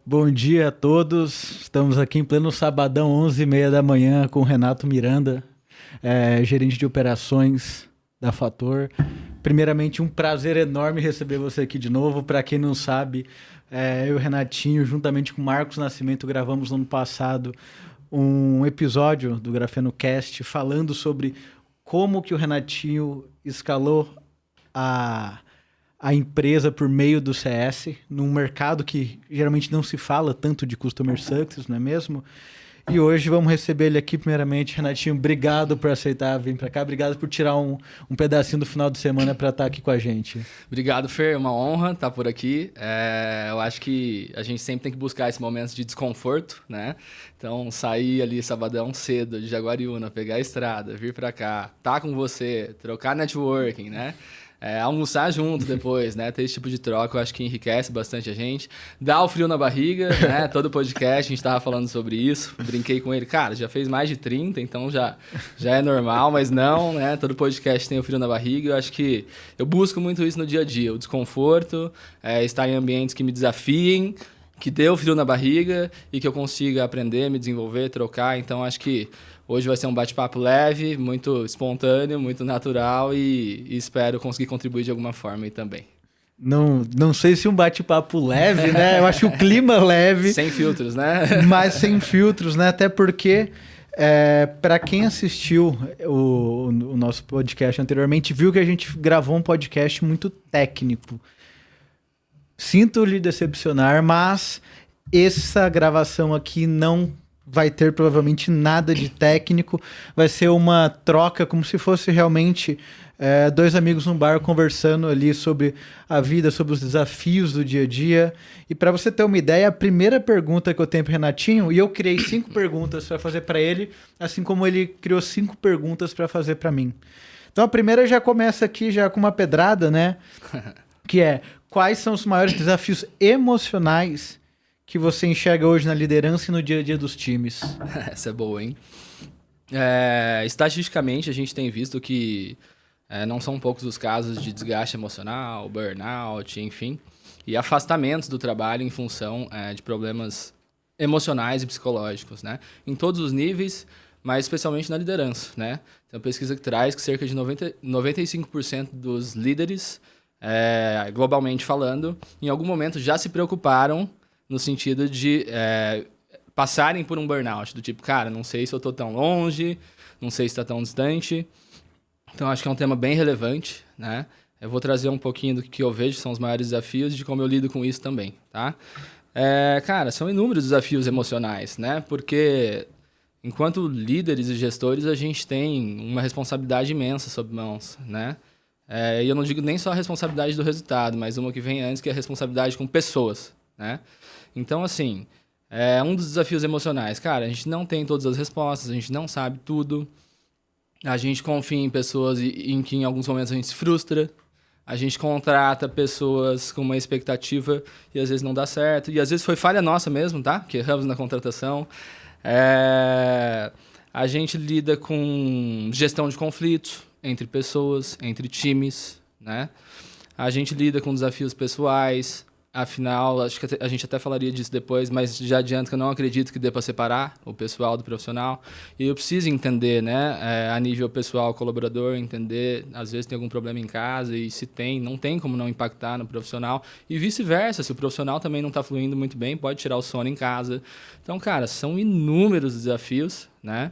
Bom dia a todos. Estamos aqui em pleno sabadão, 11h30 da manhã, com o Renato Miranda, gerente de operações da Fator. Primeiramente, um prazer enorme receber você aqui de novo. Para quem não sabe, eu e o Renatinho, juntamente com o Marcos Nascimento, gravamos no ano passado um episódio do Grafeno Cast falando sobre como que o Renatinho escalou a empresa por meio do CS, num mercado que geralmente não se fala tanto de Customer Success, não é mesmo? E hoje vamos receber ele aqui primeiramente. Renatinho, obrigado por aceitar vir para cá, obrigado por tirar um pedacinho do final de semana para estar aqui com a gente. Obrigado, Fer, é uma honra estar por aqui. Eu acho que a gente sempre tem que buscar esses momentos de desconforto, né? Então, sair ali sabadão cedo de Jaguariúna, pegar a estrada, vir para cá, estar com você, trocar networking, né? Almoçar junto depois, né? Ter esse tipo de troca, eu acho que enriquece bastante a gente. Dá o frio na barriga, né? Todo podcast a gente tava falando sobre isso. Brinquei com ele, cara, já fez mais de 30, então já é normal, mas não, né? Todo podcast tem o frio na barriga. Eu acho que eu busco muito isso no dia a dia. O desconforto, estar em ambientes que me desafiem, que dê o frio na barriga e que eu consiga aprender, me desenvolver, trocar. Então, acho que hoje vai ser um bate-papo leve, muito espontâneo, muito natural e espero conseguir contribuir de alguma forma aí também. Não sei se um bate-papo leve, né? Eu acho o clima leve. Sem filtros, né? Mas sem filtros, né? Até porque, para quem assistiu o nosso podcast anteriormente, viu que a gente gravou um podcast muito técnico. Sinto lhe decepcionar, mas essa gravação aqui não vai ter provavelmente nada de técnico. Vai ser uma troca como se fosse realmente dois amigos num bar conversando ali sobre a vida, sobre os desafios do dia a dia. E para você ter uma ideia, a primeira pergunta que eu tenho para Renatinho, e eu criei 5 perguntas para fazer para ele, assim como ele criou 5 perguntas para fazer para mim. Então a primeira já começa aqui já com uma pedrada, né? Que é: quais são os maiores desafios emocionais que você enxerga hoje na liderança e no dia a dia dos times? Essa é boa, hein? Estatisticamente, a gente tem visto que não são poucos os casos de desgaste emocional, burnout, enfim, e afastamentos do trabalho em função de problemas emocionais e psicológicos, né? Em todos os níveis, mas especialmente na liderança, né? Tem uma pesquisa que traz que cerca de 95% dos líderes, globalmente falando, em algum momento já se preocuparam no sentido de passarem por um burnout, do tipo, cara, não sei se eu tô tão longe, não sei se está tão distante. Então, acho que é um tema bem relevante, né? Eu vou trazer um pouquinho do que eu vejo, que são os maiores desafios, e de como eu lido com isso também, tá? Cara, são inúmeros desafios emocionais, né? Porque, enquanto líderes e gestores, a gente tem uma responsabilidade imensa sob mãos, né? E eu não digo nem só a responsabilidade do resultado, mas uma que vem antes, que é a responsabilidade com pessoas, né? Então, assim, um dos desafios emocionais, cara, a gente não tem todas as respostas, a gente não sabe tudo, a gente confia em pessoas em que em alguns momentos a gente se frustra, a gente contrata pessoas com uma expectativa e às vezes não dá certo, e às vezes foi falha nossa mesmo, tá? Que erramos na contratação. A gente lida com gestão de conflitos entre pessoas, entre times, né? A gente lida com desafios pessoais. Afinal, acho que a gente até falaria disso depois, mas já adianto que eu não acredito que dê para separar o pessoal do profissional. E eu preciso entender, né, a nível pessoal, colaborador, entender, às vezes tem algum problema em casa e se tem, não tem como não impactar no profissional. E vice-versa, se o profissional também não está fluindo muito bem, pode tirar o sono em casa. Então, cara, são inúmeros desafios, né?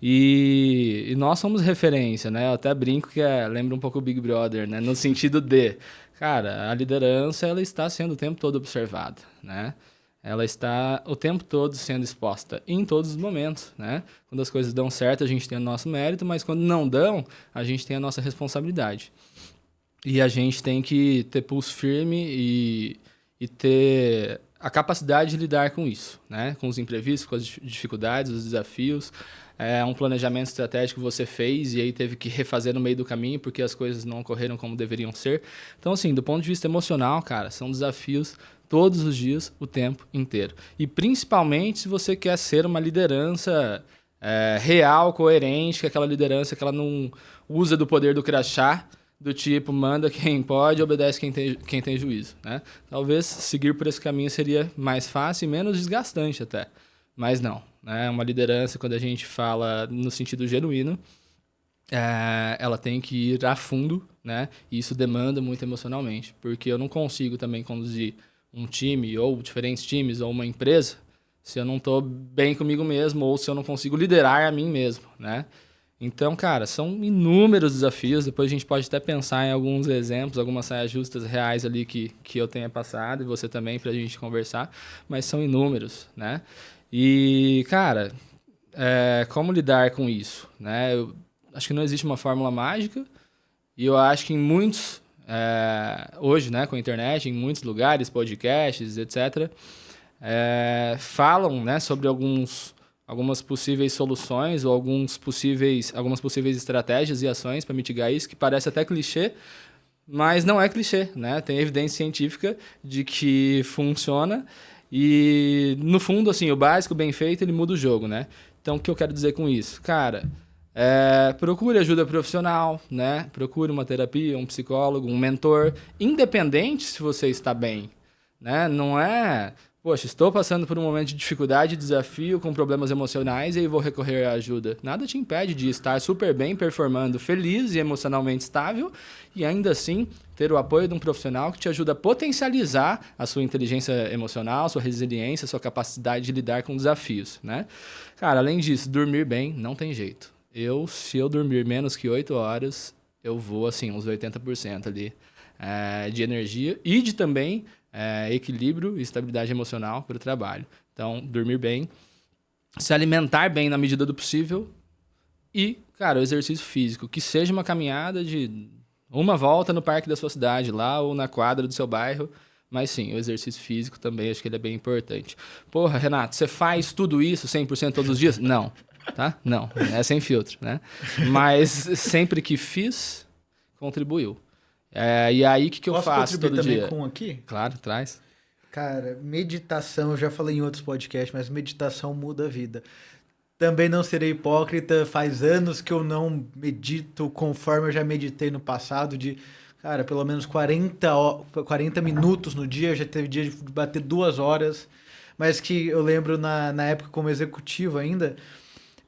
E nós somos referência, né? Eu até brinco que lembra um pouco o Big Brother, né? No sentido de... Cara, a liderança ela está sendo o tempo todo observada, né? Ela está o tempo todo sendo exposta em todos os momentos, né? Quando as coisas dão certo, a gente tem o nosso mérito, mas quando não dão, a gente tem a nossa responsabilidade. E a gente tem que ter pulso firme e ter a capacidade de lidar com isso, né? Com os imprevistos, com as dificuldades, os desafios. Um planejamento estratégico que você fez e aí teve que refazer no meio do caminho porque as coisas não ocorreram como deveriam ser. Então, assim, do ponto de vista emocional, cara, são desafios todos os dias, o tempo inteiro. E principalmente se você quer ser uma liderança real, coerente, que aquela liderança que ela não usa do poder do crachá, do tipo, manda quem pode, obedece quem tem juízo, né? Talvez seguir por esse caminho seria mais fácil e menos desgastante até, mas não, né? Uma liderança, quando a gente fala no sentido genuíno, ela tem que ir a fundo, né? E isso demanda muito emocionalmente, porque eu não consigo também conduzir um time, ou diferentes times, ou uma empresa, se eu não estou bem comigo mesmo, ou se eu não consigo liderar a mim mesmo, né? Então, cara, são inúmeros desafios. Depois a gente pode até pensar em alguns exemplos, algumas saias justas reais ali que eu tenha passado, e você também, pra gente conversar, mas são inúmeros, né? E, cara, como lidar com isso, né? Eu acho que não existe uma fórmula mágica, e eu acho que em muitos, hoje, né, com a internet, em muitos lugares, podcasts, etc., falam, né, sobre algumas possíveis soluções ou algumas possíveis estratégias e ações para mitigar isso, que parece até clichê, mas não é clichê, né? Tem evidência científica de que funciona e, no fundo, assim, o básico bem feito, ele muda o jogo, né? Então, o que eu quero dizer com isso? Cara, procure ajuda profissional, né? Procure uma terapia, um psicólogo, um mentor, independente se você está bem, né? Não é... Poxa, estou passando por um momento de dificuldade, desafio, com problemas emocionais e aí vou recorrer à ajuda. Nada te impede de estar super bem, performando, feliz e emocionalmente estável e ainda assim ter o apoio de um profissional que te ajuda a potencializar a sua inteligência emocional, sua resiliência, sua capacidade de lidar com desafios, né? Cara, além disso, dormir bem não tem jeito. Se eu dormir menos que 8 horas, eu vou, assim, uns 80% ali de energia e de também... equilíbrio e estabilidade emocional para o trabalho. Então, dormir bem, se alimentar bem na medida do possível e, cara, o exercício físico, que seja uma caminhada de uma volta no parque da sua cidade, lá ou na quadra do seu bairro, mas sim, o exercício físico também, acho que ele é bem importante. Porra, Renato, você faz tudo isso 100% todos os dias? Não, tá? Não, é sem filtro, né? Mas sempre que fiz, contribuiu. E aí, o que eu faço todo dia? Posso contribuir também com aqui? Claro, traz. Cara, meditação, eu já falei em outros podcasts, mas meditação muda a vida. Também não serei hipócrita, faz anos que eu não medito conforme eu já meditei no passado, cara, pelo menos 40 minutos no dia, já teve dia de bater 2 horas, mas que eu lembro na época como executivo ainda...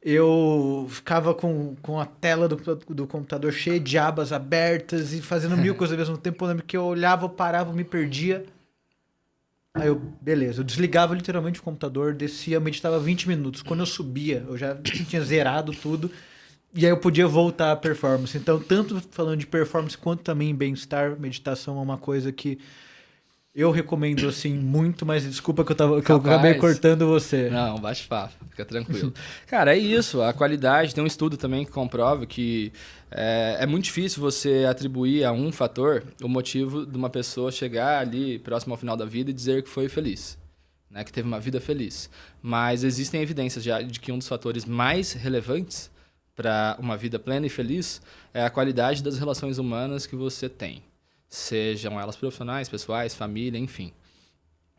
Eu ficava com a tela do computador cheia de abas abertas e fazendo mil coisas ao mesmo tempo. Eu lembro que eu olhava, parava, me perdia. Aí beleza, eu desligava literalmente o computador, descia, meditava 20 minutos. Quando eu subia, eu já tinha zerado tudo. E aí eu podia voltar à performance. Então, tanto falando de performance quanto também bem-estar, meditação é uma coisa que... Eu recomendo, assim, muito, mas desculpa que eu acabei cortando você. Não, bate papo, fica tranquilo. Cara, é isso, a qualidade, tem um estudo também que comprova que é muito difícil você atribuir a um fator o motivo de uma pessoa chegar ali próximo ao final da vida e dizer que foi feliz, né, que teve uma vida feliz. Mas existem evidências já de que um dos fatores mais relevantes para uma vida plena e feliz é a qualidade das relações humanas que você tem. Sejam elas profissionais, pessoais, família, enfim.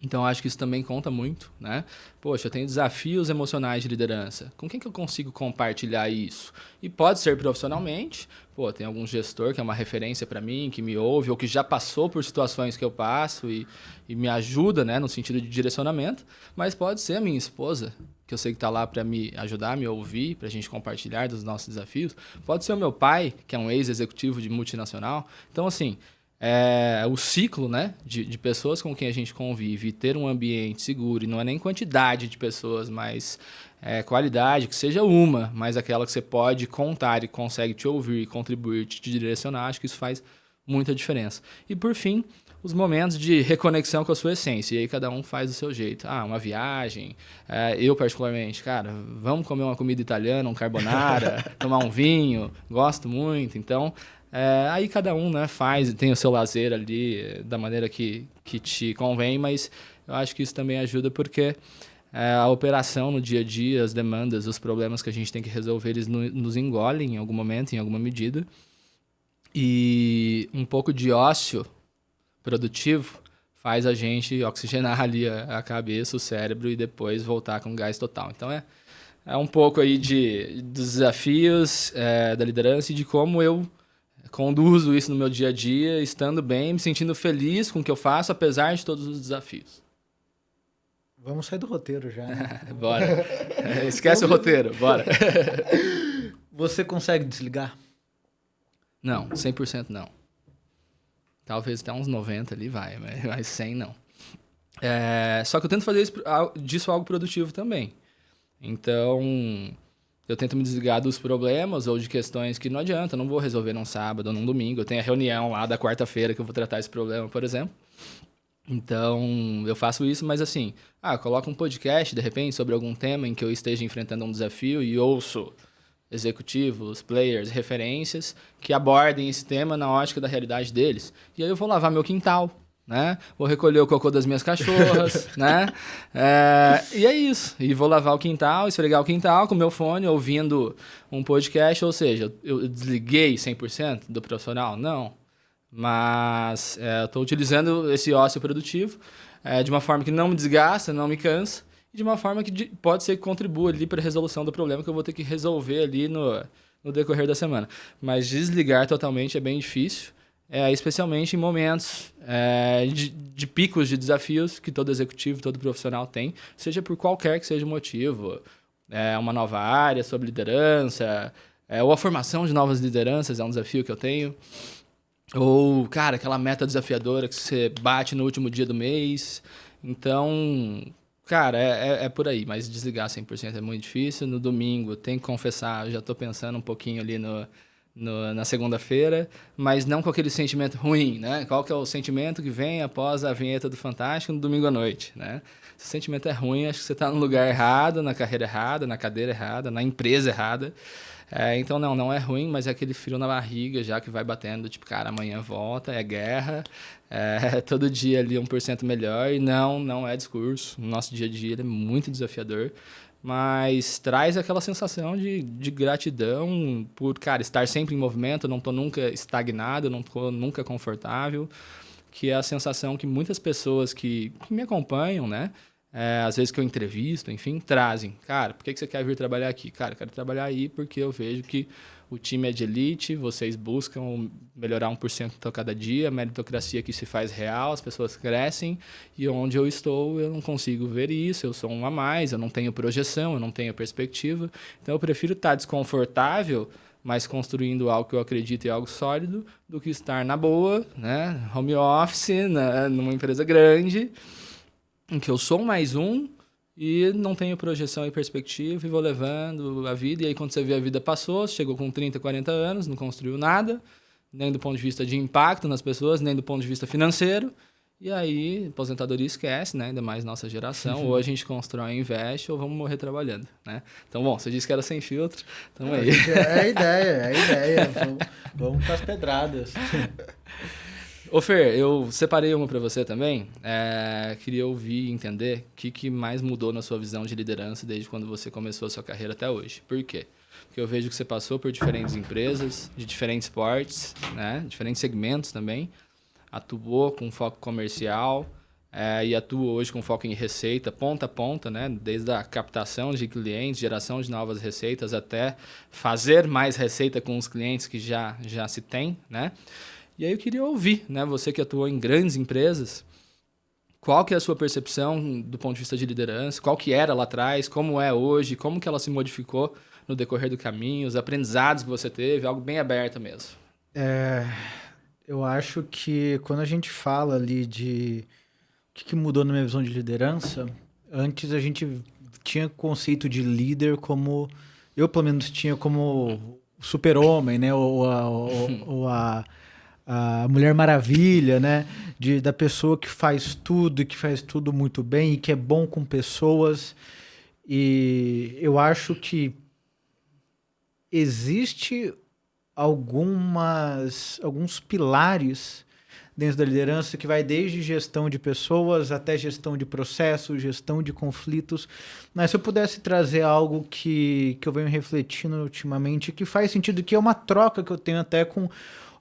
Então, acho que isso também conta muito, né? Poxa, eu tenho desafios emocionais de liderança. Com quem que eu consigo compartilhar isso? E pode ser profissionalmente. Pô, tem algum gestor que é uma referência para mim, que me ouve, ou que já passou por situações que eu passo e me ajuda, né, no sentido de direcionamento. Mas pode ser a minha esposa, que eu sei que está lá para me ajudar, me ouvir, para a gente compartilhar dos nossos desafios. Pode ser o meu pai, que é um ex-executivo de multinacional. Então, assim... o ciclo, né, de pessoas com quem a gente convive e ter um ambiente seguro, e não é nem quantidade de pessoas, mas qualidade, que seja uma, mas aquela que você pode contar e consegue te ouvir, contribuir, te direcionar, acho que isso faz muita diferença. E por fim, os momentos de reconexão com a sua essência, e aí cada um faz do seu jeito. Uma viagem, eu particularmente, cara, vamos comer uma comida italiana, um carbonara, tomar um vinho, gosto muito, então... aí cada um, né, faz, tem o seu lazer ali da maneira que te convém, mas eu acho que isso também ajuda porque a operação no dia a dia, as demandas, os problemas que a gente tem que resolver, eles nos engolem em algum momento, em alguma medida. E um pouco de ócio produtivo faz a gente oxigenar ali a cabeça, o cérebro e depois voltar com gás total. Então é um pouco aí dos desafios da liderança e de como eu conduzo isso no meu dia a dia, estando bem, me sentindo feliz com o que eu faço, apesar de todos os desafios. Vamos sair do roteiro já, né? Bora. Esquece o roteiro, bora. Você consegue desligar? Não, 100% não. Talvez até uns 90 ali vai, mas 100 não. Só que eu tento fazer disso algo produtivo também. Então, eu tento me desligar dos problemas ou de questões que não adianta, eu não vou resolver num sábado ou num domingo. Eu tenho a reunião lá da quarta-feira que eu vou tratar esse problema, por exemplo. Então, eu faço isso, mas assim, coloco um podcast, de repente, sobre algum tema em que eu esteja enfrentando um desafio e ouço executivos, players, referências que abordem esse tema na ótica da realidade deles. E aí eu vou lavar meu quintal, né? Vou recolher o cocô das minhas cachorras, né? E é isso. E vou lavar o quintal, esfregar o quintal com o meu fone, ouvindo um podcast. Ou seja, eu desliguei 100% do profissional? Não. Mas eu estou utilizando esse ócio produtivo de uma forma que não me desgasta, não me cansa, e de uma forma que pode ser que contribua ali para a resolução do problema que eu vou ter que resolver ali no decorrer da semana. Mas desligar totalmente é bem difícil, especialmente em momentos de picos de desafios que todo executivo, todo profissional tem, seja por qualquer que seja o motivo. Uma nova área sobre liderança, ou a formação de novas lideranças é um desafio que eu tenho. Ou, cara, aquela meta desafiadora que você bate no último dia do mês. Então, cara, é por aí. Mas desligar 100% é muito difícil. No domingo, tenho que confessar, eu já estou pensando um pouquinho ali na segunda-feira, mas não com aquele sentimento ruim, né? Qual que é o sentimento que vem após a vinheta do Fantástico no domingo à noite, né? Se o sentimento é ruim, acho que você está no lugar errado, na carreira errada, na cadeira errada, na empresa errada. Então, não é ruim, mas é aquele frio na barriga já que vai batendo, tipo, cara, amanhã volta, é guerra, todo dia ali 1% melhor, e não é discurso. O nosso dia a dia ele é muito desafiador, mas traz aquela sensação de gratidão por, cara, estar sempre em movimento, não estou nunca estagnado, não estou nunca confortável, que é a sensação que muitas pessoas que me acompanham, né, às vezes que eu entrevisto, enfim, trazem. Cara, por que você quer vir trabalhar aqui? Cara, eu quero trabalhar aí porque eu vejo que o time é de elite, vocês buscam melhorar 1% a cada dia, a meritocracia que se faz real, as pessoas crescem, e onde eu estou eu não consigo ver isso, eu sou um a mais, eu não tenho projeção, eu não tenho perspectiva. Então eu prefiro estar desconfortável, mas construindo algo que eu acredito e algo sólido, do que estar na boa, né? Home office, numa empresa grande, em que eu sou mais um e não tenho projeção e perspectiva e vou levando a vida. E aí, quando você vê a vida passou, chegou com 30, 40 anos, não construiu nada, nem do ponto de vista de impacto nas pessoas, nem do ponto de vista financeiro. E aí, aposentadoria esquece, né? Ainda mais nossa geração. Ou a gente constrói e investe, ou vamos morrer trabalhando, né? Então, bom, você disse que era sem filtro, então aí. É a ideia. Vamos com as pedradas. Ô Fer, eu separei uma para você também. Queria ouvir e entender o que mais mudou na sua visão de liderança desde quando você começou a sua carreira até hoje. Por quê? Porque eu vejo que você passou por diferentes empresas, de diferentes portes, né? Diferentes segmentos também. Atuou com foco comercial e atua hoje com foco em receita, ponta a ponta, né? Desde a captação de clientes, geração de novas receitas, até fazer mais receita com os clientes que já se tem, né? E aí eu queria ouvir, né, você que atuou em grandes empresas, qual que é a sua percepção do ponto de vista de liderança, qual que era lá atrás, como é hoje, como que ela se modificou no decorrer do caminho, os aprendizados que você teve, algo bem aberto mesmo. Eu acho que quando a gente fala ali de o que mudou na minha visão de liderança, antes a gente tinha conceito de líder como, eu pelo menos tinha como super-homem, né, ou a Mulher Maravilha, né? Da pessoa que faz tudo muito bem e que é bom com pessoas. E eu acho que existe alguns pilares dentro da liderança que vai desde gestão de pessoas até gestão de processos, gestão de conflitos. Mas se eu pudesse trazer algo que eu venho refletindo ultimamente, que faz sentido, que é uma troca que eu tenho até com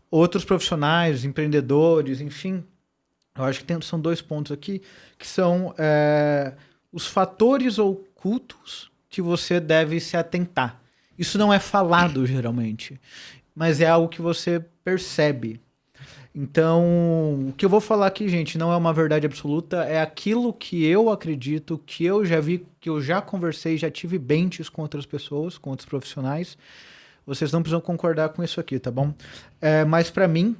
outros profissionais, empreendedores, enfim. Eu acho que são 2 pontos aqui, que são os fatores ocultos que você deve se atentar. Isso não é falado, geralmente. mas é algo que você percebe. Então, o que eu vou falar aqui, gente, não é uma verdade absoluta, é aquilo que eu acredito, que eu já vi, que eu já conversei, já tive benches com outras pessoas, com outros profissionais. Vocês não precisam concordar com isso aqui, tá bom? Mas para mim,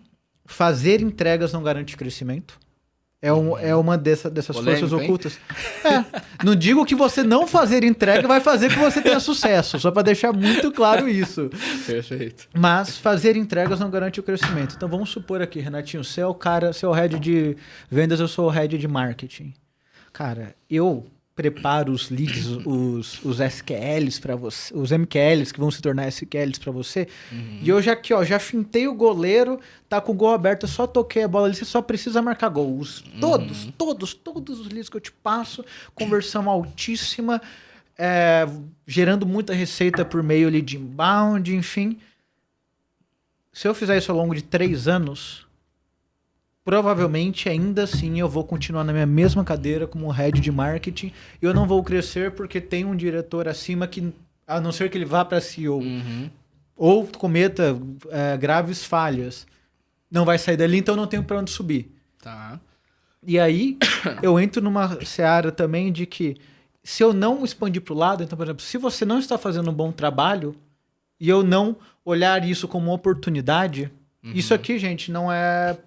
fazer entregas não garante crescimento. É uma dessas Polêmico, forças ocultas. Não digo que você não fazer entrega vai fazer que você tenha sucesso, só para deixar muito claro isso. Perfeito. Mas fazer entregas não garante o crescimento. Então vamos supor aqui, Renatinho, você é o cara, você é o head de vendas, eu sou o head de marketing. Cara, eu preparo os leads, os SQLs para você, os MQLs que vão se tornar SQLs para você. E eu já aqui, ó, já fintei o goleiro, tá com o gol aberto, eu só toquei a bola ali, você só precisa marcar gols. Todos os leads que eu te passo, conversão altíssima, gerando muita receita por meio ali de inbound, enfim. Se eu fizer isso ao longo de 3 anos, provavelmente ainda assim eu vou continuar na minha mesma cadeira como head de marketing. Eu não vou crescer porque tem um diretor acima que, a não ser que ele vá para CEO ou cometa graves falhas, não vai sair dali, então não tenho para onde subir. Tá. E aí eu entro numa seara também de que se eu não expandir para o lado, então, por exemplo, se você não está fazendo um bom trabalho e eu não olhar isso como uma oportunidade, isso aqui, gente, não é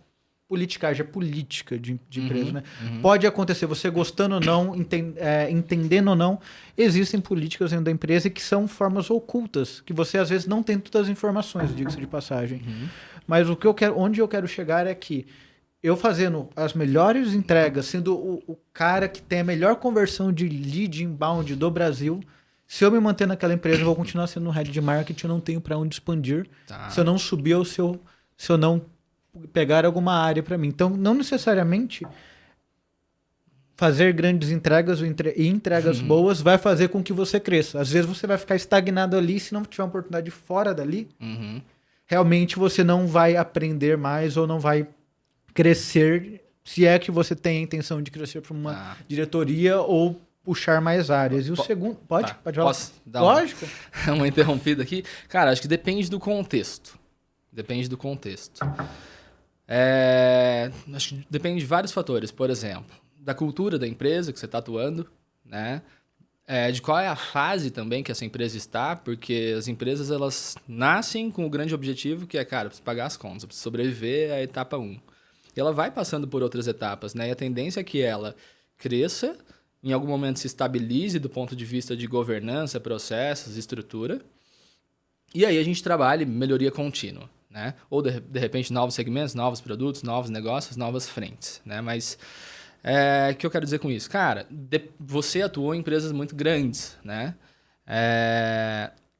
politicagem, é política de empresa, né? Pode acontecer, você gostando ou não, entendendo ou não, existem políticas dentro da empresa que são formas ocultas, que você às vezes não tem todas as informações, diga-se de passagem. Mas o que eu quero, onde eu quero chegar é que eu fazendo as melhores entregas, sendo o cara que tem a melhor conversão de lead inbound do Brasil, se eu me manter naquela empresa, eu vou continuar sendo um head de marketing, eu não tenho para onde expandir, se eu não subir ou se eu não pegar alguma área para mim. Então, não necessariamente fazer grandes entregas e entregas boas vai fazer com que você cresça. Às vezes você vai ficar estagnado ali, se não tiver uma oportunidade fora dali, realmente você não vai aprender mais ou não vai crescer, se é que você tem a intenção de crescer para uma diretoria ou puxar mais áreas. E o segundo... Pode falar? Posso dar Lógico. uma interrompida aqui? Cara, acho que depende do contexto. Acho que depende de vários fatores. Por exemplo, da cultura da empresa que você está atuando, né? De qual é a fase também que essa empresa está, porque as empresas elas nascem com o grande objetivo que é, cara, eu preciso pagar as contas, eu preciso sobreviver à etapa 1. E ela vai passando por outras etapas, né? E a tendência é que ela cresça, em algum momento se estabilize do ponto de vista de governança, processos, estrutura. E aí a gente trabalha melhoria contínua, né? Ou de repente novos segmentos, novos produtos, novos negócios, novas frentes, né? Mas o que eu quero dizer com isso? Cara, você atuou em empresas muito grandes, né?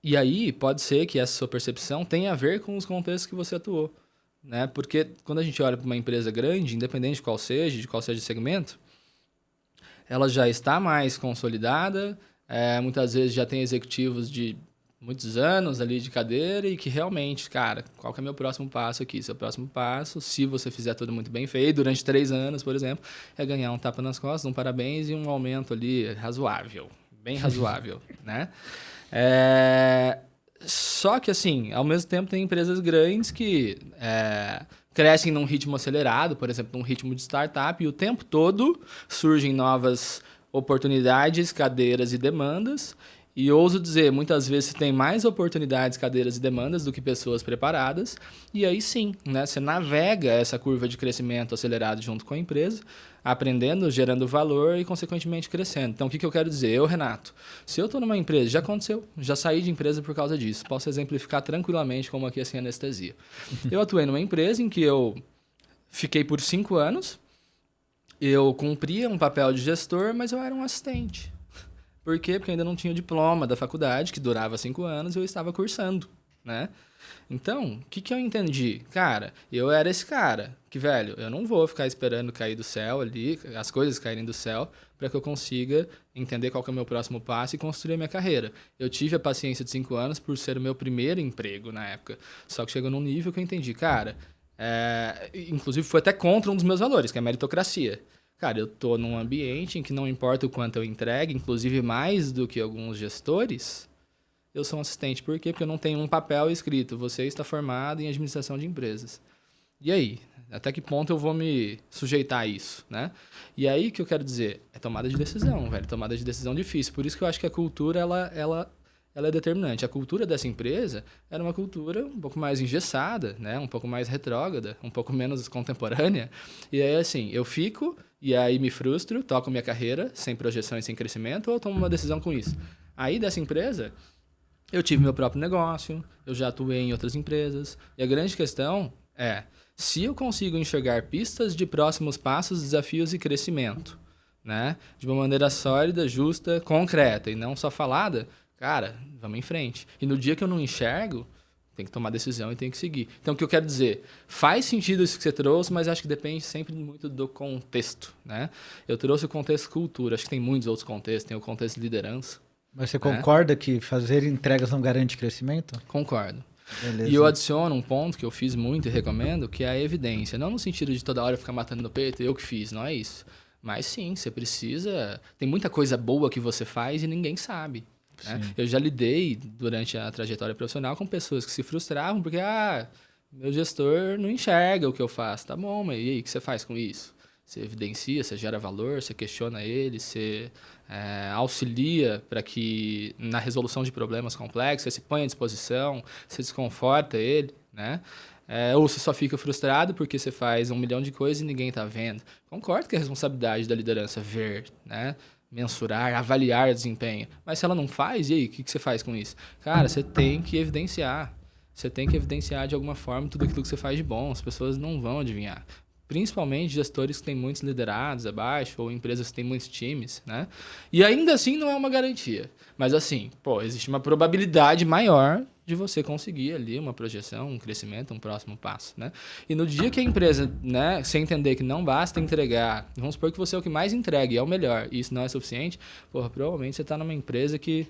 E aí pode ser que essa sua percepção tenha a ver com os contextos que você atuou, né? Porque quando a gente olha para uma empresa grande, independente de qual seja o segmento, ela já está mais consolidada, muitas vezes já tem executivos de muitos anos ali de cadeira e que realmente, cara, qual que é o meu próximo passo aqui? Seu próximo passo, se você fizer tudo muito bem feito, durante 3 anos, por exemplo, é ganhar um tapa nas costas, um parabéns e um aumento ali razoável, bem razoável, né? Só que, assim, ao mesmo tempo tem empresas grandes que crescem num ritmo acelerado, por exemplo, num ritmo de startup, e o tempo todo surgem novas oportunidades, cadeiras e demandas. E ouso dizer, muitas vezes tem mais oportunidades, cadeiras e demandas do que pessoas preparadas. E aí sim, né, você navega essa curva de crescimento acelerado junto com a empresa, aprendendo, gerando valor e, consequentemente, crescendo. Então, o que eu quero dizer? Eu, Renato, se eu estou numa empresa, já aconteceu, já saí de empresa por causa disso. Posso exemplificar tranquilamente como aqui é sem anestesia. Eu atuei numa empresa em que eu fiquei por 5 anos, eu cumpria um papel de gestor, mas eu era um assistente. Por quê? Porque eu ainda não tinha o diploma da faculdade, que durava 5 anos, e eu estava cursando, né? Então, o que eu entendi? Cara, eu era esse cara que, velho, eu não vou ficar esperando cair do céu ali, as coisas caírem do céu, para que eu consiga entender qual que é o meu próximo passo e construir a minha carreira. Eu tive a paciência de 5 anos por ser o meu primeiro emprego na época. Só que chegou num nível que eu entendi, cara, inclusive foi até contra um dos meus valores, que é a meritocracia. Cara, eu tô num ambiente em que não importa o quanto eu entregue, inclusive mais do que alguns gestores, eu sou um assistente. Por quê? Porque eu não tenho um papel escrito. Você está formado em administração de empresas. E aí? Até que ponto eu vou me sujeitar a isso, né? E aí, o que eu quero dizer? É tomada de decisão, velho. Tomada de decisão difícil. Por isso que eu acho que a cultura, ela é determinante. A cultura dessa empresa era uma cultura um pouco mais engessada, né? Um pouco mais retrógrada, um pouco menos contemporânea. E aí, assim, eu fico e aí me frustro, toco minha carreira sem projeção e sem crescimento, ou eu tomo uma decisão com isso. Aí, dessa empresa, eu tive meu próprio negócio, eu já atuei em outras empresas. E a grande questão é, se eu consigo enxergar pistas de próximos passos, desafios e crescimento, né? De uma maneira sólida, justa, concreta e não só falada, cara, vamos em frente. E no dia que eu não enxergo, tem que tomar decisão e tem que seguir. Então, o que eu quero dizer? Faz sentido isso que você trouxe, mas acho que depende sempre muito do contexto, né? Eu trouxe o contexto cultura, acho que tem muitos outros contextos, tem o contexto de liderança. Mas você concorda que fazer entregas não garante crescimento? Concordo. Beleza. E eu adiciono um ponto que eu fiz muito e recomendo, que é a evidência. Não no sentido de toda hora ficar matando no peito, eu que fiz, não é isso. Mas sim, você precisa... Tem muita coisa boa que você faz e ninguém sabe. Né? Eu já lidei, durante a trajetória profissional, com pessoas que se frustravam porque, meu gestor não enxerga o que eu faço. Tá bom, mas e aí, o que você faz com isso? Você evidencia, você gera valor, você questiona ele, você auxilia para que, na resolução de problemas complexos, você se põe à disposição, você desconforta ele, né? Ou você só fica frustrado porque você faz 1 milhão de coisas e ninguém está vendo. Concordo que é a responsabilidade da liderança ver, né? Mensurar, avaliar desempenho. Mas se ela não faz, e aí, o que você faz com isso? Cara, você tem que evidenciar. Você tem que evidenciar de alguma forma tudo aquilo que você faz de bom. As pessoas não vão adivinhar. Principalmente gestores que têm muitos liderados abaixo, ou empresas que têm muitos times, né? E ainda assim não é uma garantia. Mas assim, existe uma probabilidade maior de você conseguir ali uma projeção, um crescimento, um próximo passo, né? E no dia que a empresa, né, você entender que não basta entregar, vamos supor que você é o que mais entrega e é o melhor, e isso não é suficiente, provavelmente você está numa empresa que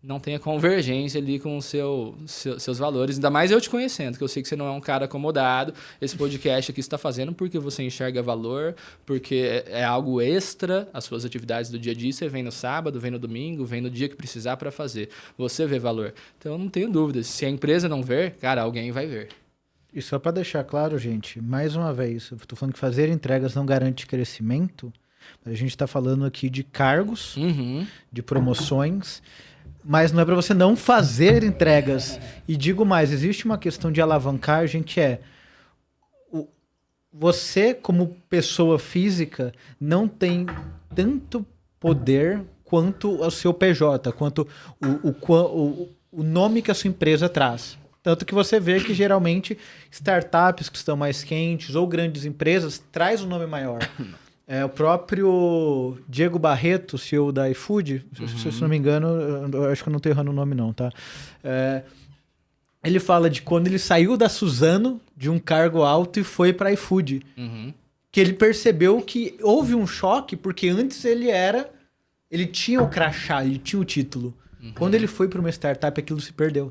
não tenha convergência ali com os seus valores. Ainda mais eu te conhecendo, que eu sei que você não é um cara acomodado. Esse podcast aqui você está fazendo porque você enxerga valor, porque é algo extra às suas atividades do dia a dia. Você vem no sábado, vem no domingo, vem no dia que precisar para fazer. Você vê valor. Então, eu não tenho dúvidas. Se a empresa não ver, cara, alguém vai ver. E só para deixar claro, gente, mais uma vez, eu estou falando que fazer entregas não garante crescimento. A gente está falando aqui de cargos, de promoções... Mas não é para você não fazer entregas. E digo mais, existe uma questão de alavancagem que você, como pessoa física, não tem tanto poder quanto o seu PJ, quanto o nome que a sua empresa traz. Tanto que você vê que geralmente startups que estão mais quentes ou grandes empresas traz um nome maior. O próprio Diego Barreto, CEO da iFood, se não me engano, eu acho que eu não estou errando o nome não, tá? Ele fala de quando ele saiu da Suzano, de um cargo alto, e foi para a iFood. Que ele percebeu que houve um choque, porque antes ele tinha o crachá, ele tinha o título. Quando ele foi para uma startup, aquilo se perdeu.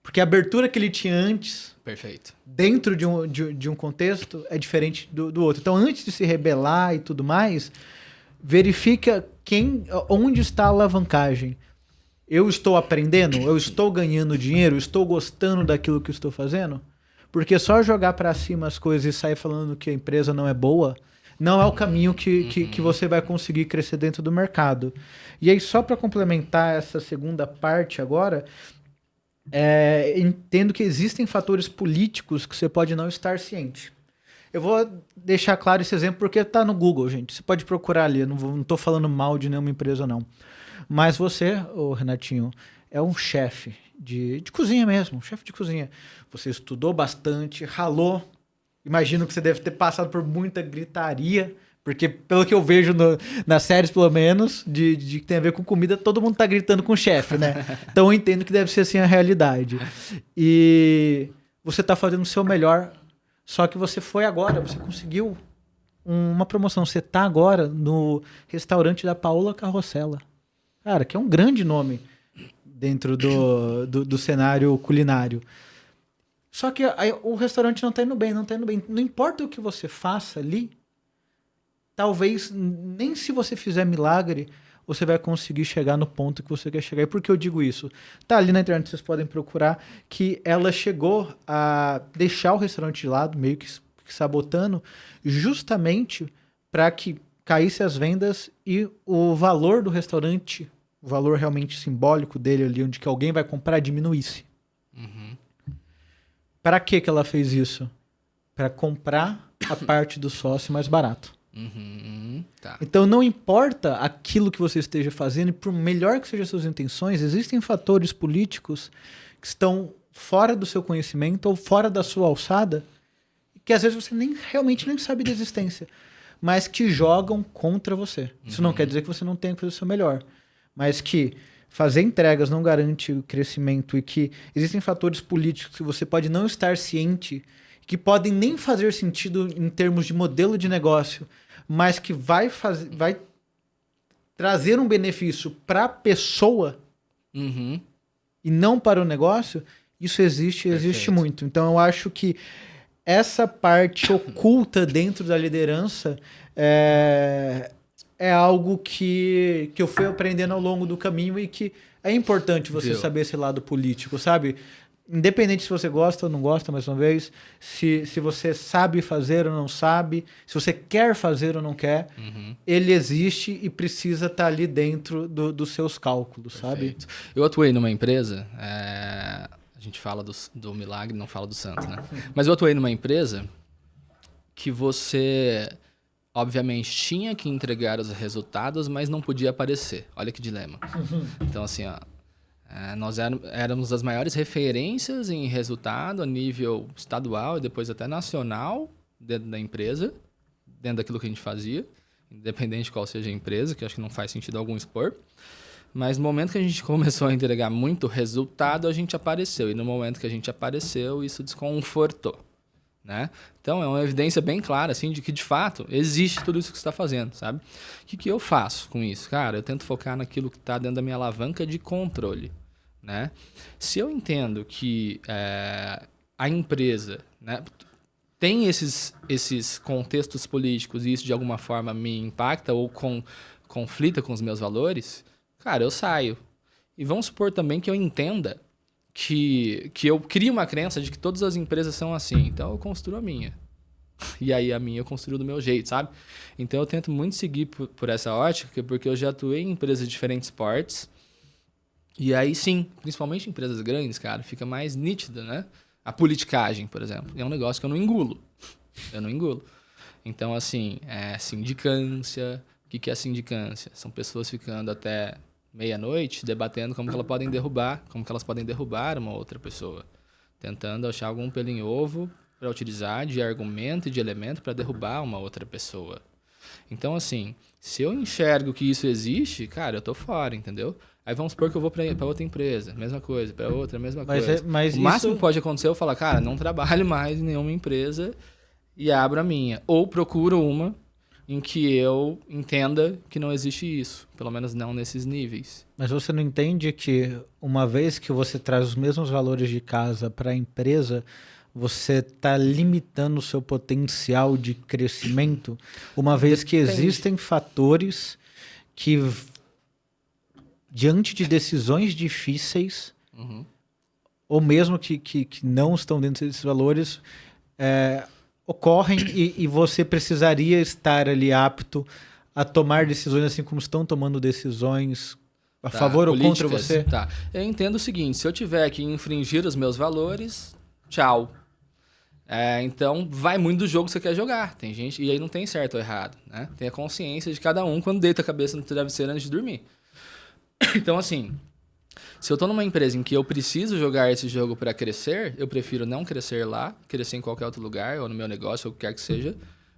Porque a abertura que ele tinha antes, perfeito, dentro de um contexto, é diferente do outro. Então, antes de se rebelar e tudo mais, verifica onde está a alavancagem. Eu estou aprendendo? Eu estou ganhando dinheiro? Eu estou gostando daquilo que eu estou fazendo? Porque só jogar para cima as coisas e sair falando que a empresa não é boa, não é o caminho que você vai conseguir crescer dentro do mercado. E aí, só para complementar essa segunda parte agora... entendo que existem fatores políticos que você pode não estar ciente. Eu vou deixar claro esse exemplo porque está no Google, gente. Você pode procurar ali. Eu não estou falando mal de nenhuma empresa, não. Mas você, Renatinho, é um chefe de cozinha mesmo, um chefe de cozinha. Você estudou bastante, ralou. Imagino que você deve ter passado por muita gritaria. Porque, pelo que eu vejo nas séries, pelo menos, de que tem a ver com comida, todo mundo tá gritando com o chefe, né? Então eu entendo que deve ser assim a realidade. E você tá fazendo o seu melhor, só que você foi agora, você conseguiu uma promoção. Você tá agora no restaurante da Paola Carrossela. Cara, que é um grande nome dentro do cenário culinário. Só que o restaurante não tá indo bem, não tá indo bem. Não importa o que você faça ali, talvez nem se você fizer milagre, você vai conseguir chegar no ponto que você quer chegar. E por que eu digo isso? Tá ali na internet, vocês podem procurar que ela chegou a deixar o restaurante de lado, meio que sabotando, justamente para que caísse as vendas e o valor do restaurante, o valor realmente simbólico dele ali, onde que alguém vai comprar, diminuísse. Para que ela fez isso? Para comprar a parte do sócio mais barato. Tá. Então não importa aquilo que você esteja fazendo, e por melhor que sejam as suas intenções, existem fatores políticos que estão fora do seu conhecimento ou fora da sua alçada, que às vezes você realmente nem sabe da existência, mas que jogam contra você. Isso não quer dizer que você não tenha que fazer o seu melhor, mas que fazer entregas não garante o crescimento e que existem fatores políticos que você pode não estar ciente, que podem nem fazer sentido em termos de modelo de negócio, mas que vai trazer um benefício para a pessoa e não para o negócio, isso existe muito. Então eu acho que essa parte oculta dentro da liderança é algo que eu fui aprendendo ao longo do caminho e que é importante você saber esse lado político, sabe? Independente se você gosta ou não gosta, mais uma vez, se você sabe fazer ou não sabe, se você quer fazer ou não quer, ele existe e precisa estar ali dentro dos seus cálculos, Perfeito. Sabe? Eu atuei numa empresa, a gente fala do milagre, não fala do santo, né? Mas eu atuei numa empresa que você, obviamente, tinha que entregar os resultados, mas não podia aparecer. Olha que dilema. Então, assim, ó, nós éramos as maiores referências em resultado a nível estadual e depois até nacional dentro da empresa, dentro daquilo que a gente fazia, independente de qual seja a empresa, que eu acho que não faz sentido algum expor. Mas no momento que a gente começou a entregar muito resultado, a gente apareceu. E no momento que a gente apareceu, isso desconfortou, né? Então, é uma evidência bem clara, assim, de que, de fato, existe tudo isso que você está fazendo, sabe? O que eu faço com isso? Cara, eu tento focar naquilo que está dentro da minha alavanca de controle, né? Se eu entendo que a empresa, né, tem esses contextos políticos e isso, de alguma forma, me impacta ou conflita com os meus valores, cara, eu saio. E vamos supor também que eu entenda que eu crio uma crença de que todas as empresas são assim. Então, eu construo a minha. E aí, a minha eu construo do meu jeito, sabe? Então, eu tento muito seguir por essa ótica, porque eu já atuei em empresas de diferentes portes. E aí, sim, principalmente em empresas grandes, cara, fica mais nítida, né? A politicagem, por exemplo. É um negócio que eu não engulo. Eu não engulo. Então, assim, sindicância. O que é sindicância? São pessoas ficando até meia-noite debatendo como que elas podem derrubar uma outra pessoa, tentando achar algum pelo em ovo para utilizar de argumento e de elemento para derrubar uma outra pessoa. Então, assim, se eu enxergo que isso existe, cara, eu tô fora, entendeu? Aí vamos supor que eu vou para outra empresa, mesma coisa, para outra, mesma coisa. Mas o máximo que pode acontecer é eu falar, cara, não trabalho mais em nenhuma empresa e abro a minha. Ou procuro uma em que eu entenda que não existe isso, pelo menos não nesses níveis. Mas você não entende que uma vez que você traz os mesmos valores de casa para a empresa, você está limitando o seu potencial de crescimento, uma vez que existem fatores que, diante de decisões difíceis, ou mesmo que não estão dentro desses valores, ocorrem e você precisaria estar ali apto a tomar decisões assim como estão tomando decisões a favor ou contra você? Tá. Eu entendo o seguinte, se eu tiver que infringir os meus valores, tchau. Então, vai muito do jogo que você quer jogar. Tem gente, e aí não tem certo ou errado, né? Tem a consciência de cada um quando deita a cabeça no travesseiro antes de dormir. Então, assim, se eu estou numa empresa em que eu preciso jogar esse jogo para crescer, eu prefiro não crescer lá, crescer em qualquer outro lugar, ou no meu negócio, ou o que quer que seja,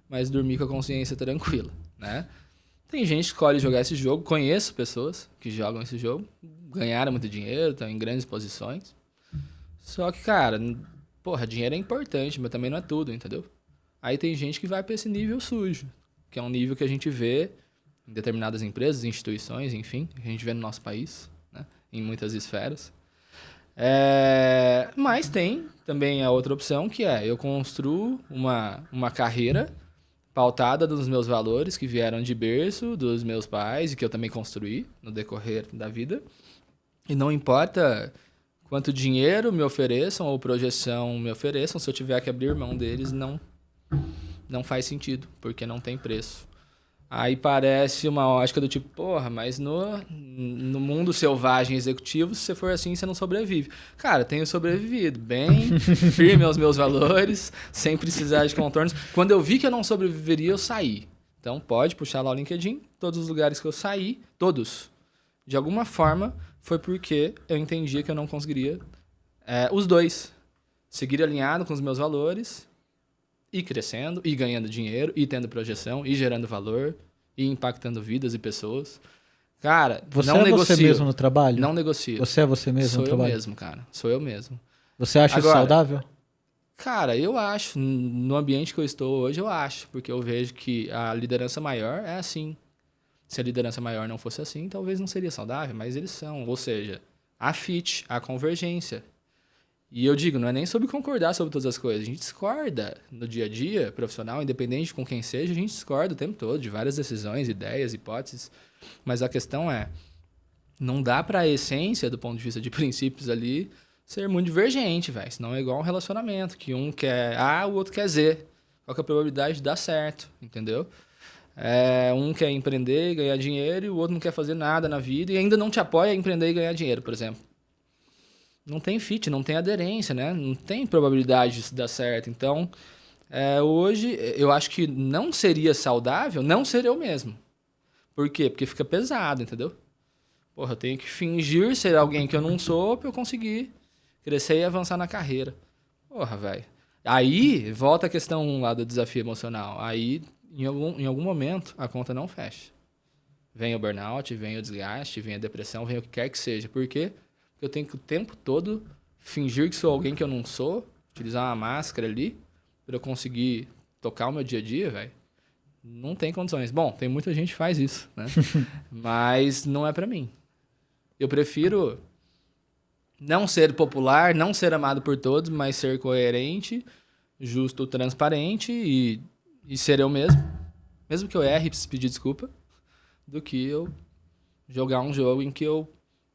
mas dormir com a consciência tranquila, né? Tem gente que escolhe jogar esse jogo, conheço pessoas que jogam esse jogo, ganharam muito dinheiro, estão em grandes posições. Só que, cara, porra, dinheiro é importante, mas também não é tudo, entendeu? Aí tem gente que vai para esse nível sujo, que é um nível que a gente vê em determinadas empresas, instituições, enfim, que a gente vê no nosso país, né? Em muitas esferas. Mas tem também a outra opção, que é eu construo uma carreira pautada nos meus valores que vieram de berço, dos meus pais e que eu também construí no decorrer da vida. E não importa quanto dinheiro me ofereçam ou projeção me ofereçam, se eu tiver que abrir mão deles, não faz sentido, porque não tem preço. Aí parece uma ótica do tipo, porra, mas no mundo selvagem executivo, se você for assim, você não sobrevive. Cara, tenho sobrevivido bem, firme aos meus valores, sem precisar de contornos. Quando eu vi que eu não sobreviveria, eu saí. Então pode puxar lá o LinkedIn, todos os lugares que eu saí, todos. De alguma forma, foi porque eu entendia que eu não conseguiria os dois. Seguir alinhado com os meus valores, ir crescendo, ir ganhando dinheiro, ir tendo projeção, ir gerando valor, ir impactando vidas e pessoas. Cara, Você não é negocio. você mesmo no trabalho? Não negocio. Você é você mesmo no trabalho? Sou eu mesmo, cara. Sou eu mesmo. Você acha isso saudável? Cara, eu acho. No ambiente que eu estou hoje, eu acho. Porque eu vejo que a liderança maior é assim. Se a liderança maior não fosse assim, talvez não seria saudável, mas eles são. Ou seja, a fit, a convergência. E eu digo, não é nem sobre concordar sobre todas as coisas. A gente discorda no dia a dia, profissional, independente com quem seja, a gente discorda o tempo todo de várias decisões, ideias, hipóteses. Mas a questão é, não dá pra essência, do ponto de vista de princípios ali, ser muito divergente, velho. Senão é igual um relacionamento, que um quer A, o outro quer Z. Qual que é a probabilidade de dar certo, entendeu? Um quer empreender e ganhar dinheiro e o outro não quer fazer nada na vida e ainda não te apoia a empreender e ganhar dinheiro, por exemplo. Não tem fit, não tem aderência, né? Não tem probabilidade disso dar certo. Então, hoje, eu acho que não seria saudável não ser eu mesmo. Por quê? Porque fica pesado, entendeu? Porra, eu tenho que fingir ser alguém que eu não sou pra eu conseguir crescer e avançar na carreira. Porra, velho. Aí, volta a questão lá do desafio emocional. Aí, em algum momento, a conta não fecha. Vem o burnout, vem o desgaste, vem a depressão, vem o que quer que seja. Por quê? Eu tenho que o tempo todo fingir que sou alguém que eu não sou, utilizar uma máscara ali, para eu conseguir tocar o meu dia a dia, velho. Não tem condições. Bom, tem muita gente que faz isso, né? Mas não é pra mim. Eu prefiro não ser popular, não ser amado por todos, mas ser coerente, justo, transparente e ser eu mesmo. Mesmo que eu erre e precise pedir desculpa, do que eu jogar um jogo em que eu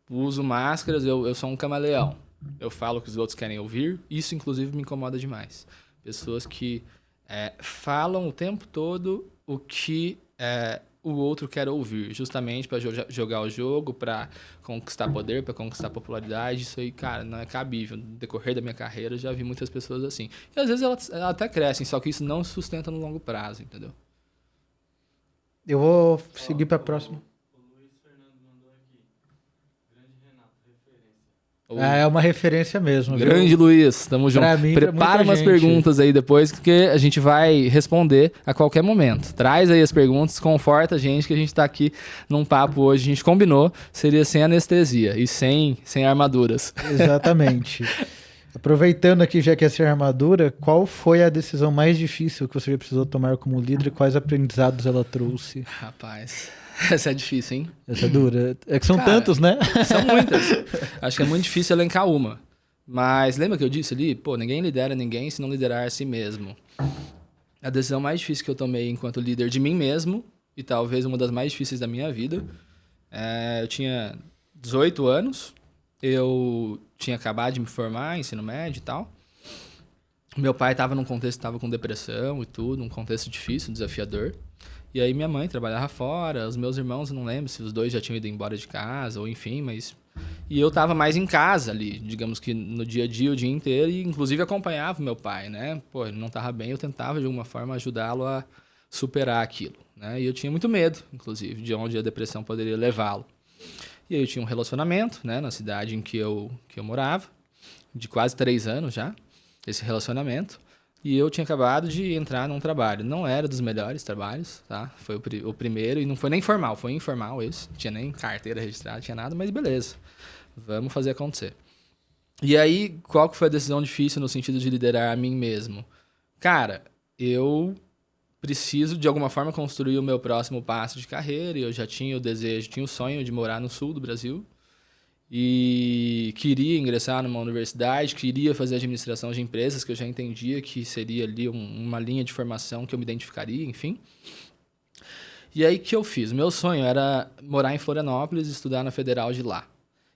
uso máscaras, eu sou um camaleão. Eu falo o que os outros querem ouvir. Isso, inclusive, me incomoda demais. Pessoas que falam o tempo todo o que o outro quer ouvir. Justamente para jogar o jogo, para conquistar poder, para conquistar popularidade. Isso aí, cara, não é cabível. No decorrer da minha carreira, eu já vi muitas pessoas assim. E, às vezes, elas até crescem, só que isso não se sustenta no longo prazo, entendeu? Eu vou seguir para a próxima. É uma referência mesmo. Grande viu? Luiz, tamo junto. Pra mim, Prepara umas perguntas aí depois, porque a gente vai responder a qualquer momento. Traz aí as perguntas, conforta a gente, que a gente tá aqui num papo hoje. A gente combinou, seria sem anestesia e sem armaduras. Exatamente. Aproveitando aqui, já que é sem armadura, qual foi a decisão mais difícil que você já precisou tomar como líder e quais aprendizados ela trouxe? Rapaz, essa é difícil, hein? Essa é dura. É que são tantos, né? São muitas. Acho que é muito difícil elencar uma. Mas lembra que eu disse ali? Pô, ninguém lidera ninguém se não liderar a si mesmo. A decisão mais difícil que eu tomei enquanto líder de mim mesmo, e talvez uma das mais difíceis da minha vida, eu tinha 18 anos, eu tinha acabado de me formar, ensino médio e tal. Meu pai estava num contexto, estava com depressão e tudo, um contexto difícil, desafiador. E aí minha mãe trabalhava fora, os meus irmãos, eu não lembro se os dois já tinham ido embora de casa, ou enfim, mas... E eu tava mais em casa ali, digamos que no dia a dia, o dia inteiro, e inclusive acompanhava meu pai, né? Pô, ele não tava bem, eu tentava de alguma forma ajudá-lo a superar aquilo, né? E eu tinha muito medo, inclusive, de onde a depressão poderia levá-lo. E aí eu tinha um relacionamento, né, na cidade em que eu morava, de quase 3 anos já, esse relacionamento. E eu tinha acabado de entrar num trabalho. Não era dos melhores trabalhos, tá? Foi o primeiro, e não foi nem formal, foi informal esse. Não tinha nem carteira registrada, tinha nada, mas beleza. Vamos fazer acontecer. E aí, qual que foi a decisão difícil no sentido de liderar a mim mesmo? Cara, eu preciso, de alguma forma, construir o meu próximo passo de carreira. E eu já tinha o desejo, tinha o sonho de morar no sul do Brasil. e queria ingressar numa universidade, queria fazer administração de empresas, que eu já entendia que seria ali uma linha de formação que eu me identificaria, enfim. E aí, o que eu fiz? Meu sonho era morar em Florianópolis e estudar na Federal de lá.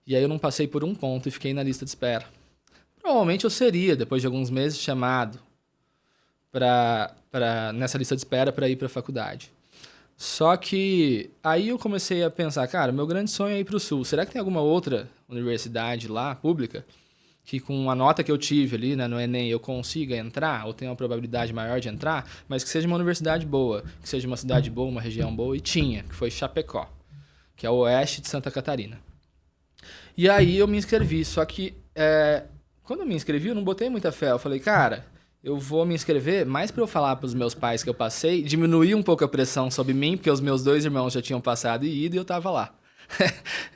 E aí eu não passei por um ponto e fiquei na lista de espera. Provavelmente eu seria, depois de alguns meses, chamado nessa lista de espera para ir para a faculdade. Só que aí eu comecei a pensar, cara, meu grande sonho é ir para o Sul. Será que tem alguma outra universidade lá, pública, que com a nota que eu tive ali, né, no Enem, eu consiga entrar, ou tenha uma probabilidade maior de entrar, mas que seja uma universidade boa, que seja uma cidade boa, uma região boa, e tinha, que foi Chapecó, que é o oeste de Santa Catarina. E aí eu me inscrevi, só que quando eu me inscrevi, eu não botei muita fé. Eu falei, cara, eu vou me inscrever mais para eu falar para os meus pais que eu passei, diminuir um pouco a pressão sobre mim, porque os meus 2 irmãos já tinham passado e ido e eu estava lá.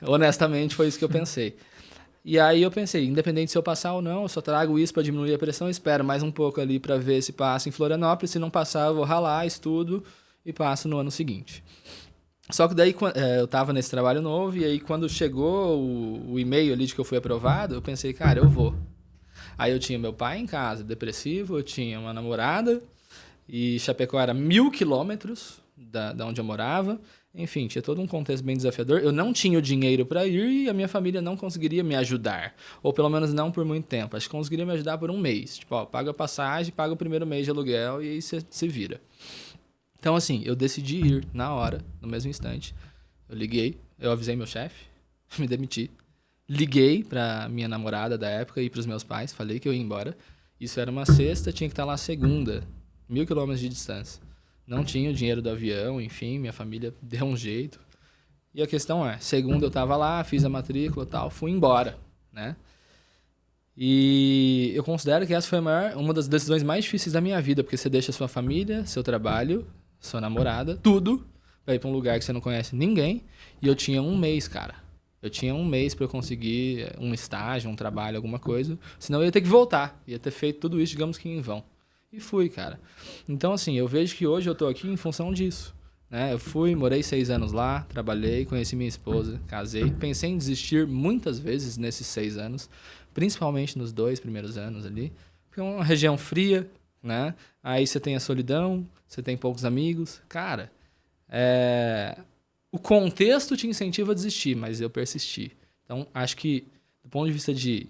Honestamente, foi isso que eu pensei. E aí eu pensei, independente se eu passar ou não, eu só trago isso para diminuir a pressão, espero mais um pouco ali para ver se passa em Florianópolis. Se não passar, eu vou ralar, estudo e passo no ano seguinte. Só que daí eu estava nesse trabalho novo, e aí quando chegou o e-mail ali de que eu fui aprovado, eu pensei, cara, eu vou. Aí eu tinha meu pai em casa, depressivo, eu tinha uma namorada, e Chapecó era 1.000 quilômetros da onde eu morava. Enfim, tinha todo um contexto bem desafiador. Eu não tinha o dinheiro para ir e a minha família não conseguiria me ajudar. Ou pelo menos não por muito tempo. Acho que conseguiria me ajudar por um mês. Tipo, ó, paga a passagem, paga o primeiro mês de aluguel e aí você se vira. Então, assim, eu decidi ir na hora, no mesmo instante. Eu liguei, eu avisei meu chefe, me demiti. Liguei pra minha namorada da época e pros meus pais, falei que eu ia embora. Isso era uma sexta, tinha que estar lá segunda, 1.000 quilômetros de distância. Não tinha o dinheiro do avião, enfim, minha família deu um jeito. E a questão é, segunda eu tava lá, fiz a matrícula e tal, fui embora, né? E eu considero que essa foi uma das decisões mais difíceis da minha vida, porque você deixa sua família, seu trabalho, sua namorada, tudo, pra ir pra um lugar que você não conhece ninguém. E eu tinha um mês, cara. Eu tinha um mês pra eu conseguir um estágio, um trabalho, alguma coisa. Senão eu ia ter que voltar. Ia ter feito tudo isso, digamos que em vão. E fui, cara. Então, assim, eu vejo que hoje eu tô aqui em função disso, né? Eu fui, morei 6 anos lá, trabalhei, conheci minha esposa, casei. Pensei em desistir muitas vezes nesses 6 anos, principalmente nos 2 primeiros anos ali. Porque é uma região fria, né? Aí você tem a solidão, você tem poucos amigos. Cara, o contexto te incentiva a desistir, mas eu persisti. Então, acho que, do ponto de vista de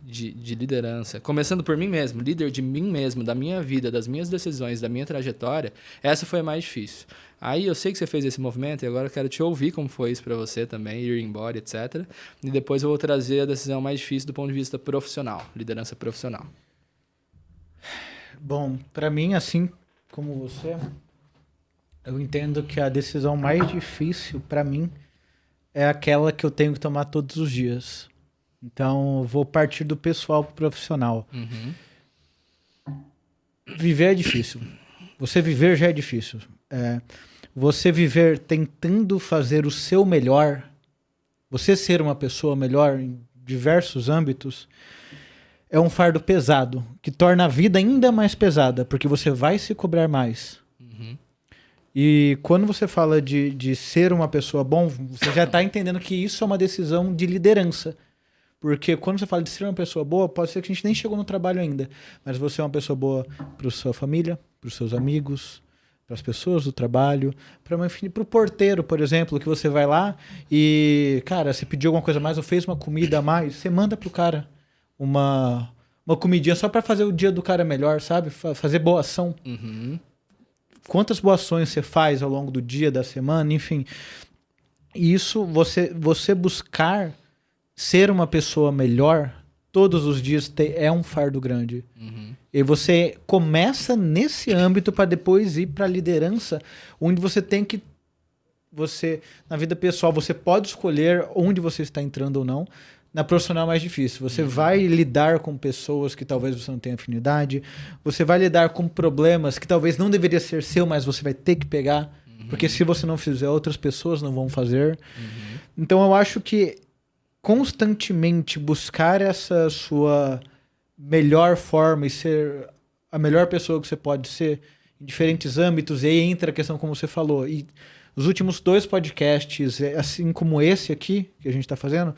liderança, começando por mim mesmo, líder de mim mesmo, da minha vida, das minhas decisões, da minha trajetória, essa foi a mais difícil. Aí eu sei que você fez esse movimento e agora eu quero te ouvir como foi isso para você também, ir embora, etc. E depois eu vou trazer a decisão mais difícil do ponto de vista profissional, liderança profissional. Bom, para mim, assim como você, eu entendo que a decisão mais difícil para mim é aquela que eu tenho que tomar todos os dias. Então, eu vou partir do pessoal pro profissional. Uhum. Viver é difícil. Você viver já é difícil. Você viver tentando fazer o seu melhor, você ser uma pessoa melhor em diversos âmbitos, é um fardo pesado, que torna a vida ainda mais pesada, porque você vai se cobrar mais. Uhum. E quando você fala de ser uma pessoa bom, você já está entendendo que isso é uma decisão de liderança. Porque quando você fala de ser uma pessoa boa, pode ser que a gente nem chegou no trabalho ainda, mas você é uma pessoa boa para sua família, para os seus amigos, para as pessoas do trabalho, para o porteiro, por exemplo, que você vai lá e, cara, você pediu alguma coisa a mais ou fez uma comida a mais, você manda pro cara uma comidinha só para fazer o dia do cara melhor, sabe? Fazer boa ação. Uhum. Quantas boas ações você faz ao longo do dia, da semana, enfim. E isso, você buscar ser uma pessoa melhor todos os dias é um fardo grande. Uhum. E você começa nesse âmbito para depois ir para a liderança, onde você tem que... na vida pessoal, você pode escolher onde você está entrando ou não. Na profissional é mais difícil. Você vai lidar com pessoas que talvez você não tenha afinidade. Você vai lidar com problemas que talvez não deveria ser seu, mas você vai ter que pegar. Porque se você não fizer, outras pessoas não vão fazer. Então eu acho que constantemente buscar essa sua melhor forma e ser a melhor pessoa que você pode ser em diferentes âmbitos, e aí entra a questão como você falou. E os últimos 2 podcasts, assim como esse aqui, que a gente está fazendo,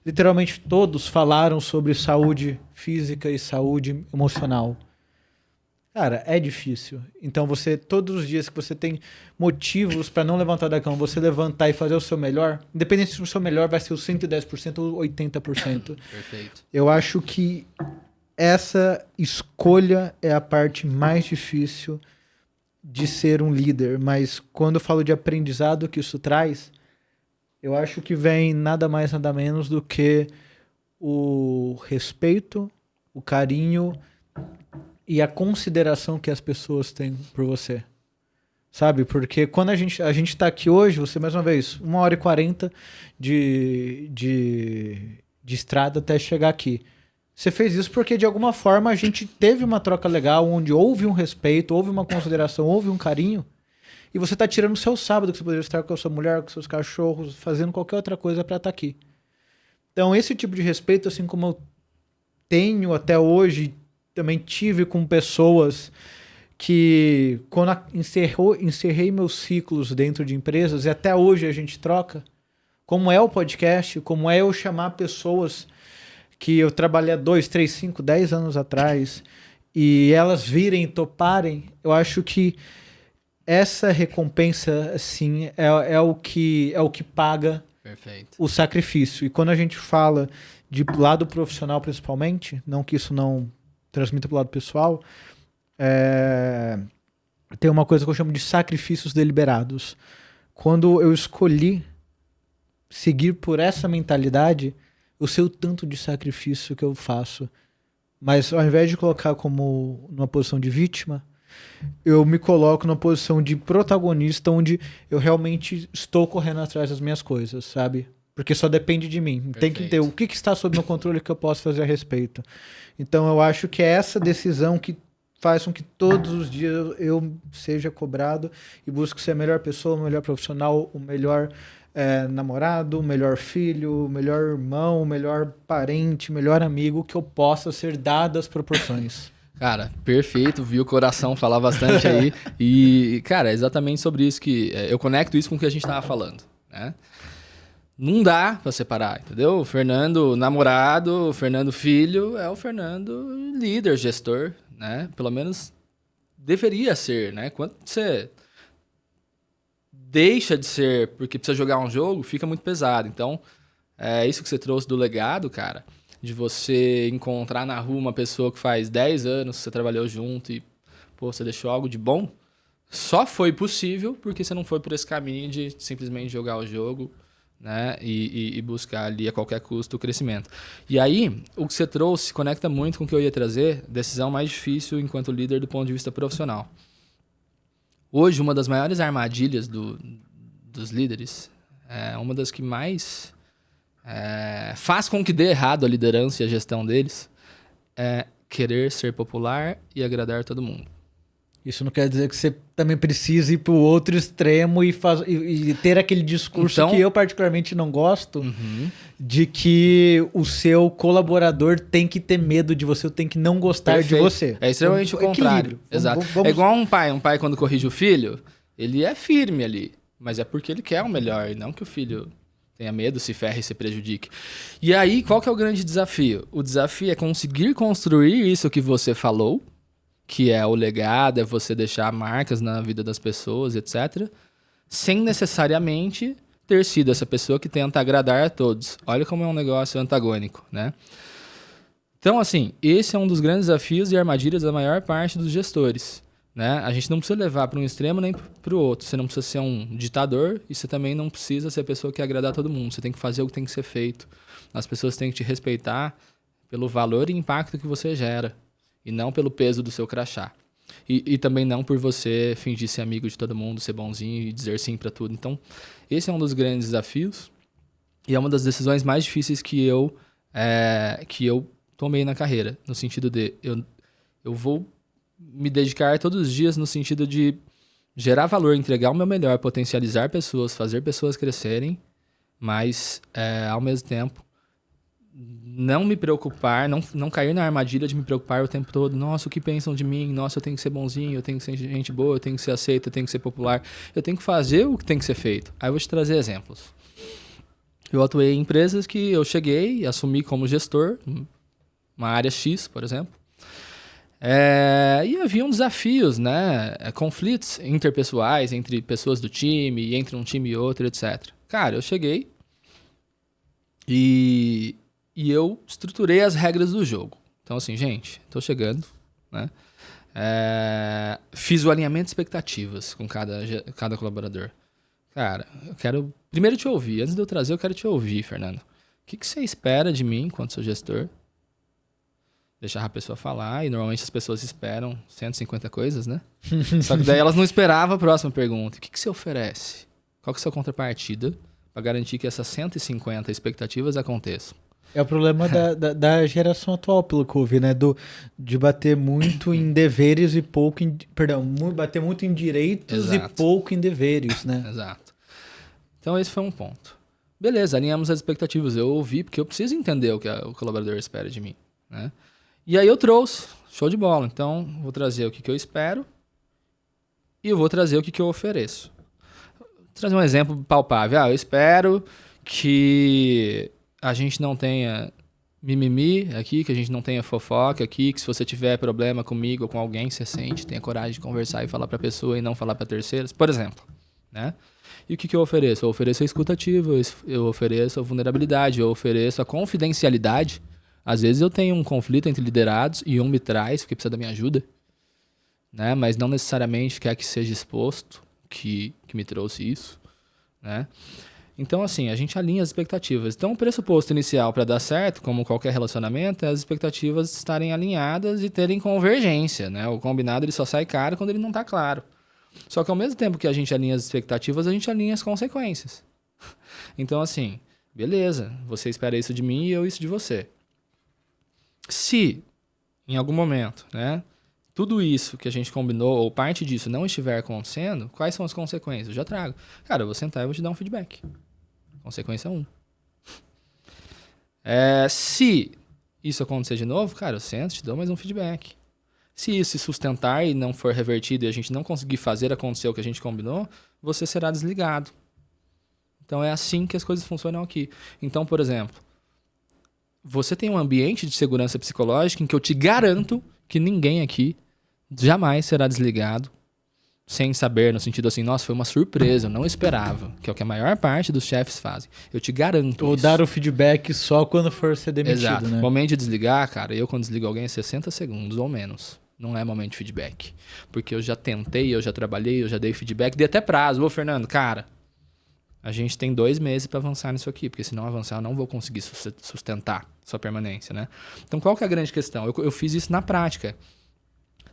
literalmente todos falaram sobre saúde física e saúde emocional. Cara, é difícil. Então você, todos os dias que você tem motivos para não levantar da cama, você levantar e fazer o seu melhor, independente se o seu melhor vai ser o 110% ou 80%. Perfeito. Eu acho que essa escolha é a parte mais difícil de ser um líder. Mas quando eu falo de aprendizado que isso traz, eu acho que vem nada mais, nada menos do que o respeito, o carinho e a consideração que as pessoas têm por você. Sabe? Porque quando a gente tá aqui hoje, você, mais uma vez, 1h40 de estrada até chegar aqui. Você fez isso porque, de alguma forma, a gente teve uma troca legal, onde houve um respeito, houve uma consideração, houve um carinho, e você tá tirando o seu sábado, que você poderia estar com a sua mulher, com seus cachorros, fazendo qualquer outra coisa para estar aqui. Então, esse tipo de respeito, assim como eu tenho até hoje, também tive com pessoas que, quando encerrei meus ciclos dentro de empresas, e até hoje a gente troca, como é o podcast, como é eu chamar pessoas que eu trabalhei há 2, 3, 5, 10 anos atrás, e elas virem, toparem, eu acho que essa recompensa, assim, é o que paga Perfeito. o sacrifício. E quando a gente fala de lado profissional, principalmente, não que isso não transmita para o lado pessoal, tem uma coisa que eu chamo de sacrifícios deliberados. Quando eu escolhi seguir por essa mentalidade, eu sei o tanto de sacrifício que eu faço. Mas ao invés de colocar como numa posição de vítima, eu me coloco numa posição de protagonista, onde eu realmente estou correndo atrás das minhas coisas, sabe? Porque só depende de mim. Perfeito. Tem que ter o que está sob meu controle que eu posso fazer a respeito. Então eu acho que é essa decisão que faz com que todos os dias eu seja cobrado e busque ser a melhor pessoa, o melhor profissional, o melhor namorado, o melhor filho, o melhor irmão, o melhor parente, o melhor amigo que eu possa ser, dadas as proporções. Cara, perfeito, vi o coração falar bastante aí. E, cara, é exatamente sobre isso que eu conecto isso com o que a gente tava falando, né? Não dá pra separar, entendeu? O Fernando namorado, o Fernando filho, é o Fernando líder, gestor, né? Pelo menos deveria ser, né? Quando você deixa de ser porque precisa jogar um jogo, fica muito pesado. Então, é isso que você trouxe do legado, cara, de você encontrar na rua uma pessoa que faz 10 anos que você trabalhou junto e, pô, você deixou algo de bom, só foi possível porque você não foi por esse caminho de simplesmente jogar o jogo, né, e buscar ali a qualquer custo o crescimento. E aí, o que você trouxe conecta muito com o que eu ia trazer, decisão mais difícil enquanto líder do ponto de vista profissional. Hoje, uma das maiores armadilhas dos líderes, uma das que mais faz com que dê errado a liderança e a gestão deles, é querer ser popular e agradar todo mundo. Isso não quer dizer que você também precise ir para o outro extremo e ter aquele discurso então, que eu particularmente não gosto, de que o seu colaborador tem que ter medo de você, ou tem que não gostar de você. É extremamente o contrário. Exato. Vamos... É igual um pai quando corrige o filho, ele é firme ali, mas é porque ele quer o melhor, e não que o filho tenha medo, se ferre e se prejudique. E aí, qual que é o grande desafio? O desafio é conseguir construir isso que você falou, que é o legado, é você deixar marcas na vida das pessoas, etc., sem necessariamente ter sido essa pessoa que tenta agradar a todos. Olha como é um negócio antagônico, né? Então, assim, esse é um dos grandes desafios e armadilhas da maior parte dos gestores, né? A gente não precisa levar para um extremo nem para o outro. Você não precisa ser um ditador e você também não precisa ser a pessoa que agradar todo mundo. Você tem que fazer o que tem que ser feito. As pessoas têm que te respeitar pelo valor e impacto que você gera, e não pelo peso do seu crachá. E também não por você fingir ser amigo de todo mundo, ser bonzinho e dizer sim para tudo. Então, esse é um dos grandes desafios e é uma das decisões mais difíceis que eu tomei na carreira, no sentido de eu vou me dedicar todos os dias no sentido de gerar valor, entregar o meu melhor, potencializar pessoas, fazer pessoas crescerem, mas, ao mesmo tempo, não me preocupar, não cair na armadilha de me preocupar o tempo todo. Nossa, o que pensam de mim? Nossa, eu tenho que ser bonzinho, eu tenho que ser gente boa, eu tenho que ser aceito, eu tenho que ser popular. Eu tenho que fazer o que tem que ser feito. Aí eu vou te trazer exemplos. Eu atuei em empresas que eu cheguei e assumi como gestor, uma área X, por exemplo. E haviam desafios, né? Conflitos interpessoais entre pessoas do time, entre um time e outro, etc. Cara, eu cheguei e eu estruturei as regras do jogo. Então, assim, gente, tô chegando, né? Fiz o alinhamento de expectativas com cada colaborador. Cara, eu quero primeiro te ouvir. Antes de eu trazer, eu quero te ouvir, Fernando. O que você espera de mim enquanto seu gestor? Deixar a pessoa falar, e normalmente as pessoas esperam 150 coisas, né? Só que daí elas não esperavam a próxima pergunta. O que você oferece? Qual que é a sua contrapartida para garantir que essas 150 expectativas aconteçam? É o problema da geração atual, pelo que eu vi, né? De bater muito em deveres e pouco em... Perdão, bater muito em direitos e pouco em deveres, né? Exato. Então esse foi um ponto. Beleza, alinhamos as expectativas. Eu ouvi, porque eu preciso entender o que o colaborador espera de mim, né? E aí eu trouxe, show de bola. Então, vou trazer o que eu espero e eu vou trazer o que eu ofereço. Vou trazer um exemplo palpável. Eu espero que a gente não tenha mimimi aqui, que a gente não tenha fofoca aqui, que se você tiver problema comigo ou com alguém, você sente, tenha coragem de conversar e falar para a pessoa e não falar para terceiros, por exemplo, né? E o que eu ofereço? Eu ofereço a escuta ativa, eu ofereço a vulnerabilidade, eu ofereço a confidencialidade. Às vezes eu tenho um conflito entre liderados e um me traz porque precisa da minha ajuda, né? Mas não necessariamente quer que seja exposto que me trouxe isso, né? Então, assim, a gente alinha as expectativas. Então, o pressuposto inicial para dar certo, como qualquer relacionamento, é as expectativas estarem alinhadas e terem convergência, né? O combinado ele só sai caro quando ele não está claro. Só que ao mesmo tempo que a gente alinha as expectativas, a gente alinha as consequências. Então, assim, beleza, você espera isso de mim e eu isso de você. Se, em algum momento, né, tudo isso que a gente combinou, ou parte disso, não estiver acontecendo, quais são as consequências? Eu já trago. Cara, eu vou sentar e vou te dar um feedback. Consequência 1. Se isso acontecer de novo, cara, eu sento e te dou mais um feedback. Se isso se sustentar e não for revertido e a gente não conseguir fazer acontecer o que a gente combinou, você será desligado. Então é assim que as coisas funcionam aqui. Então, por exemplo, você tem um ambiente de segurança psicológica em que eu te garanto que ninguém aqui jamais será desligado sem saber, no sentido assim, nossa, foi uma surpresa, eu não esperava, que é o que a maior parte dos chefes fazem. Eu te garanto Ou isso. dar o feedback só quando for ser demitido, Exato. né? Momento de desligar, cara, eu quando desligo alguém é 60 segundos ou menos. Não é momento de feedback. Porque eu já tentei, eu já trabalhei, eu já dei feedback, dei até prazo. Ô, Fernando, cara, a gente tem 2 meses para avançar nisso aqui, porque se não avançar eu não vou conseguir sustentar sua permanência, né? Então qual que é a grande questão? Eu fiz isso na prática.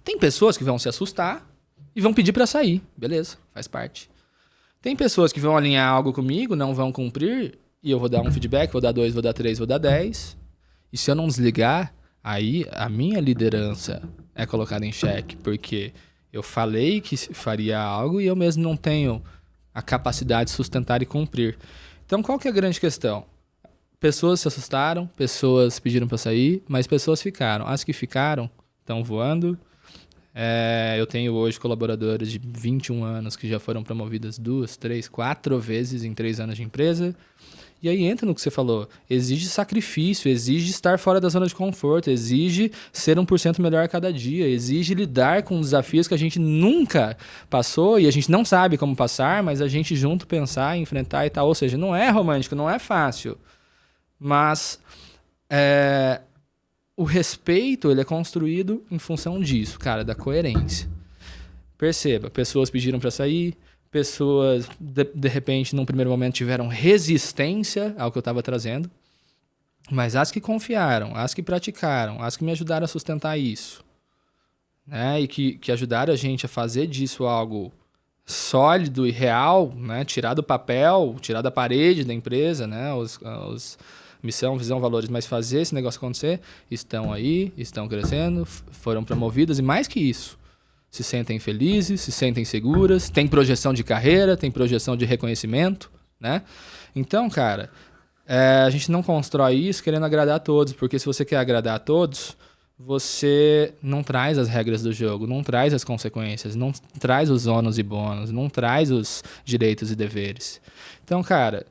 Tem pessoas que vão se assustar e vão pedir para sair. Beleza, faz parte. Tem pessoas que vão alinhar algo comigo, não vão cumprir, e eu vou dar um feedback, vou dar 2, vou dar 3, vou dar 10. E se eu não desligar, aí a minha liderança é colocada em xeque, porque eu falei que faria algo e eu mesmo não tenho a capacidade de sustentar e cumprir. Então, qual que é a grande questão? Pessoas se assustaram, pessoas pediram para sair, mas pessoas ficaram. As que ficaram estão voando. Eu tenho hoje colaboradores de 21 anos que já foram promovidas 2, 3, 4 vezes em 3 anos de empresa. E aí entra no que você falou, exige sacrifício, exige estar fora da zona de conforto, exige ser 1% melhor a cada dia, exige lidar com desafios que a gente nunca passou e a gente não sabe como passar, mas a gente junto pensar, enfrentar e tal. Ou seja, não é romântico, não é fácil, mas o respeito ele é construído em função disso, cara, da coerência. Perceba, pessoas pediram para sair, pessoas, de repente, num primeiro momento, tiveram resistência ao que eu estava trazendo, mas as que confiaram, as que praticaram, as que me ajudaram a sustentar isso, né? E que ajudaram a gente a fazer disso algo sólido e real, né? Tirar do papel, tirar da parede da empresa, né? Missão, visão, valores, mas fazer esse negócio acontecer, estão aí, estão crescendo, foram promovidas e mais que isso, se sentem felizes, se sentem seguras, tem projeção de carreira, tem projeção de reconhecimento, né? Então, cara, a gente não constrói isso querendo agradar a todos, porque se você quer agradar a todos, você não traz as regras do jogo, não traz as consequências, não traz os ônus e bônus, não traz os direitos e deveres. Então, cara,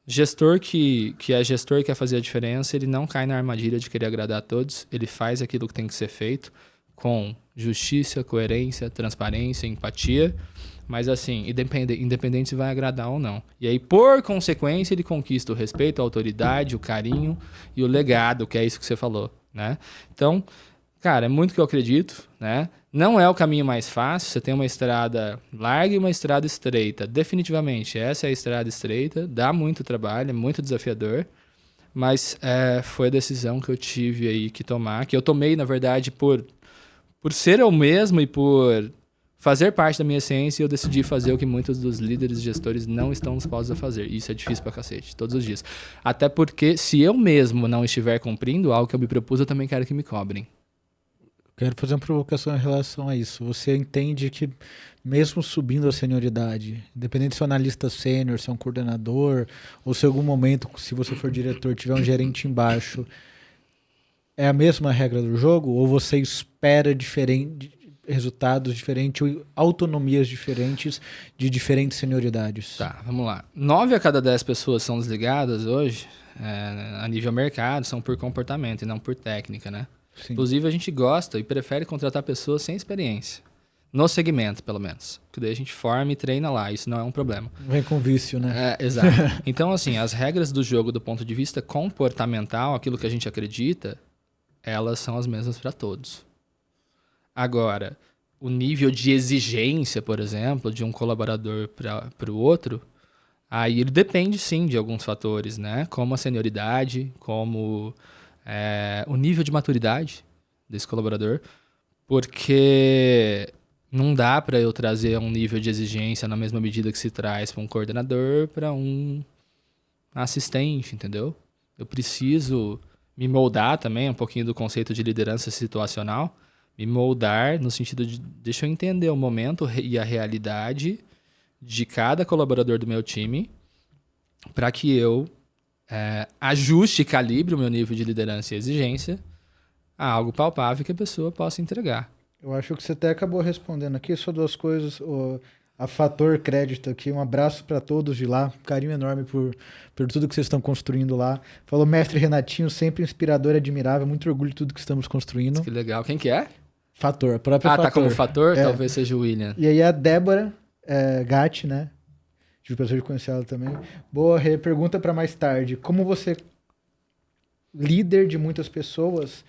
Gestor que é gestor e quer fazer a diferença, ele não cai na armadilha de querer agradar a todos, ele faz aquilo que tem que ser feito com justiça, coerência, transparência, empatia, mas assim, independente se vai agradar ou não. E aí, por consequência, ele conquista o respeito, a autoridade, o carinho e o legado, que é isso que você falou, né? Então, cara, é muito o que eu acredito, né? Não é o caminho mais fácil, você tem uma estrada larga e uma estrada estreita. Definitivamente, essa é a estrada estreita, dá muito trabalho, é muito desafiador, mas foi a decisão que eu tive aí que tomar, que eu tomei, na verdade, por ser eu mesmo e por fazer parte da minha essência, eu decidi fazer o que muitos dos líderes e gestores não estão dispostos a fazer. Isso é difícil pra cacete, todos os dias. Até porque, se eu mesmo não estiver cumprindo algo que eu me propus, eu também quero que me cobrem. Quero fazer uma provocação em relação a isso. Você entende que, mesmo subindo a senioridade, independente se é um analista sênior, se é um coordenador, ou se em algum momento, se você for diretor, tiver um gerente embaixo, é a mesma regra do jogo? Ou você espera resultados diferentes, ou autonomias diferentes de diferentes senioridades? Tá, vamos lá. 9 a cada 10 pessoas são desligadas hoje, a nível mercado, são por comportamento e não por técnica, né? Sim. Inclusive, a gente gosta e prefere contratar pessoas sem experiência. No segmento, pelo menos. Porque daí a gente forma e treina lá. Isso não é um problema. Vem com vício, né? Exato. Então, assim, as regras do jogo do ponto de vista comportamental, aquilo que a gente acredita, elas são as mesmas para todos. Agora, o nível de exigência, por exemplo, de um colaborador para o outro, aí ele depende, sim, de alguns fatores, né? Como a senioridade, como... o nível de maturidade desse colaborador, porque não dá para eu trazer um nível de exigência na mesma medida que se traz para um coordenador, para um assistente, entendeu? Eu preciso me moldar também, um pouquinho do conceito de liderança situacional, me moldar no sentido de deixa eu entender o momento e a realidade de cada colaborador do meu time para que eu ajuste e calibre o meu nível de liderança e exigência a algo palpável que a pessoa possa entregar. Eu acho que você até acabou respondendo aqui, só duas coisas. A Fator Crédito aqui, um abraço para todos de lá, um carinho enorme por tudo que vocês estão construindo lá. Falou mestre Renatinho, sempre inspirador e admirável, muito orgulho de tudo que estamos construindo. Que legal. Quem que é? Fator, a própria Fator. Tá como Fator? Talvez seja o William. E aí a Débora Gatti, né? Tive o prazer de conhecer ela também. Boa, pergunta para mais tarde. Como você, líder de muitas pessoas,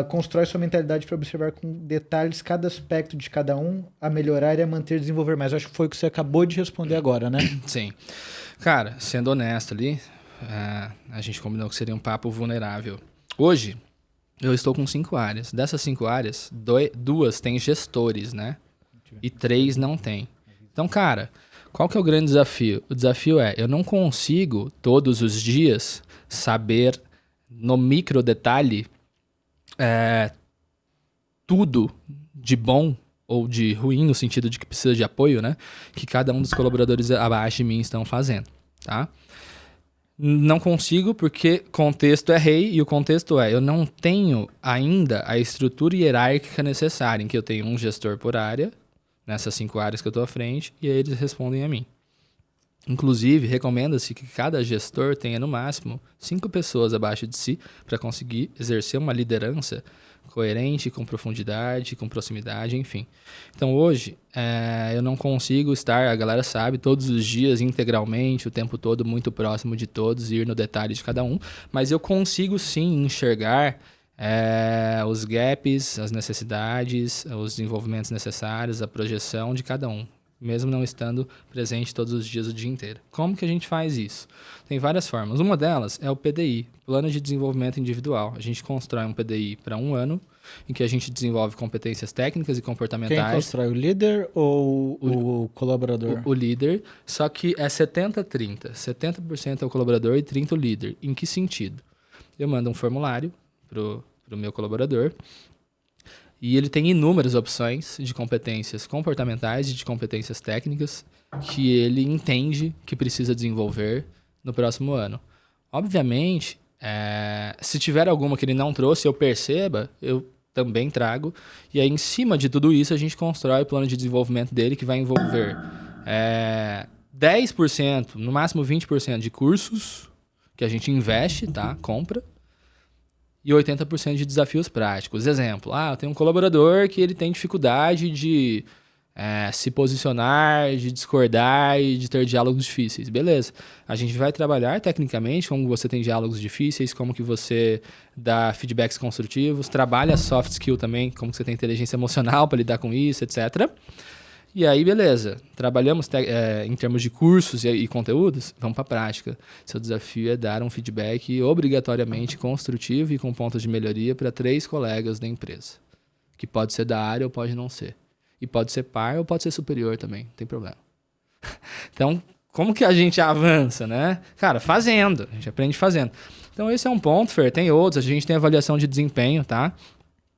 constrói sua mentalidade para observar com detalhes cada aspecto de cada um, a melhorar e a manter e desenvolver mais? Acho que foi o que você acabou de responder agora, né? Sim. Cara, sendo honesto ali, a gente combinou que seria um papo vulnerável. Hoje, eu estou com 5 áreas. Dessas 5 áreas, 2 têm gestores, né? E 3 não têm. Então, cara... Qual que é o grande desafio? O desafio eu não consigo, todos os dias, saber, no micro detalhe, tudo de bom ou de ruim, no sentido de que precisa de apoio, né? Que cada um dos colaboradores abaixo de mim estão fazendo, tá? Não consigo porque contexto é rei e o contexto eu não tenho ainda a estrutura hierárquica necessária, em que eu tenho um gestor por área, nessas 5 áreas que eu estou à frente, e aí eles respondem a mim. Inclusive, recomenda-se que cada gestor tenha, no máximo, 5 pessoas abaixo de si para conseguir exercer uma liderança coerente, com profundidade, com proximidade, enfim. Então, hoje, eu não consigo estar, a galera sabe, todos os dias, integralmente, o tempo todo, muito próximo de todos e ir no detalhe de cada um, mas eu consigo, sim, enxergar os gaps, as necessidades, os desenvolvimentos necessários, a projeção de cada um, mesmo não estando presente todos os dias, o dia inteiro. Como que a gente faz isso? Tem várias formas. Uma delas é o PDI, Plano de Desenvolvimento Individual. A gente constrói um PDI para 1 ano, em que a gente desenvolve competências técnicas e comportamentais. Quem constrói, o líder ou o colaborador? O líder, só que é 70-30. 70% é o colaborador e 30% o líder. Em que sentido? Eu mando um formulário pro meu colaborador e ele tem inúmeras opções de competências comportamentais e de competências técnicas que ele entende que precisa desenvolver no próximo ano. Obviamente, se tiver alguma que ele não trouxe, eu perceba, eu também trago, e aí em cima de tudo isso a gente constrói o plano de desenvolvimento dele, que vai envolver 10%, no máximo 20% de cursos que a gente investe, tá? Compra. E 80% de desafios práticos. Exemplo, eu tenho um colaborador que ele tem dificuldade de se posicionar, de discordar e de ter diálogos difíceis. Beleza. A gente vai trabalhar tecnicamente como você tem diálogos difíceis, como que você dá feedbacks construtivos, trabalha soft skill também, como que você tem inteligência emocional para lidar com isso, etc. E aí, beleza. Trabalhamos em termos de cursos e conteúdos, vamos para a prática. Seu desafio é dar um feedback obrigatoriamente construtivo e com pontos de melhoria para 3 colegas da empresa. Que pode ser da área ou pode não ser. E pode ser par ou pode ser superior também, não tem problema. Então, como que a gente avança, né? Cara, fazendo. A gente aprende fazendo. Então, esse é um ponto, Fer. Tem outros. A gente tem avaliação de desempenho, tá?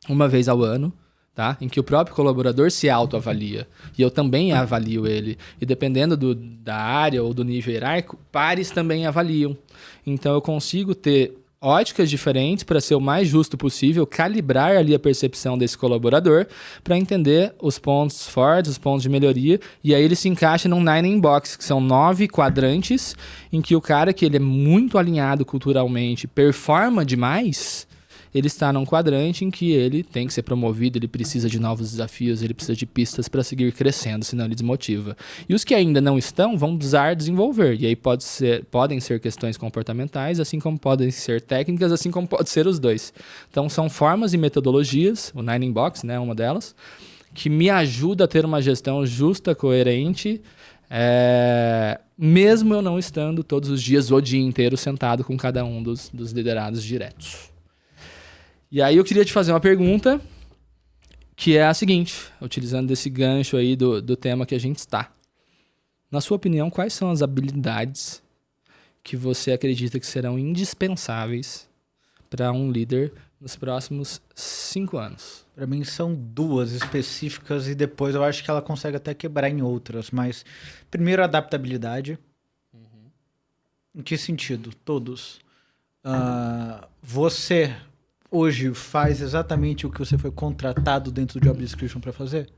Uma vez ao ano. Tá? Em que o próprio colaborador se autoavalia. E eu também avalio ele. E dependendo da área ou do nível hierárquico, pares também avaliam. Então eu consigo ter óticas diferentes para ser o mais justo possível, calibrar ali a percepção desse colaborador para entender os pontos fortes, os pontos de melhoria, e aí ele se encaixa num 9 box, que são 9 quadrantes, em que o cara que ele é muito alinhado culturalmente, performa demais, ele está num quadrante em que ele tem que ser promovido, ele precisa de novos desafios, ele precisa de pistas para seguir crescendo, senão ele desmotiva. E os que ainda não estão vão precisar desenvolver. E aí podem ser questões comportamentais, assim como podem ser técnicas, assim como pode ser os dois. Então são formas e metodologias, o 9 Box, né, uma delas, que me ajuda a ter uma gestão justa, coerente, mesmo eu não estando todos os dias, o dia inteiro, sentado com cada um dos liderados diretos. E aí eu queria te fazer uma pergunta, que é a seguinte, utilizando desse gancho aí do tema que a gente está. Na sua opinião, quais são as habilidades que você acredita que serão indispensáveis para um líder nos próximos 5 anos? Para mim são 2 específicas e depois eu acho que ela consegue até quebrar em outras. Mas primeiro, adaptabilidade. Em que sentido? Todos. Você hoje faz exatamente o que você foi contratado dentro do job description para fazer?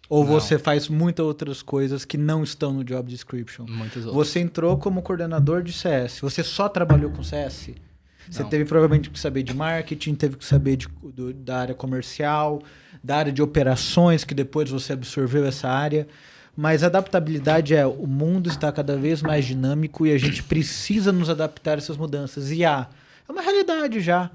Ou não. Você faz muitas outras coisas que não estão no job description? Muitas outras. Você entrou como coordenador de CS. Você só trabalhou com CS? Você teve provavelmente que saber de marketing, teve que saber da área comercial, da área de operações, que depois você absorveu essa área. Mas adaptabilidade o mundo está cada vez mais dinâmico e a gente precisa nos adaptar a essas mudanças. E é uma realidade já.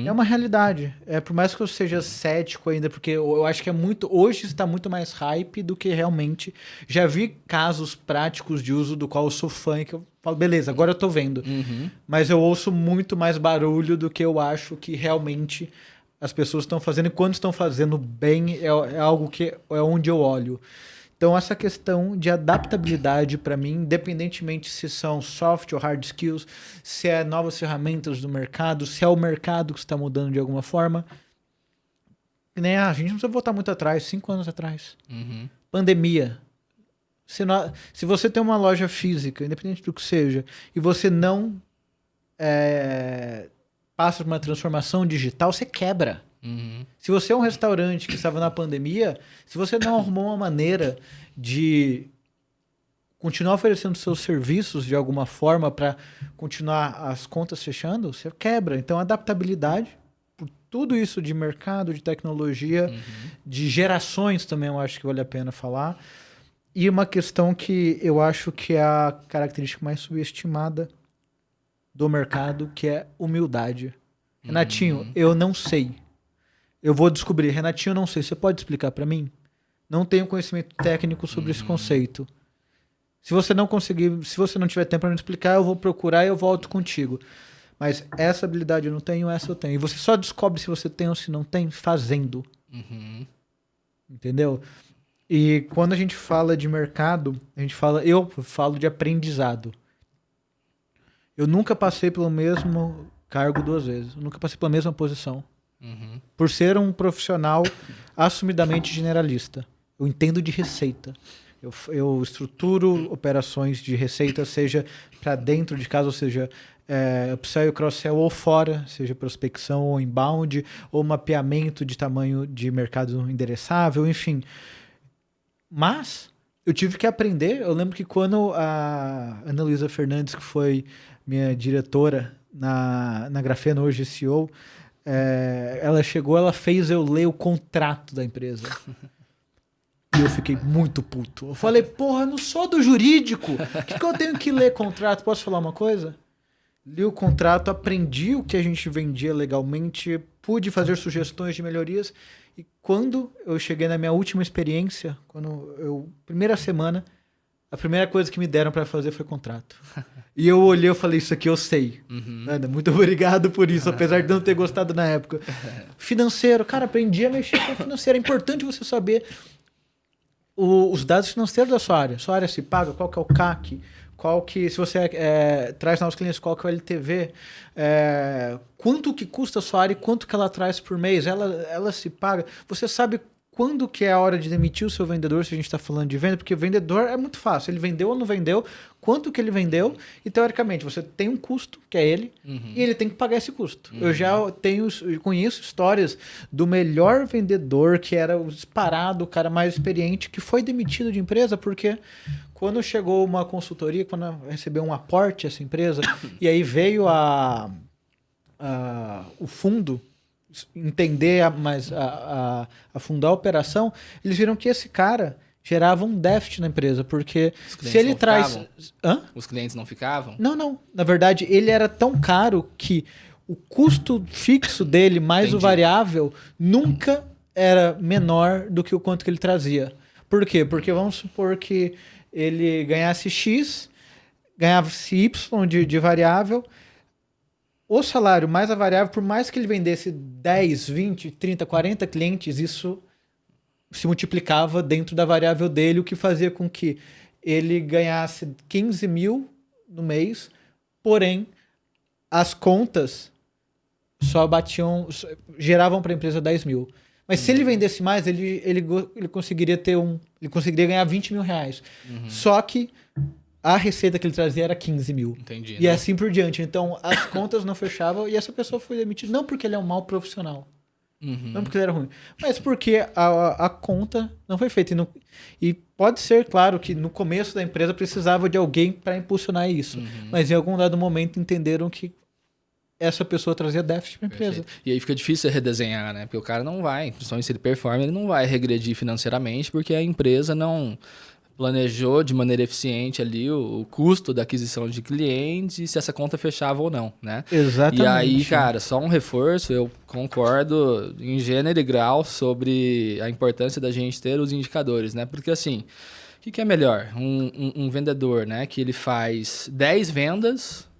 É uma realidade. Por mais que eu seja cético ainda, porque eu acho que hoje está muito mais hype do que realmente. Já vi casos práticos de uso do qual eu sou fã e que eu falo, beleza, agora eu tô vendo. Mas eu ouço muito mais barulho do que eu acho que realmente as pessoas estão fazendo. E quando estão fazendo bem, é algo que é onde eu olho. Então, essa questão de adaptabilidade, para mim, independentemente se são soft ou hard skills, se é novas ferramentas do mercado, se é o mercado que está mudando de alguma forma. A gente não precisa voltar muito atrás, 5 anos atrás. Pandemia. Se você tem uma loja física, independente do que seja, e você não passa por uma transformação digital, você quebra. Se você é um restaurante que estava na pandemia, se você não arrumou uma maneira de continuar oferecendo seus serviços de alguma forma para continuar as contas fechando, você quebra. Então, adaptabilidade, por tudo isso de mercado, de tecnologia, de gerações também eu acho que vale a pena falar. E uma questão que eu acho que é a característica mais subestimada do mercado, que é humildade. Renatinho, eu não sei. Eu vou descobrir. Renatinho, eu não sei. Você pode explicar para mim? Não tenho conhecimento técnico sobre esse conceito. Se você não conseguir, se você não tiver tempo para me explicar, eu vou procurar e eu volto contigo. Mas essa habilidade eu não tenho, essa eu tenho. E você só descobre se você tem ou se não tem fazendo. Entendeu? E quando a gente fala de mercado, eu falo de aprendizado. Eu nunca passei pelo mesmo cargo 2 vezes. Eu nunca passei pela mesma posição. Por ser um profissional assumidamente generalista. Eu entendo de receita. Eu estruturo operações de receita, seja para dentro de casa, ou seja, upsell e cross-sell, ou fora, seja prospecção ou inbound, ou mapeamento de tamanho de mercado endereçável, enfim. Mas eu tive que aprender. Eu lembro que quando a Ana Luísa Fernandes, que foi minha diretora na Grafeno, hoje CEO, ela chegou, ela fez eu ler o contrato da empresa. E eu fiquei muito puto. Eu falei, porra, eu não sou do jurídico. O que eu tenho que ler contrato? Posso falar uma coisa? Li o contrato, aprendi o que a gente vendia legalmente, pude fazer sugestões de melhorias. E quando eu cheguei na minha última experiência, primeira semana, a primeira coisa que me deram para fazer foi contrato. E eu olhei e falei, isso aqui eu sei. Ana, muito obrigado por isso, apesar de não ter gostado na época. Financeiro, cara, aprendi a mexer com financeiro. É importante você saber os dados financeiros da sua área. Sua área se paga, qual que é o CAC, se você traz novos clientes, qual que é o LTV, quanto que custa a sua área e quanto que ela traz por mês, ela se paga. Você sabe quando que é a hora de demitir o seu vendedor, se a gente está falando de venda, porque vendedor é muito fácil, ele vendeu ou não vendeu, quanto que ele vendeu, e teoricamente você tem um custo, que é ele, e ele tem que pagar esse custo. Eu conheço histórias do melhor vendedor, que era o disparado, o cara mais experiente, que foi demitido de empresa, porque quando chegou uma consultoria, quando recebeu um aporte essa empresa, e aí veio o fundo entender a fundar a operação, eles viram que esse cara gerava um déficit na empresa, porque se ele traz... Os clientes não ficavam? Não. Na verdade, ele era tão caro que o custo fixo dele mais o variável nunca era menor do que o quanto que ele trazia. Por quê? Porque vamos supor que ele ganhasse X, ganhava-se Y de variável, o salário mais a variável, por mais que ele vendesse 10, 20, 30, 40 clientes, isso se multiplicava dentro da variável dele, o que fazia com que ele ganhasse 15 mil no mês, porém, as contas geravam para a empresa 10 mil. Mas se ele vendesse mais, ele conseguiria ele conseguiria ganhar 20 mil reais. Só que a receita que ele trazia era 15 mil. Entendi. E assim por diante. Então, as contas não fechavam e essa pessoa foi demitida. Não porque ele é um mau profissional. Não porque ele era ruim. Mas porque a conta não foi feita. E pode ser, claro, que no começo da empresa precisava de alguém para impulsionar isso. Mas em algum dado momento entenderam que essa pessoa trazia déficit para a empresa. Perfeito. E aí fica difícil redesenhar, né? Porque o cara não vai, principalmente se ele performa, ele não vai regredir financeiramente porque a empresa não planejou de maneira eficiente ali o custo da aquisição de clientes e se essa conta fechava ou não, né? Exatamente. E aí, cara, só um reforço, eu concordo em gênero e grau sobre a importância da gente ter os indicadores, né? Porque assim, o que é melhor? Um vendedor, né? Que ele faz 10 vendas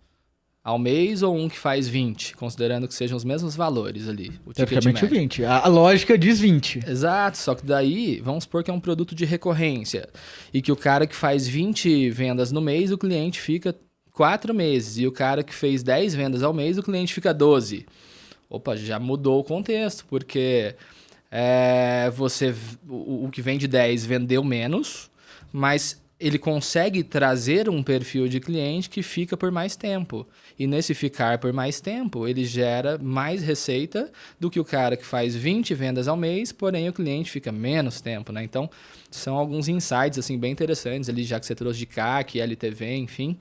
ao mês ou um que faz 20, considerando que sejam os mesmos valores ali. Teoricamente 20. A lógica diz 20. Exato, só que daí, vamos supor que é um produto de recorrência e que o cara que faz 20 vendas no mês, o cliente fica 4 meses e o cara que fez 10 vendas ao mês, o cliente fica 12. Opa, já mudou o contexto, porque o que vende 10 vendeu menos, mas ele consegue trazer um perfil de cliente que fica por mais tempo. E nesse ficar por mais tempo, ele gera mais receita do que o cara que faz 20 vendas ao mês, porém o cliente fica menos tempo, né? Então, são alguns insights assim, bem interessantes ali, já que você trouxe de CAC, LTV, enfim,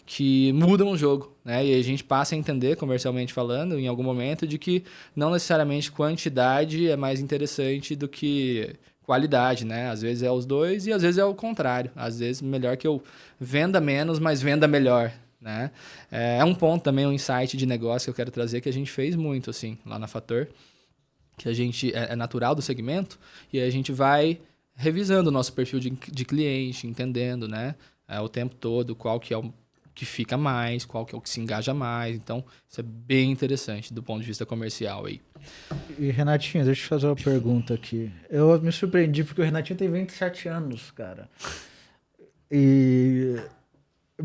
que mudam o jogo, né? E a gente passa a entender, comercialmente falando, em algum momento, de que não necessariamente quantidade é mais interessante do que qualidade, né? Às vezes é os dois e às vezes é o contrário. Às vezes melhor que eu venda menos, mas venda melhor, né? É um ponto também, um insight de negócio que eu quero trazer que a gente fez muito, assim, lá na Fator, que a gente é natural do segmento e a gente vai revisando o nosso perfil de cliente, entendendo, né? O tempo todo qual que é o que fica mais, qual que é o que se engaja mais. Então, isso é bem interessante do ponto de vista comercial aí. E Renatinho, deixa eu te fazer uma pergunta aqui. Eu me surpreendi porque o Renatinho tem 27 anos, cara. E é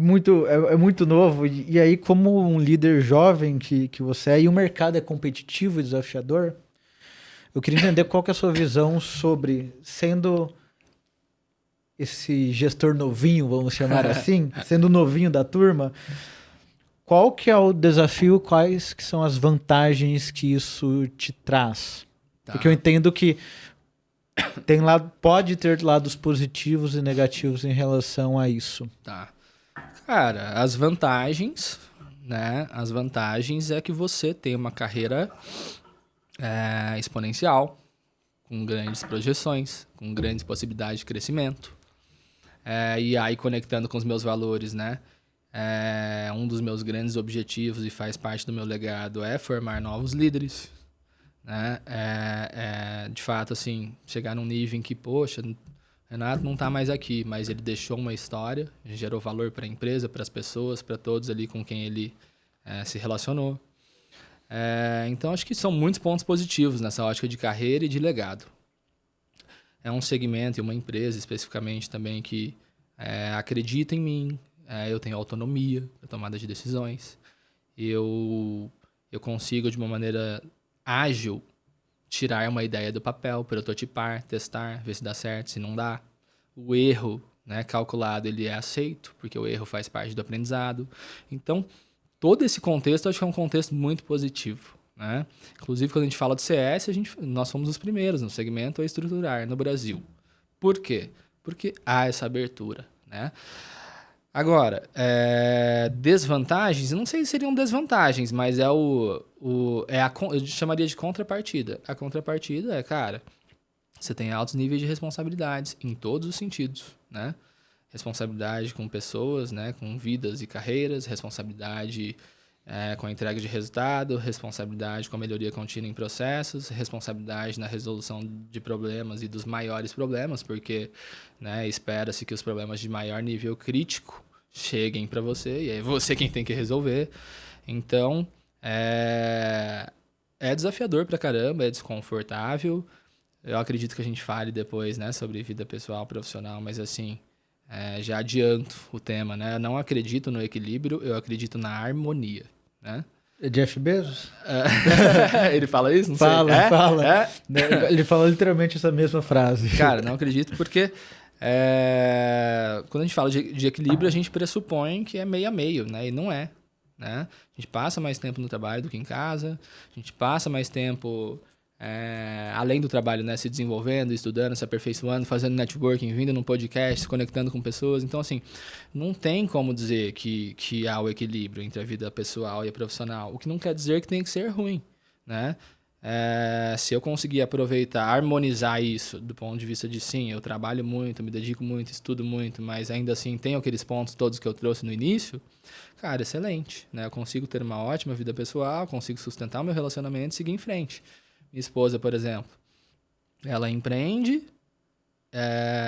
muito novo. E aí, como um líder jovem que você é, e o mercado é competitivo e desafiador, eu queria entender qual que é a sua visão sobre, sendo esse gestor novinho, vamos chamar assim, sendo novinho da turma, qual que é o desafio, quais que são as vantagens que isso te traz? Tá. Porque eu entendo que Pode ter lados positivos e negativos em relação a isso. Tá. Cara, as vantagens, né? As vantagens é que você tem uma carreira exponencial, com grandes projeções, com grandes possibilidades de crescimento. E aí, conectando com os meus valores, né? Um dos meus grandes objetivos e faz parte do meu legado é formar novos líderes, né? De fato, assim, chegar num nível em que, poxa, Renato não está mais aqui, mas ele deixou uma história, gerou valor para a empresa, para as pessoas, para todos ali com quem ele se relacionou. Então, acho que são muitos pontos positivos nessa ótica de carreira e de legado. É um segmento e uma empresa, especificamente, também que acredita em mim. Eu tenho autonomia para tomada de decisões. Eu consigo, de uma maneira ágil, tirar uma ideia do papel, prototipar, testar, ver se dá certo, se não dá. O erro, né, calculado, ele é aceito, porque o erro faz parte do aprendizado. Então, todo esse contexto, acho que é um contexto muito positivo, né? Inclusive, quando a gente fala de CS, nós somos os primeiros no segmento a estruturar no Brasil. Por quê? Porque há essa abertura, né? Agora, desvantagens, eu não sei se seriam desvantagens, mas eu chamaria de contrapartida. A contrapartida cara, você tem altos níveis de responsabilidades em todos os sentidos, né? Responsabilidade com pessoas, né? Com vidas e carreiras, responsabilidade com a entrega de resultado, responsabilidade com a melhoria contínua em processos, responsabilidade na resolução de problemas e dos maiores problemas, porque, né, espera-se que os problemas de maior nível crítico cheguem para você e é você quem tem que resolver. Então, é desafiador pra caramba, é desconfortável. Eu acredito que a gente fale depois, né, sobre vida pessoal, profissional, mas assim, já adianto o tema, né? Eu não acredito no equilíbrio, eu acredito na harmonia, né? Jeff Bezos? Ele fala isso? Não fala, sei. Fala. Ele fala literalmente essa mesma frase. Cara, não acredito porque quando a gente fala de equilíbrio, a gente pressupõe que é meio a meio, né? E não é, né? A gente passa mais tempo no trabalho do que em casa, a gente passa mais tempo além do trabalho, né, se desenvolvendo, estudando, se aperfeiçoando, fazendo networking, vindo num podcast, se conectando com pessoas. Então, assim, não tem como dizer que há o equilíbrio entre a vida pessoal e a profissional. O que não quer dizer que tem que ser ruim, né? Se eu conseguir aproveitar, harmonizar isso do ponto de vista de sim, eu trabalho muito, me dedico muito, estudo muito, mas ainda assim tenho aqueles pontos todos que eu trouxe no início, cara, excelente, né? Eu consigo ter uma ótima vida pessoal, consigo sustentar o meu relacionamento e seguir em frente. Minha esposa, por exemplo, ela empreende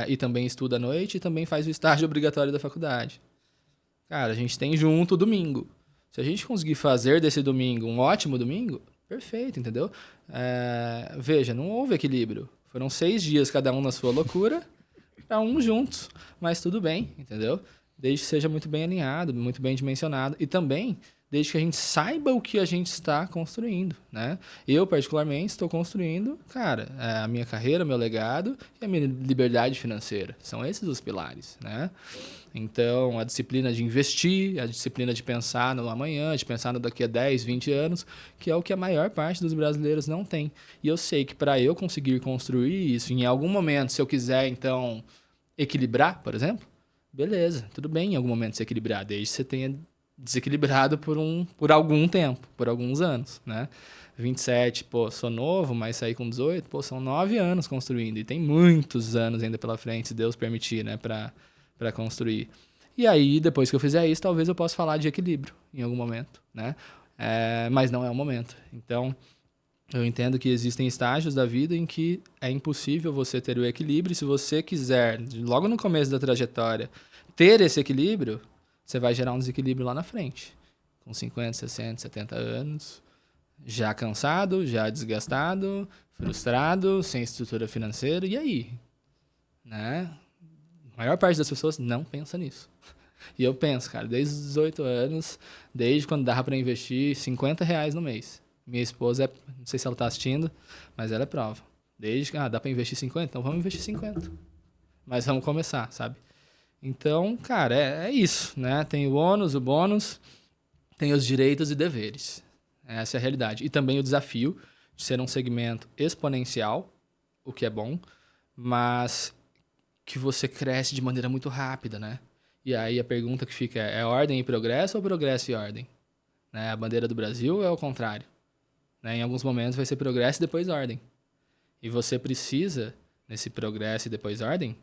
e também estuda à noite e também faz o estágio obrigatório da faculdade. Cara, a gente tem junto domingo. Se a gente conseguir fazer desse domingo um ótimo domingo, perfeito, entendeu? Veja, não houve equilíbrio. Foram 6 dias cada um na sua loucura, para um juntos. Mas tudo bem, entendeu? Desde que seja muito bem alinhado, muito bem dimensionado. E também desde que a gente saiba o que a gente está construindo, né? Eu, particularmente, estou construindo, cara, a minha carreira, meu legado e a minha liberdade financeira. São esses os pilares, né? Então, a disciplina de investir, a disciplina de pensar no amanhã, de pensar no daqui a 10, 20 anos, que é o que a maior parte dos brasileiros não tem. E eu sei que para eu conseguir construir isso, em algum momento, se eu quiser, então, equilibrar, por exemplo, beleza, tudo bem em algum momento se equilibrar, desde que você tenha desequilibrado por algum tempo, por alguns anos, né? 27, pô, sou novo, mas saí com 18, pô, são 9 anos construindo. E tem muitos anos ainda pela frente, se Deus permitir, né, para construir. E aí, depois que eu fizer isso, talvez eu possa falar de equilíbrio em algum momento, né? Mas não é o momento. Então, eu entendo que existem estágios da vida em que é impossível você ter o equilíbrio. E se você quiser, logo no começo da trajetória, ter esse equilíbrio, você vai gerar um desequilíbrio lá na frente. Com 50, 60, 70 anos, já cansado, já desgastado, frustrado, sem estrutura financeira. E aí? Né? A maior parte das pessoas não pensa nisso. E eu penso, cara, desde os 18 anos, desde quando dava para investir R$50 no mês. Minha esposa, não sei se ela está assistindo, mas ela é prova. Desde que, dá para investir 50? Então vamos investir 50. Mas vamos começar, sabe? Então, cara, é isso, né? Tem o ônus, o bônus, tem os direitos e deveres. Essa é a realidade. E também o desafio de ser um segmento exponencial, o que é bom, mas que você cresce de maneira muito rápida, né? E aí a pergunta que fica é ordem e progresso ou progresso e ordem? Né? A bandeira do Brasil é o contrário. Né? Em alguns momentos vai ser progresso e depois ordem. E você precisa, nesse progresso e depois ordem,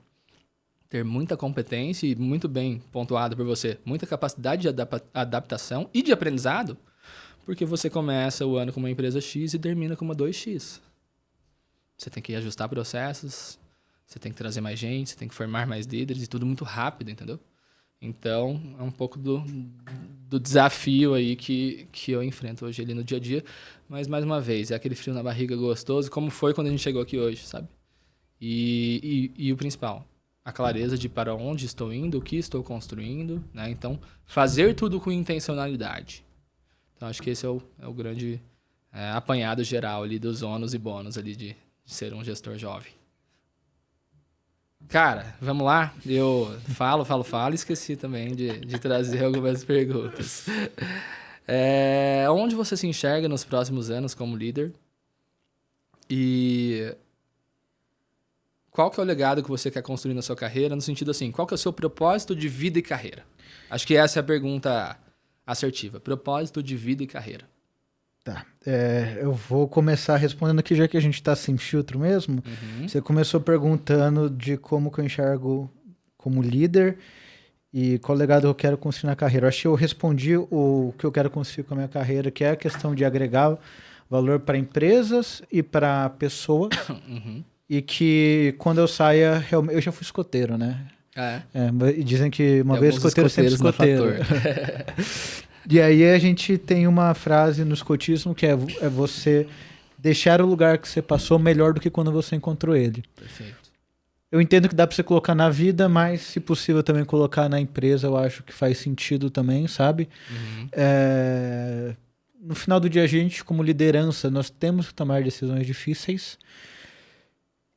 ter muita competência e muito bem pontuado por você, muita capacidade de adaptação e de aprendizado, porque você começa o ano com uma empresa X e termina com uma 2X. Você tem que ajustar processos, você tem que trazer mais gente, você tem que formar mais líderes e tudo muito rápido, entendeu? Então, é um pouco do desafio aí que eu enfrento hoje ali no dia a dia. Mas, mais uma vez, é aquele frio na barriga gostoso, como foi quando a gente chegou aqui hoje, sabe? E o principal, a clareza de para onde estou indo, o que estou construindo, né? Então, fazer tudo com intencionalidade. Então, acho que esse é o grande apanhado geral ali dos ônus e bônus ali de ser um gestor jovem. Cara, vamos lá. Eu falo e esqueci também de trazer algumas perguntas. Onde você se enxerga nos próximos anos como líder? E qual que é o legado que você quer construir na sua carreira? No sentido assim, qual que é o seu propósito de vida e carreira? Acho que essa é a pergunta assertiva. Propósito de vida e carreira. Tá. Eu vou começar respondendo aqui, já que a gente está sem filtro mesmo. Uhum. Você começou perguntando de como que eu enxergo como líder e qual legado eu quero construir na carreira. Eu acho que eu respondi o que eu quero construir com a minha carreira, que é a questão de agregar valor para empresas e para pessoas. Uhum. E que quando eu saia, eu já fui escoteiro, né? Dizem que uma vez escoteiro, sempre escoteiro. E aí a gente tem uma frase no escotismo que é você deixar o lugar que você passou melhor do que quando você encontrou ele. Perfeito. Eu entendo que dá para você colocar na vida, mas se possível também colocar na empresa, eu acho que faz sentido também, sabe? Uhum. No final do dia, a gente, como liderança, nós temos que tomar decisões difíceis.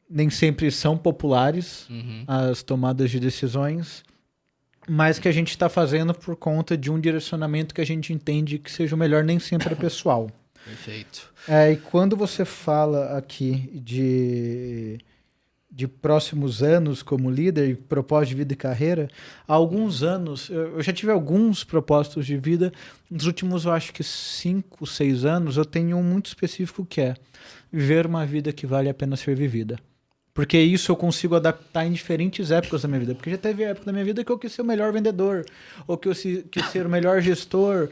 Nem sempre são populares as tomadas de decisões, mas que a gente está fazendo por conta de um direcionamento que a gente entende que seja o melhor, nem sempre é pessoal. Perfeito. E quando você fala aqui de próximos anos como líder, propósito de vida e carreira, há alguns anos, eu já tive alguns propósitos de vida, nos últimos, eu acho que 5, 6 anos, eu tenho um muito específico que é viver uma vida que vale a pena ser vivida. Porque isso eu consigo adaptar em diferentes épocas da minha vida. Porque já teve época da minha vida que eu quis ser o melhor vendedor, ou que eu quis ser o melhor gestor,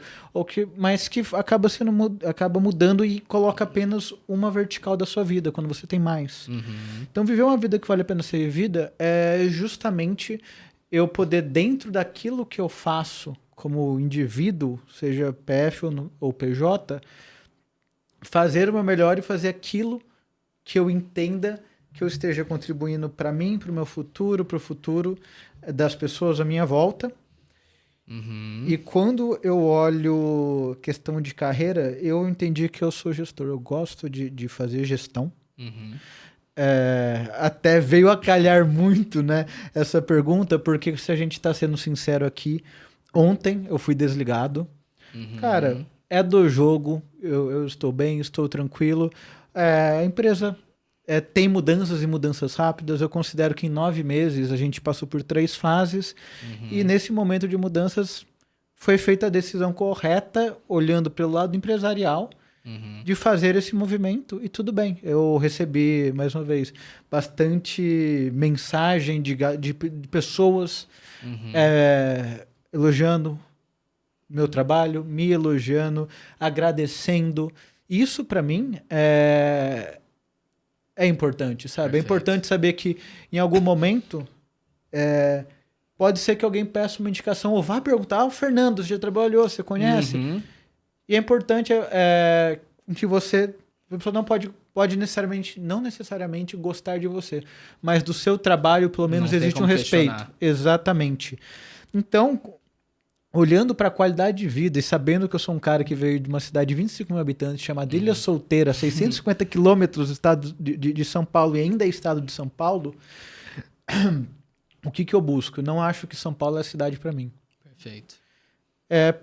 mas que acaba mudando e coloca apenas uma vertical da sua vida, quando você tem mais. Então, viver uma vida que vale a pena ser vivida é justamente eu poder, dentro daquilo que eu faço como indivíduo, seja PF ou PJ, fazer o meu melhor e fazer aquilo que eu entenda que eu esteja contribuindo para mim, para o meu futuro, para o futuro das pessoas à minha volta. E quando eu olho questão de carreira, eu entendi que eu sou gestor. Eu gosto de fazer gestão. Até veio a calhar muito, né, essa pergunta, porque se a gente está sendo sincero aqui, ontem eu fui desligado. Cara, é do jogo, eu estou bem, estou tranquilo. A empresa... tem mudanças e mudanças rápidas. Eu considero que em 9 meses a gente passou por 3 fases e nesse momento de mudanças foi feita a decisão correta, olhando pelo lado empresarial, de fazer esse movimento e tudo bem. Eu recebi, mais uma vez, bastante mensagem de pessoas elogiando meu trabalho, me elogiando, agradecendo. Isso, para mim, é importante, sabe? Perfeito. É importante saber que em algum momento pode ser que alguém peça uma indicação ou vá perguntar, Fernando, você já trabalhou, você conhece? E é importante que a pessoa não pode não necessariamente gostar de você, mas do seu trabalho, pelo menos, Não tem existe um como respeito. questionar. Exatamente. Então, olhando para a qualidade de vida e sabendo que eu sou um cara que veio de uma cidade de 25 mil habitantes, chamada Ilha Solteira, 650 quilômetros do estado de São Paulo, e ainda é estado de São Paulo, o que eu busco? Eu não acho que São Paulo é a cidade para mim. Perfeito.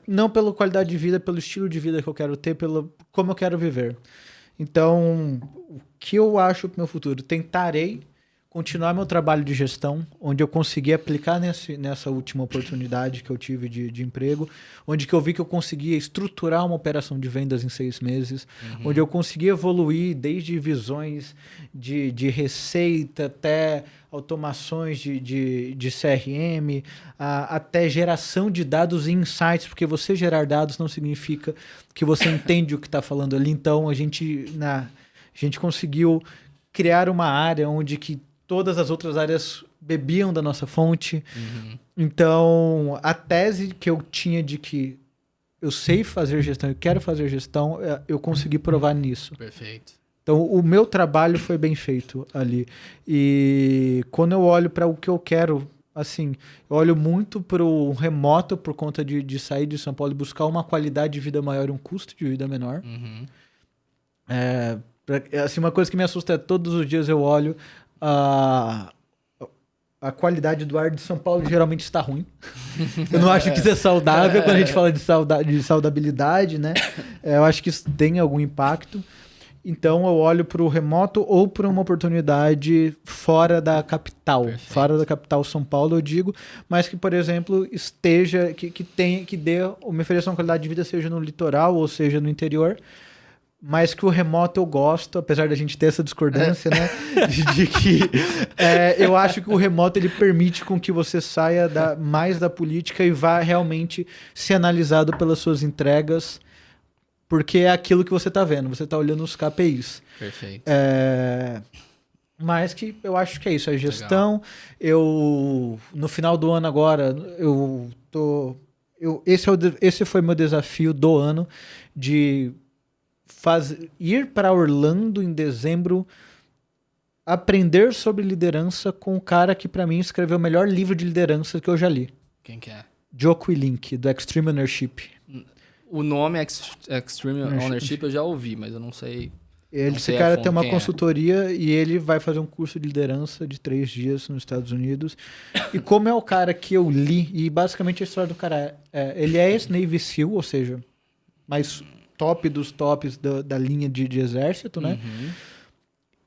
Não pela qualidade de vida, pelo estilo de vida que eu quero ter, pelo como eu quero viver. Então, o que eu acho para o meu futuro? Tentarei continuar meu trabalho de gestão, onde eu consegui aplicar nessa última oportunidade que eu tive de emprego, onde que eu vi que eu conseguia estruturar uma operação de vendas em 6 meses, onde eu consegui evoluir desde visões de receita até automações de CRM, até geração de dados e insights, porque você gerar dados não significa que você entende o que está falando ali. Então, a gente conseguiu criar uma área onde que todas as outras áreas bebiam da nossa fonte. Então, a tese que eu tinha de que eu sei fazer gestão, eu quero fazer gestão, eu consegui provar nisso. Perfeito. Então, o meu trabalho foi bem feito ali. E quando eu olho para o que eu quero, assim, eu olho muito para o remoto por conta de sair de São Paulo e buscar uma qualidade de vida maior e um custo de vida menor. Assim, uma coisa que me assusta é todos os dias eu olho a qualidade do ar de São Paulo geralmente está ruim. Eu não acho que isso é saudável quando a gente fala de saudabilidade, né? Eu acho que isso tem algum impacto. Então eu olho para o remoto ou para uma oportunidade fora da capital. Perfeito. Fora da capital São Paulo, eu digo, mas que, por exemplo, esteja, que me ofereça uma qualidade de vida, seja no litoral ou seja no interior. Mas que o remoto eu gosto, apesar da gente ter essa discordância, né? De que eu acho que o remoto ele permite com que você saia mais da política e vá realmente ser analisado pelas suas entregas, porque é aquilo que você está vendo, você está olhando os KPIs. Perfeito. Mas que eu acho que é isso, a gestão. No final do ano agora, esse foi meu desafio do ano, de ir para Orlando em dezembro, aprender sobre liderança com o cara que para mim escreveu o melhor livro de liderança que eu já li. Quem que é? Jocko Willink, do Extreme Ownership. O nome Extreme Ownership eu já ouvi, mas eu não sei. Esse cara tem uma consultoria e ele vai fazer um curso de liderança de 3 dias nos Estados Unidos. E como é o cara que eu li, e basicamente a história do cara ele é ex-Navy SEAL, ou seja, mais top dos tops da linha de exército, né?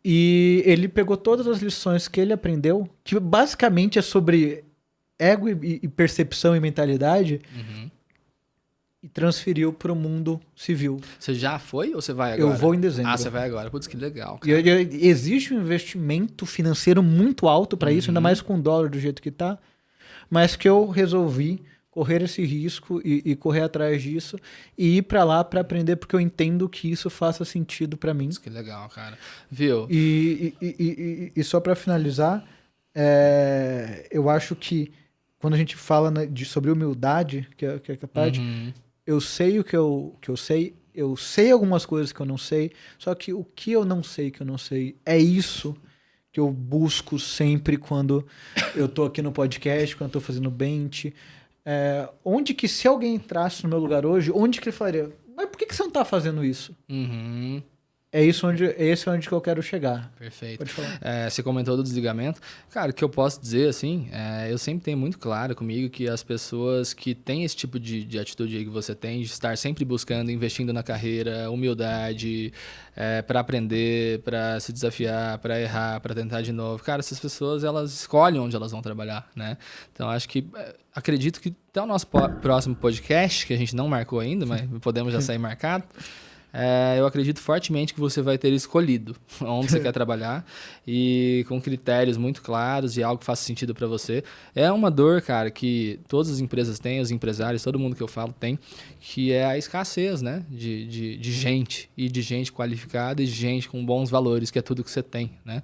E ele pegou todas as lições que ele aprendeu, que basicamente é sobre ego e percepção e mentalidade, e transferiu para o mundo civil. Você já foi ou você vai agora? Eu vou em dezembro. Ah, você vai agora. Putz, que legal. Existe um investimento financeiro muito alto para isso, ainda mais com o dólar do jeito que está, mas que eu resolvi correr esse risco e correr atrás disso e ir para lá para aprender, porque eu entendo que isso faça sentido para mim. Que legal, cara. Viu? E só para finalizar, eu acho que quando a gente fala sobre humildade, que é capaz de... Eu sei o que eu sei, eu sei algumas coisas que eu não sei, só que o que eu não sei que eu não sei é isso que eu busco sempre quando eu tô aqui no podcast, quando eu tô fazendo bench. Onde que se alguém entrasse no meu lugar hoje, onde que ele falaria, mas por que você não tá fazendo isso? Esse é onde que eu quero chegar. Perfeito. Pode falar. Você comentou do desligamento. Cara, o que eu posso dizer, assim, eu sempre tenho muito claro comigo que as pessoas que têm esse tipo de atitude aí que você tem, de estar sempre buscando, investindo na carreira, humildade, para aprender, para se desafiar, para errar, para tentar de novo. Cara, essas pessoas, elas escolhem onde elas vão trabalhar, né? Então, acho que... acredito que até o nosso próximo podcast, que a gente não marcou ainda, mas podemos já sair marcado, eu acredito fortemente que você vai ter escolhido onde você quer trabalhar e com critérios muito claros e algo que faça sentido para você. É uma dor, cara, que todas as empresas têm, os empresários, todo mundo que eu falo tem, que é a escassez, né? De gente, e de gente qualificada e de gente com bons valores, que é tudo que você tem, né?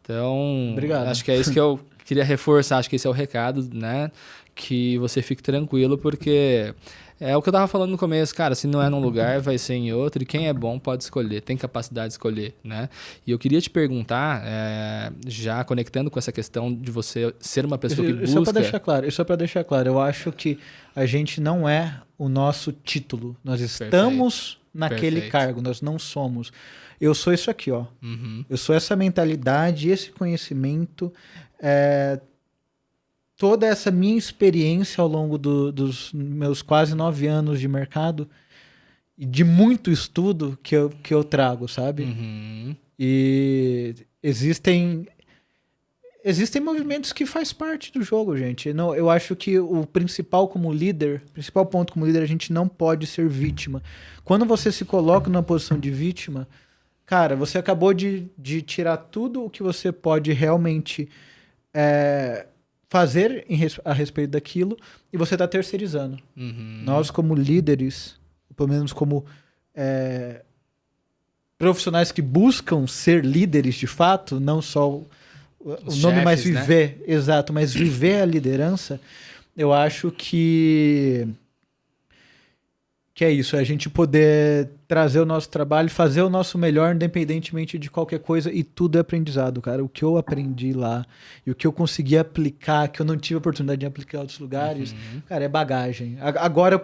Então, obrigado. Acho que é isso que eu queria reforçar, acho que esse é o recado, né? Que você fique tranquilo, porque é o que eu tava falando no começo, cara, se não é num lugar, vai ser em outro, e quem é bom pode escolher, tem capacidade de escolher, né? E eu queria te perguntar, já conectando com essa questão de você ser uma pessoa que busca... Isso é para deixar claro, eu acho que a gente não é o nosso título, nós estamos naquele cargo, nós não somos. Eu sou isso aqui, ó. Eu sou essa mentalidade, esse conhecimento, toda essa minha experiência ao longo dos meus quase 9 anos de mercado e de muito estudo que eu trago, sabe? E existem... existem movimentos que faz parte do jogo, gente. Não, eu acho que o principal ponto como líder, a gente não pode ser vítima. Quando você se coloca numa posição de vítima, cara, você acabou de tirar tudo o que você pode realmente fazer a respeito daquilo e você está terceirizando. Nós, como líderes, pelo menos como profissionais que buscam ser líderes de fato, não só o nome chefes, mais viver, né? Exato, mas viver a liderança, eu acho que é isso, é a gente poder trazer o nosso trabalho, fazer o nosso melhor, independentemente de qualquer coisa, e tudo é aprendizado, cara. O que eu aprendi lá e o que eu consegui aplicar, que eu não tive a oportunidade de aplicar em outros lugares, cara, é bagagem. Agora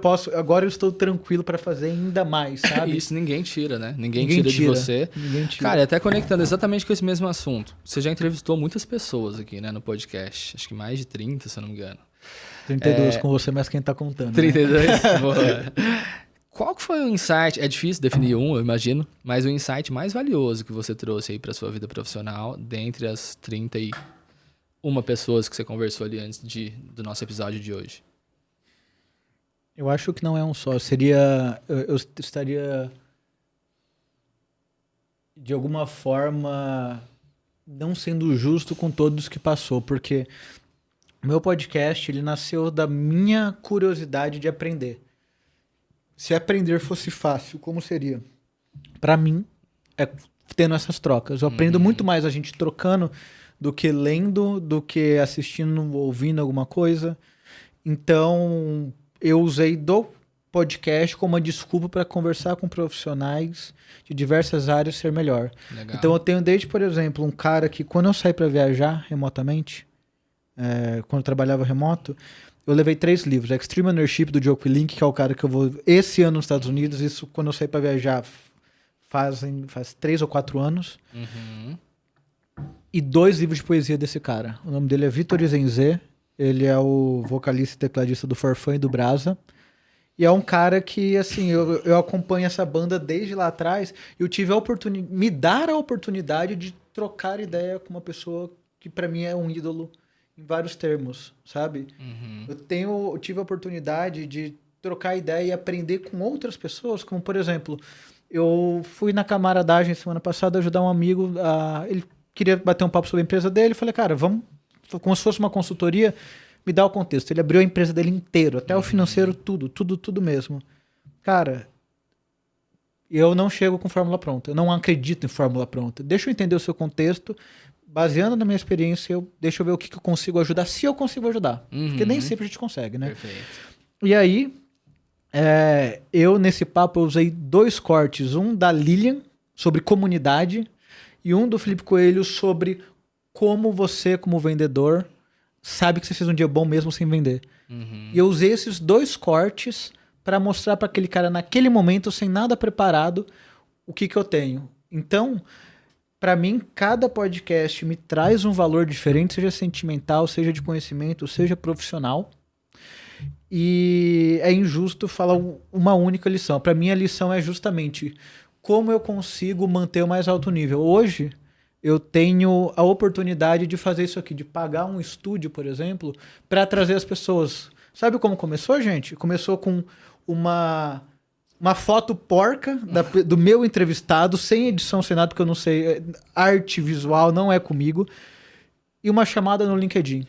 eu estou tranquilo para fazer ainda mais, sabe? Isso ninguém tira, né? Ninguém tira de você. Ninguém tira. Cara, até conectando exatamente com esse mesmo assunto. Você já entrevistou muitas pessoas aqui, né, no podcast. Acho que mais de 30, se eu não me engano. 32 com você, mas quem tá contando. 32? Né? Boa. Qual que foi o insight? É difícil definir eu imagino, mas o insight mais valioso que você trouxe aí para sua vida profissional, dentre as 31 pessoas que você conversou ali antes do nosso episódio de hoje? Eu acho que não é um só. Eu estaria de alguma forma não sendo justo com todos que passou, porque o meu podcast ele nasceu da minha curiosidade de aprender. Se aprender fosse fácil, como seria? Para mim, é tendo essas trocas. Eu aprendo muito mais a gente trocando do que lendo, do que assistindo, ouvindo alguma coisa. Então, eu usei do podcast como uma desculpa para conversar com profissionais de diversas áreas ser melhor. Legal. Então, eu tenho desde, por exemplo, um cara que quando eu saí para viajar remotamente, quando eu trabalhava remoto, eu levei 3 livros. Extreme Ownership, do Joe Quilink, que é o cara que eu vou esse ano nos Estados Unidos. Isso quando eu saí para viajar faz 3 ou 4 anos. E 2 livros de poesia desse cara. O nome dele é Vitor Izenze. Ele é o vocalista e tecladista do Forfã e do Brasa. E é um cara que, assim, eu acompanho essa banda desde lá atrás. E eu tive me dar a oportunidade de trocar ideia com uma pessoa que para mim é um ídolo em vários termos, sabe? Eu tive a oportunidade de trocar ideia e aprender com outras pessoas, como, por exemplo, eu fui na camaradagem semana passada ajudar um amigo, ele queria bater um papo sobre a empresa dele, falei, cara, vamos, como se fosse uma consultoria, me dá o contexto. Ele abriu a empresa dele inteiro, até o financeiro, tudo mesmo. Cara, eu não chego com fórmula pronta, eu não acredito em fórmula pronta. Deixa eu entender o seu contexto, baseando na minha experiência, deixa eu ver o que eu consigo ajudar, se eu consigo ajudar. Porque nem sempre a gente consegue, né? Perfeito. E aí, eu nesse papo, eu usei 2 cortes. Um da Lilian, sobre comunidade, e um do Felipe Coelho sobre como você, como vendedor, sabe que você fez um dia bom mesmo sem vender. E eu usei esses 2 cortes para mostrar para aquele cara, naquele momento, sem nada preparado, o que eu tenho. Então, para mim, cada podcast me traz um valor diferente, seja sentimental, seja de conhecimento, seja profissional. E é injusto falar uma única lição. Para mim, a lição é justamente como eu consigo manter o mais alto nível. Hoje, eu tenho a oportunidade de fazer isso aqui, de pagar um estúdio, por exemplo, para trazer as pessoas. Sabe como começou, gente? Começou com uma foto porca do meu entrevistado, sem edição, sem nada, porque eu não sei, arte visual não é comigo, e uma chamada no LinkedIn.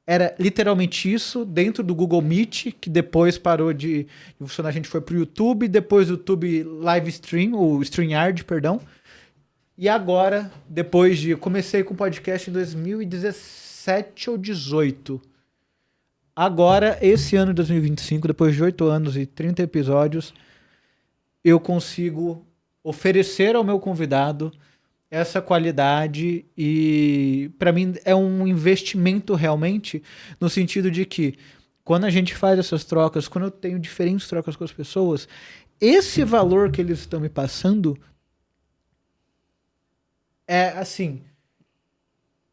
Era literalmente isso, dentro do Google Meet, que depois parou de funcionar, a gente foi pro YouTube, depois do YouTube Live Stream, o StreamYard, perdão, e agora, eu comecei com podcast em 2017 ou 2018. Agora, esse ano de 2025, depois de 8 anos e 30 episódios, eu consigo oferecer ao meu convidado essa qualidade e, para mim, é um investimento realmente, no sentido de que, quando a gente faz essas trocas, quando eu tenho diferentes trocas com as pessoas, esse valor que eles estão me passando é, assim,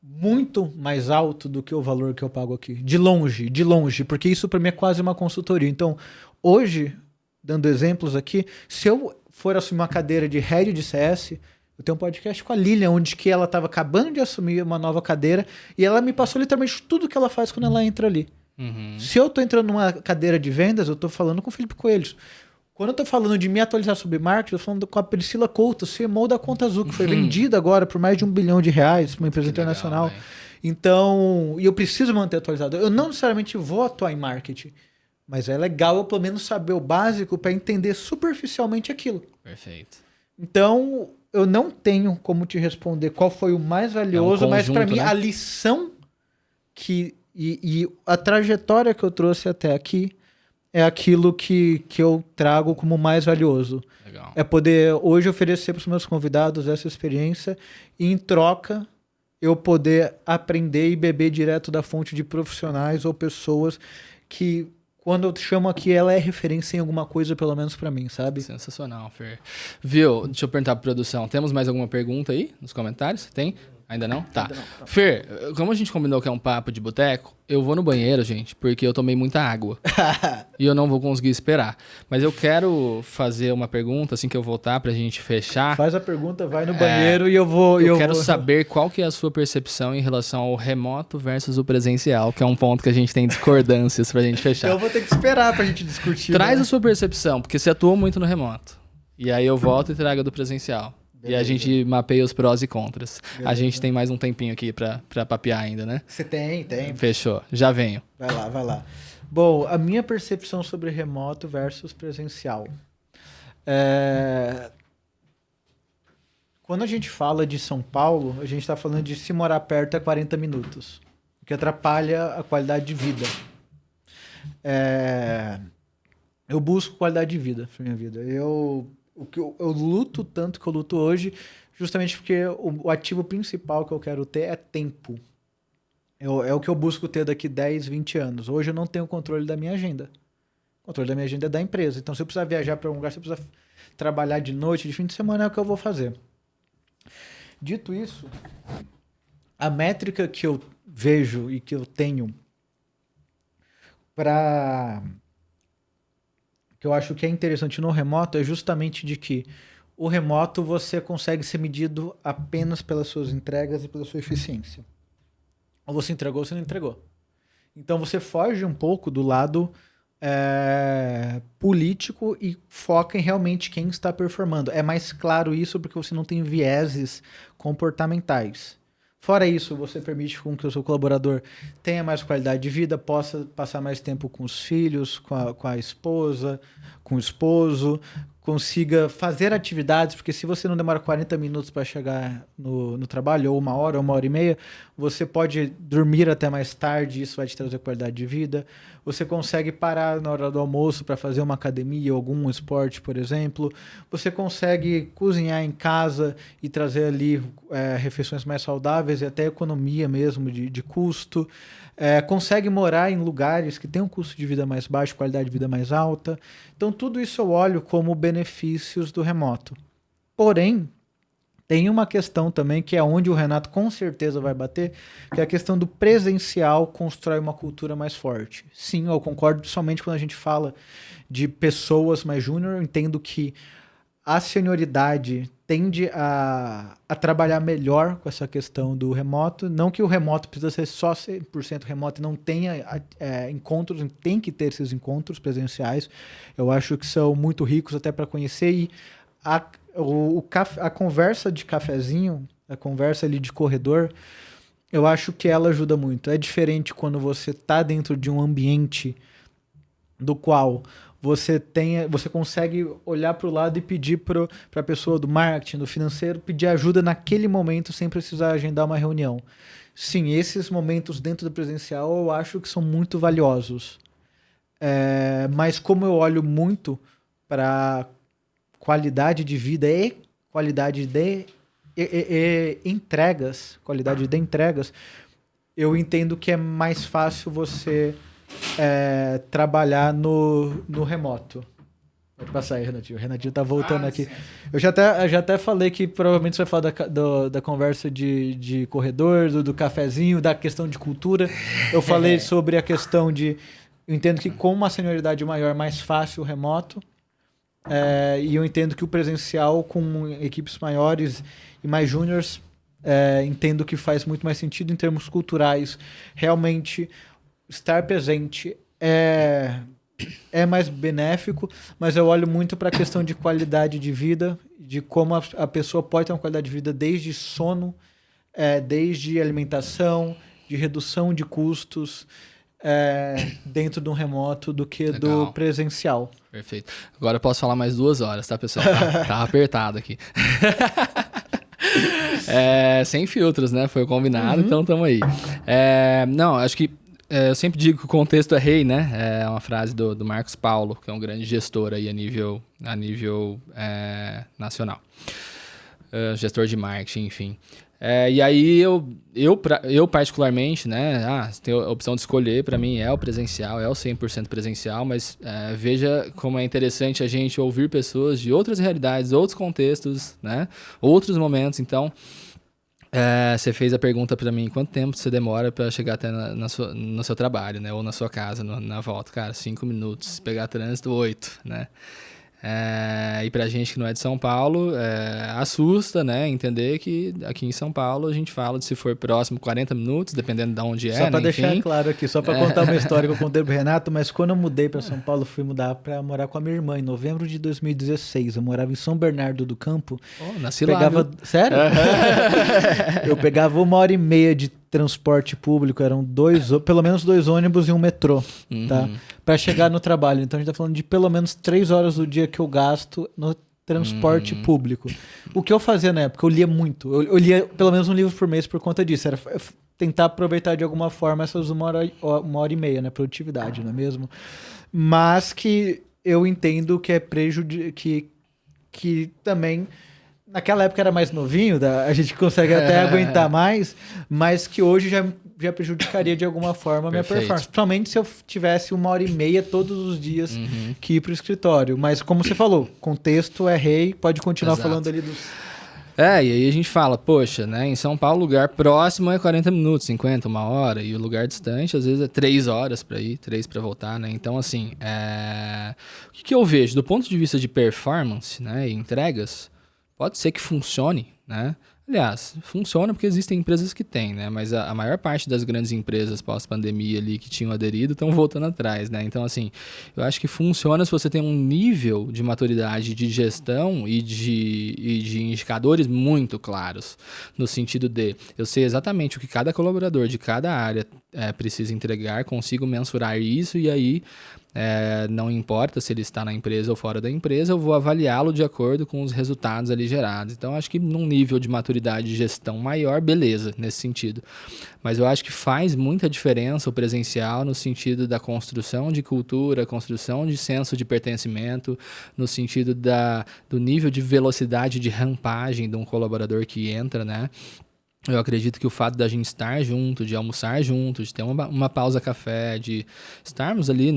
muito mais alto do que o valor que eu pago aqui. De longe, porque isso para mim é quase uma consultoria. Então, hoje, dando exemplos aqui, se eu for assumir uma cadeira de head de CS, Eu tenho um podcast com a Lilian, onde que ela estava acabando de assumir uma nova cadeira e ela me passou literalmente tudo que ela faz quando ela entra ali. Se eu tô entrando numa cadeira de vendas, eu tô falando com o Felipe Coelho. Quando eu tô falando de me atualizar sobre marketing, eu tô falando com a Priscila Couto, CMO da Conta Azul, que foi vendida agora por mais de R$1 bilhão para uma empresa internacional. Legal, então, e eu preciso manter atualizado. Eu não necessariamente vou atuar em marketing, mas é legal eu pelo menos saber o básico para entender superficialmente aquilo. Perfeito. Então, eu não tenho como te responder qual foi o mais valioso, mas para mim a lição e a trajetória que eu trouxe até aqui é aquilo que eu trago como mais valioso. Legal. É poder hoje oferecer para os meus convidados essa experiência e, em troca, eu poder aprender e beber direto da fonte de profissionais ou pessoas que, quando eu chamo aqui, ela é referência em alguma coisa, pelo menos para mim, sabe? Sensacional, Fer. Viu? Deixa eu perguntar pra produção. Temos mais alguma pergunta aí nos comentários? Tem? Ainda não? Tá. Ainda não, tá. Fer, como a gente combinou que é um papo de boteco, eu vou no banheiro, gente, porque eu tomei muita água. E eu não vou conseguir esperar. Mas eu quero fazer uma pergunta, assim que eu voltar, pra gente fechar. Faz a pergunta, vai no banheiro e eu vou... Eu quero saber qual que é a sua percepção em relação ao remoto versus o presencial, que é um ponto que a gente tem discordâncias pra gente fechar. Então eu vou ter que esperar pra gente discutir. Traz a sua percepção, porque você atuou muito no remoto. E aí eu volto e trago a do presencial. Beleza. E a gente mapeia os prós e contras. Beleza. A gente tem mais um tempinho aqui pra papear ainda, né? Você tem. Fechou. Já venho. Vai lá. Bom, a minha percepção sobre remoto versus presencial. Quando a gente fala de São Paulo, a gente está falando de se morar perto é 40 minutos. O que atrapalha a qualidade de vida. Eu busco qualidade de vida para minha vida. Eu luto tanto que eu luto hoje, justamente porque o ativo principal que eu quero ter é tempo. É o que eu busco ter daqui 10, 20 anos. Hoje eu não tenho controle da minha agenda. O controle da minha agenda é da empresa. Então, se eu precisar viajar para algum lugar, se eu precisar trabalhar de noite, de fim de semana, é o que eu vou fazer. Dito isso, a métrica que eu vejo e que eu tenho que eu acho que é interessante no remoto é justamente de que o remoto você consegue ser medido apenas pelas suas entregas e pela sua eficiência. Ou você entregou ou você não entregou. Então você foge um pouco do lado político e foca em realmente quem está performando. É mais claro isso porque você não tem vieses comportamentais. Fora isso, você permite com que o seu colaborador tenha mais qualidade de vida, possa passar mais tempo com os filhos, com a esposa, com o esposo, consiga fazer atividades, porque se você não demora 40 minutos para chegar no trabalho, ou 1 hora e meia, você pode dormir até mais tarde, isso vai te trazer qualidade de vida. Você consegue parar na hora do almoço para fazer uma academia ou algum esporte, por exemplo. Você consegue cozinhar em casa e trazer ali refeições mais saudáveis e até economia mesmo de custo. Consegue morar em lugares que têm um custo de vida mais baixo, qualidade de vida mais alta. Então, tudo isso eu olho como benefícios do remoto. Porém, tem uma questão também que é onde o Renato com certeza vai bater, que é a questão do presencial constrói uma cultura mais forte. Sim, eu concordo, somente quando a gente fala de pessoas mais júnior, eu entendo que a senioridade tende a trabalhar melhor com essa questão do remoto. Não que o remoto precisa ser só 100% remoto e não tenha encontros, tem que ter esses encontros presenciais. Eu acho que são muito ricos até para conhecer. E a conversa de cafezinho, a conversa ali de corredor, eu acho que ela ajuda muito. É diferente quando você está dentro de um ambiente do qual você consegue olhar para o lado e pedir para a pessoa do marketing, do financeiro, pedir ajuda naquele momento sem precisar agendar uma reunião. Sim, esses momentos dentro do presencial eu acho que são muito valiosos. Mas como eu olho muito para qualidade de vida e qualidade de entregas, eu entendo que é mais fácil você trabalhar no remoto. Pode passar aí, Renatinho. O Renatinho tá voltando aqui. Sim. Eu já até falei que provavelmente você vai falar da conversa de corredor, do cafezinho, da questão de cultura. Eu falei sobre a questão de... Eu entendo que com uma senioridade maior é mais fácil o remoto. E eu entendo que o presencial com equipes maiores e mais júniores, entendo que faz muito mais sentido em termos culturais. Realmente, estar presente é mais benéfico, mas eu olho muito para a questão de qualidade de vida, de como a pessoa pode ter uma qualidade de vida desde sono, desde alimentação, de redução de custos, dentro de um remoto do que Legal. do presencial. Perfeito. Agora eu posso falar mais 2 horas, tá, pessoal? Tá apertado aqui. Sem filtros, né? Foi o combinado, então tamo aí. Não, acho que eu sempre digo que o contexto é rei, né? É uma frase do Marcos Paulo, que é um grande gestor aí a nível nacional. Gestor de marketing, enfim. E aí eu particularmente, né? Tem a opção de escolher, para mim é o presencial, é o 100% presencial, mas veja como é interessante a gente ouvir pessoas de outras realidades, outros contextos, né? Outros momentos, então... você fez a pergunta para mim, quanto tempo você demora para chegar até no seu trabalho, né? Ou na sua casa, na volta. Cara, 5 minutos. Se pegar trânsito, 8, né? E pra gente que não é de São Paulo, assusta, né? Entender que aqui em São Paulo a gente fala de se for próximo 40 minutos, dependendo de onde Só para né? deixar Enfim. claro aqui, só para contar uma história que eu contei pro Renato, mas quando eu mudei para São Paulo, fui mudar para morar com a minha irmã em novembro de 2016. Eu morava em São Bernardo do Campo. Nasci lá, viu? Sério? Eu pegava 1h30 de transporte público, eram pelo menos 2 ônibus e um metrô, tá? Para chegar no trabalho. Então a gente tá falando de pelo menos 3 horas do dia que eu gasto no transporte público. O que eu fazia na época? Eu lia muito. Eu lia pelo menos um livro por mês por conta disso. Era tentar aproveitar de alguma forma essas 1h30, né? Produtividade, não é mesmo? Mas que eu entendo que é que também... Naquela época era mais novinho, a gente consegue até aguentar mais, mas que hoje já prejudicaria de alguma forma a minha performance. Principalmente se eu tivesse 1h30 todos os dias que ir para o escritório. Mas como você falou, contexto é rei, pode continuar falando ali dos... E aí a gente fala, poxa, né? Em São Paulo o lugar próximo é 40 minutos, 50, 1 hora, e o lugar distante às vezes é 3 horas para ir, 3 para voltar, né? Então assim, o que eu vejo? Do ponto de vista de performance, né, e entregas, pode ser que funcione, né? Aliás, funciona porque existem empresas que têm, né? Mas a maior parte das grandes empresas pós-pandemia ali que tinham aderido estão voltando atrás, né? Então, assim, eu acho que funciona se você tem um nível de maturidade de gestão e de indicadores muito claros. No sentido de eu sei exatamente o que cada colaborador de cada área precisa entregar, consigo mensurar isso e aí... não importa se ele está na empresa ou fora da empresa, eu vou avaliá-lo de acordo com os resultados ali gerados. Então, acho que num nível de maturidade de gestão maior, beleza, nesse sentido. Mas eu acho que faz muita diferença o presencial no sentido da construção de cultura, construção de senso de pertencimento, no sentido do nível de velocidade de rampagem de um colaborador que entra, né? Eu acredito que o fato da gente estar junto, de almoçar junto, de ter uma pausa café, de estarmos ali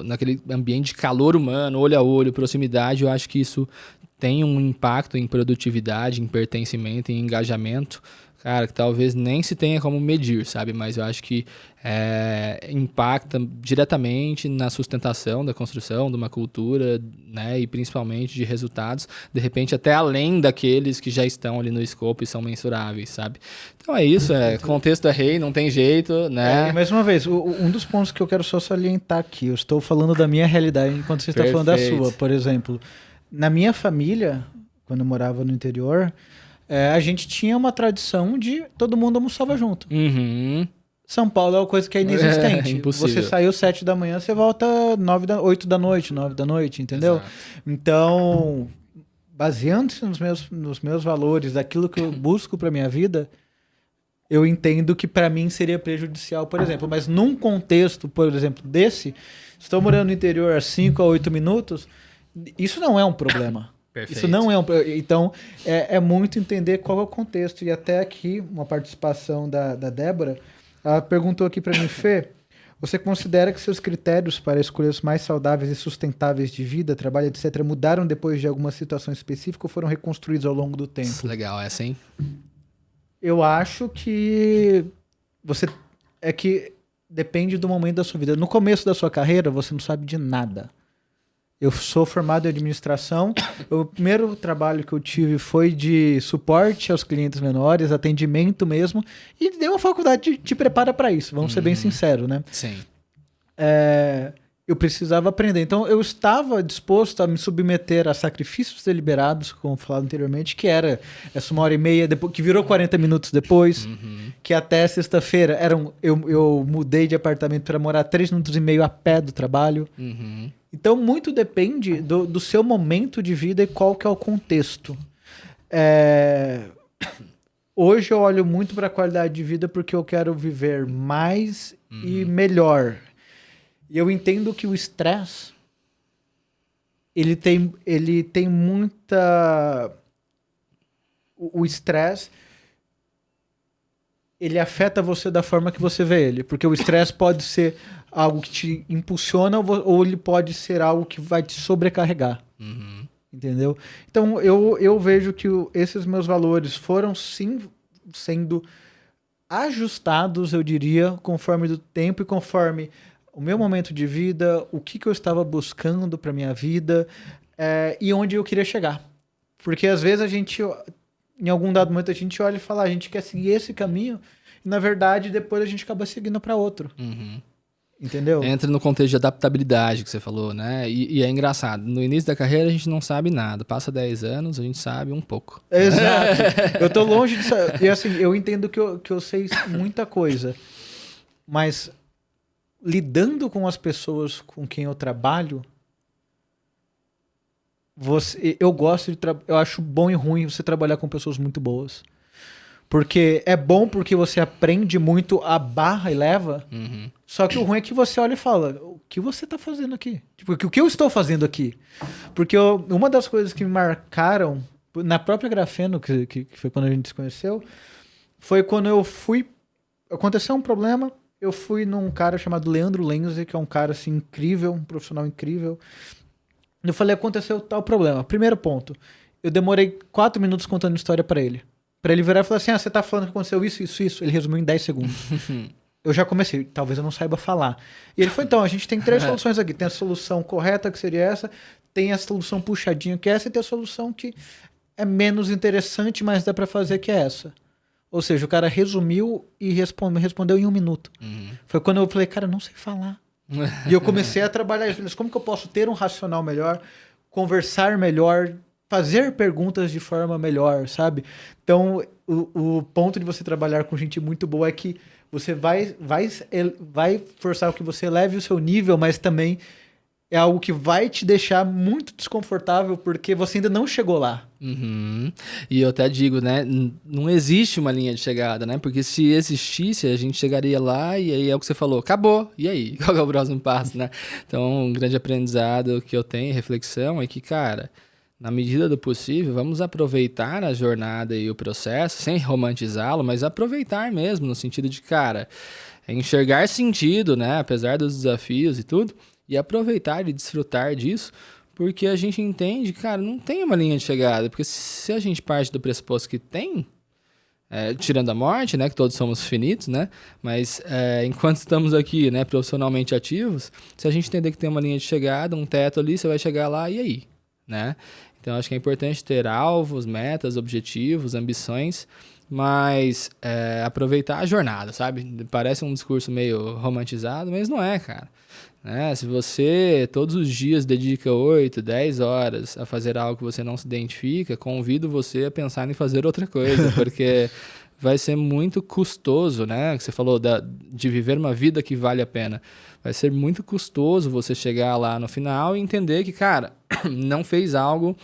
naquele ambiente de calor humano, olho a olho, proximidade, eu acho que isso tem um impacto em produtividade, em pertencimento, em engajamento, cara, que talvez nem se tenha como medir, sabe? Mas eu acho que impacta diretamente na sustentação da construção de uma cultura, né? E principalmente de resultados, de repente até além daqueles que já estão ali no escopo e são mensuráveis, sabe? Então é isso, contexto é rei, não tem jeito, né? Mais uma vez, um dos pontos que eu quero só salientar aqui, eu estou falando da minha realidade enquanto você está falando da sua, por exemplo. Na minha família, quando eu morava no interior... a gente tinha uma tradição de todo mundo almoçava junto. São Paulo é uma coisa que é inexistente. Você saiu 7 da manhã, você volta 8 da noite, 9 da noite, entendeu? Exato. Então, baseando-se nos meus valores, daquilo que eu busco para minha vida, eu entendo que para mim seria prejudicial, por exemplo. Mas num contexto, por exemplo, estou morando no interior a 5 a 8 minutos, isso não é um problema. Perfeito. Isso não é Então, é muito entender qual é o contexto. E até aqui, uma participação da Débora, ela perguntou aqui para mim, Fê, você considera que seus critérios para escolher os mais saudáveis e sustentáveis de vida, trabalho, etc., mudaram depois de alguma situação específica ou foram reconstruídos ao longo do tempo? Legal, essa, hein? Eu acho que que depende do momento da sua vida. No começo da sua carreira, você não sabe de nada. Eu sou formado em administração. O primeiro trabalho que eu tive foi de suporte aos clientes menores, atendimento mesmo. E nenhuma faculdade te prepara para isso, vamos ser bem sinceros, né? Sim. Eu precisava aprender. Então, eu estava disposto a me submeter a sacrifícios deliberados, como falado anteriormente, que era essa 1h30, depois, que virou 40 minutos depois, que até sexta-feira eu mudei de apartamento para morar 3 minutos e meio a pé do trabalho. Então, muito depende do seu momento de vida e qual que é o contexto. Hoje eu olho muito para a qualidade de vida porque eu quero viver mais e melhor. E eu entendo que o estresse, ele tem muita... O estresse, ele afeta você da forma que você vê ele. Porque o estresse pode ser algo que te impulsiona ou ele pode ser algo que vai te sobrecarregar. Entendeu? Então, eu vejo que esses meus valores foram, sim, sendo ajustados, eu diria, conforme do tempo e conforme o meu momento de vida, o que eu estava buscando para minha vida e onde eu queria chegar. Porque, às vezes, em algum dado momento, a gente olha e fala, a gente quer seguir esse caminho e, na verdade, depois a gente acaba seguindo para outro. Entendeu? Entra no contexto de adaptabilidade que você falou, né? E é engraçado. No início da carreira a gente não sabe nada. Passa 10 anos, a gente sabe um pouco. Exato. Eu tô longe disso. E assim, eu entendo que eu sei muita coisa. Mas lidando com as pessoas com quem eu trabalho, eu acho bom e ruim você trabalhar com pessoas muito boas. Porque é bom porque você aprende muito a barra e leva. Só que o ruim é que você olha e fala, o que você tá fazendo aqui? Tipo, o que eu estou fazendo aqui? Porque uma das coisas que me marcaram na própria Grafeno, que foi quando a gente se conheceu, foi quando aconteceu um problema, eu fui num cara chamado Leandro Lenzi, que é um cara assim incrível, um profissional incrível. Eu falei, aconteceu tal problema. Primeiro ponto, eu demorei 4 minutos contando história pra ele. Pra ele virar e falar assim, você tá falando que aconteceu isso, isso, isso. Ele resumiu em 10 segundos. Eu já comecei, talvez eu não saiba falar. E ele falou, então, a gente tem 3 soluções aqui. Tem a solução correta, que seria essa. Tem a solução puxadinha, que é essa. E tem a solução que é menos interessante, mas dá pra fazer, que é essa. Ou seja, o cara resumiu e respondeu em 1 minuto. Foi quando eu falei, cara, eu não sei falar. E eu comecei a trabalhar isso. Mas como que eu posso ter um racional melhor, conversar melhor, fazer perguntas de forma melhor, sabe? Então, o ponto de você trabalhar com gente muito boa é que você vai forçar que você eleve o seu nível, mas também é algo que vai te deixar muito desconfortável porque você ainda não chegou lá. E eu até digo, né? Não existe uma linha de chegada, né? Porque se existisse, a gente chegaria lá e aí é o que você falou, acabou. E aí? Qual é o próximo passo, né? Então, um grande aprendizado que eu tenho, reflexão, é que, cara, na medida do possível, vamos aproveitar a jornada e o processo, sem romantizá-lo, mas aproveitar mesmo, no sentido de, cara, enxergar sentido, né? Apesar dos desafios e tudo, e aproveitar e desfrutar disso, porque a gente entende, cara, não tem uma linha de chegada, porque se a gente parte do pressuposto que tem, tirando a morte, né, que todos somos finitos, né, mas enquanto estamos aqui, né, profissionalmente ativos, se a gente entender que tem uma linha de chegada, um teto ali, você vai chegar lá, e aí, né? Então, acho que é importante ter alvos, metas, objetivos, ambições, mas aproveitar a jornada, sabe? Parece um discurso meio romantizado, mas não é, cara. Né? Se você todos os dias dedica 8, 10 horas a fazer algo que você não se identifica, convido você a pensar em fazer outra coisa, porque vai ser muito custoso, né? Você falou de viver uma vida que vale a pena. Vai ser muito custoso você chegar lá no final e entender que, cara, não fez algo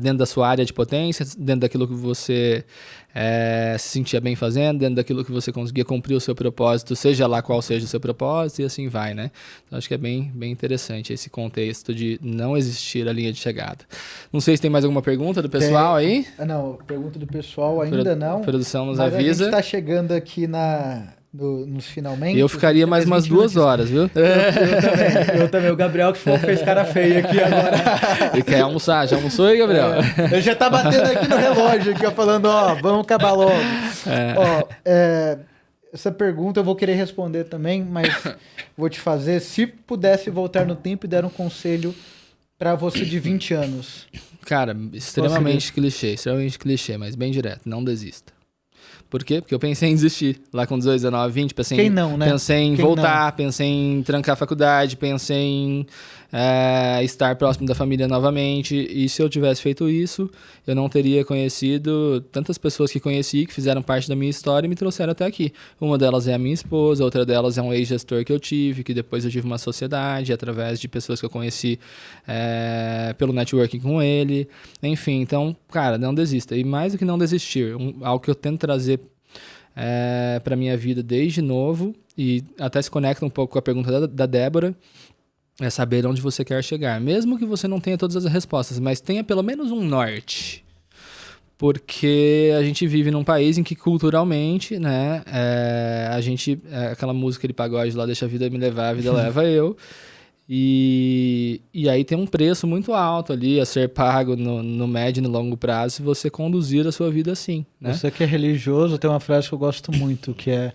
dentro da sua área de potência, dentro daquilo que você se sentia bem fazendo, dentro daquilo que você conseguia cumprir o seu propósito, seja lá qual seja o seu propósito, e assim vai, né? Então, acho que é bem, bem interessante esse contexto de não existir a linha de chegada. Não sei se tem mais alguma pergunta do pessoal aí? Não, pergunta do pessoal ainda não. A produção nos mas avisa. A gente tá chegando aqui nos finalmente. E eu ficaria mais umas 2 horas, viu? Eu também. O Gabriel que fez cara feia aqui agora. E quer almoçar? Já almoçou aí, Gabriel? Ele já tá batendo aqui no relógio, aqui, falando, vamos acabar logo. essa pergunta eu vou querer responder também, mas vou te fazer. Se pudesse voltar no tempo e dar um conselho para você de 20 anos. Cara, extremamente clichê, mas bem direto. Não desista. Por quê? Porque eu pensei em desistir. Lá com 18, 19, 20, pensei Quem não, né? Pensei em Quem voltar, pensei em trancar a faculdade, pensei em estar próximo da família novamente. E se eu tivesse feito isso, eu não teria conhecido tantas pessoas que conheci, que fizeram parte da minha história e me trouxeram até aqui. Uma delas é a minha esposa, outra delas é um ex-gestor que eu tive, que depois eu tive uma sociedade através de pessoas que eu conheci pelo networking com ele. Enfim, então, cara, não desista. E mais do que não desistir, algo que eu tento trazer para minha vida desde novo, e até se conecta um pouco com a pergunta da Débora, é saber onde você quer chegar. Mesmo que você não tenha todas as respostas, mas tenha pelo menos um norte. Porque a gente vive num país em que culturalmente, né, a gente, aquela música de pagode lá, deixa a vida me levar, a vida leva eu. E aí tem um preço muito alto ali a ser pago no médio e no longo prazo se você conduzir a sua vida assim, né? Você que é religioso, tem uma frase que eu gosto muito, que é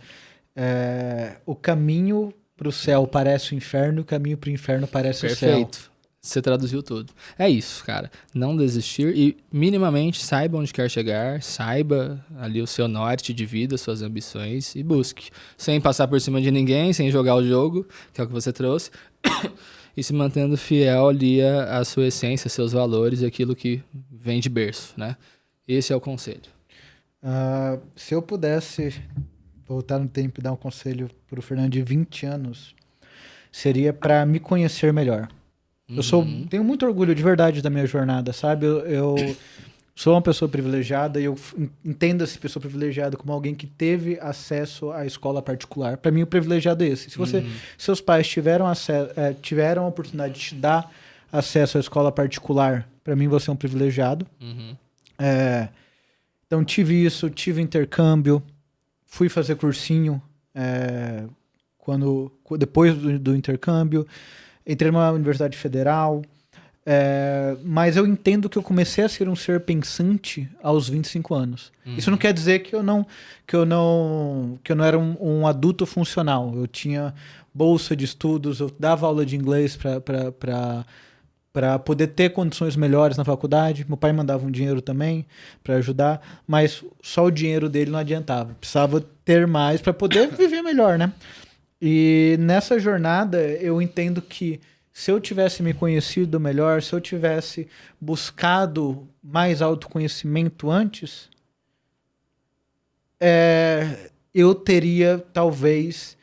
o caminho para o céu parece o inferno, o caminho para o inferno parece o céu. Perfeito. Você traduziu tudo. É isso, cara. Não desistir e minimamente saiba onde quer chegar, saiba ali o seu norte de vida, suas ambições e busque. Sem passar por cima de ninguém, sem jogar o jogo, que é o que você trouxe, e se mantendo fiel ali à sua essência, seus valores e aquilo que vem de berço, né? Esse é o conselho. Se eu pudesse voltar no tempo e dar um conselho para o Fernando de 20 anos, seria para me conhecer melhor. Eu tenho muito orgulho de verdade da minha jornada, sabe? Eu sou uma pessoa privilegiada e eu entendo essa pessoa privilegiada como alguém que teve acesso à escola particular. Para mim, o privilegiado é esse. Se seus pais tiveram a oportunidade de te dar acesso à escola particular, para mim você é um privilegiado. Então, tive isso, tive intercâmbio, fui fazer cursinho depois do intercâmbio. Entrei numa universidade federal, mas eu entendo que eu comecei a ser um ser pensante aos 25 anos. Isso não quer dizer que eu não era um adulto funcional. Eu tinha bolsa de estudos, eu dava aula de inglês para poder ter condições melhores na faculdade. Meu pai mandava um dinheiro também para ajudar, mas só o dinheiro dele não adiantava. Precisava ter mais para poder viver melhor, né? E nessa jornada eu entendo que se eu tivesse me conhecido melhor, se eu tivesse buscado mais autoconhecimento antes, eu teria talvez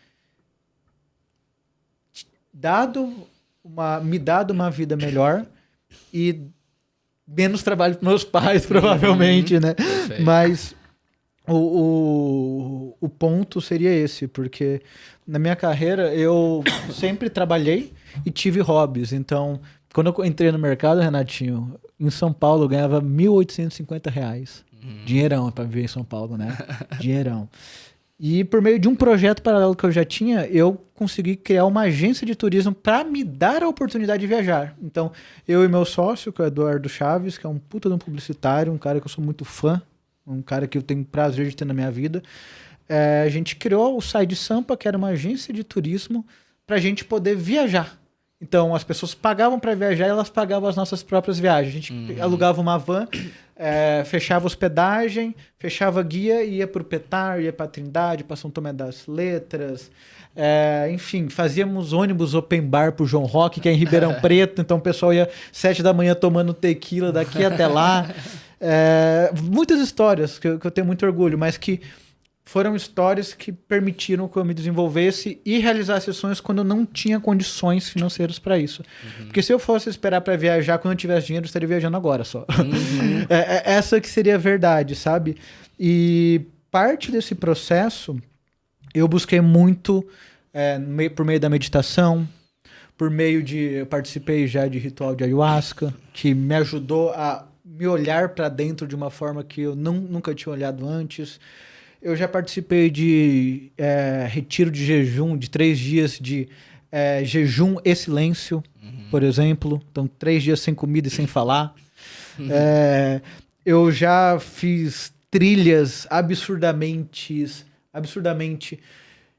me dado uma vida melhor e menos trabalho para meus pais, provavelmente, né? Perfeito. Mas o ponto seria esse, porque na minha carreira eu sempre trabalhei e tive hobbies. Então, quando eu entrei no mercado, Renatinho, em São Paulo eu ganhava R$ 1.850. Dinheirão para viver em São Paulo, né? Dinheirão. E por meio de um projeto paralelo que eu já tinha, eu consegui criar uma agência de turismo para me dar a oportunidade de viajar. Então, eu e meu sócio, que é o Eduardo Chaves, que é um puta de um publicitário, um cara que eu sou muito fã, um cara que eu tenho prazer de ter na minha vida, a gente criou o Side Sampa, que era uma agência de turismo, para a gente poder viajar. Então, as pessoas pagavam para viajar e elas pagavam as nossas próprias viagens. A gente alugava uma van, fechava hospedagem, fechava guia, ia para o Petar, ia para Trindade, para São Tomé das Letras. Enfim, fazíamos ônibus open bar para o João Roque, que é em Ribeirão Preto. Então, o pessoal ia 7 da manhã tomando tequila daqui até lá. Muitas histórias que eu tenho muito orgulho, mas que foram histórias que permitiram que eu me desenvolvesse e realizasse sonhos quando eu não tinha condições financeiras para isso. Porque se eu fosse esperar para viajar quando eu tivesse dinheiro, eu estaria viajando agora só. Essa que seria a verdade, sabe? E parte desse processo eu busquei muito por meio da meditação, eu participei já de ritual de ayahuasca, que me ajudou a me olhar para dentro de uma forma que eu nunca tinha olhado antes. Eu já participei de retiro de jejum, de 3 dias de jejum e silêncio, por exemplo. Então, 3 dias sem comida e sem falar. Eu já fiz trilhas absurdamente absurdamente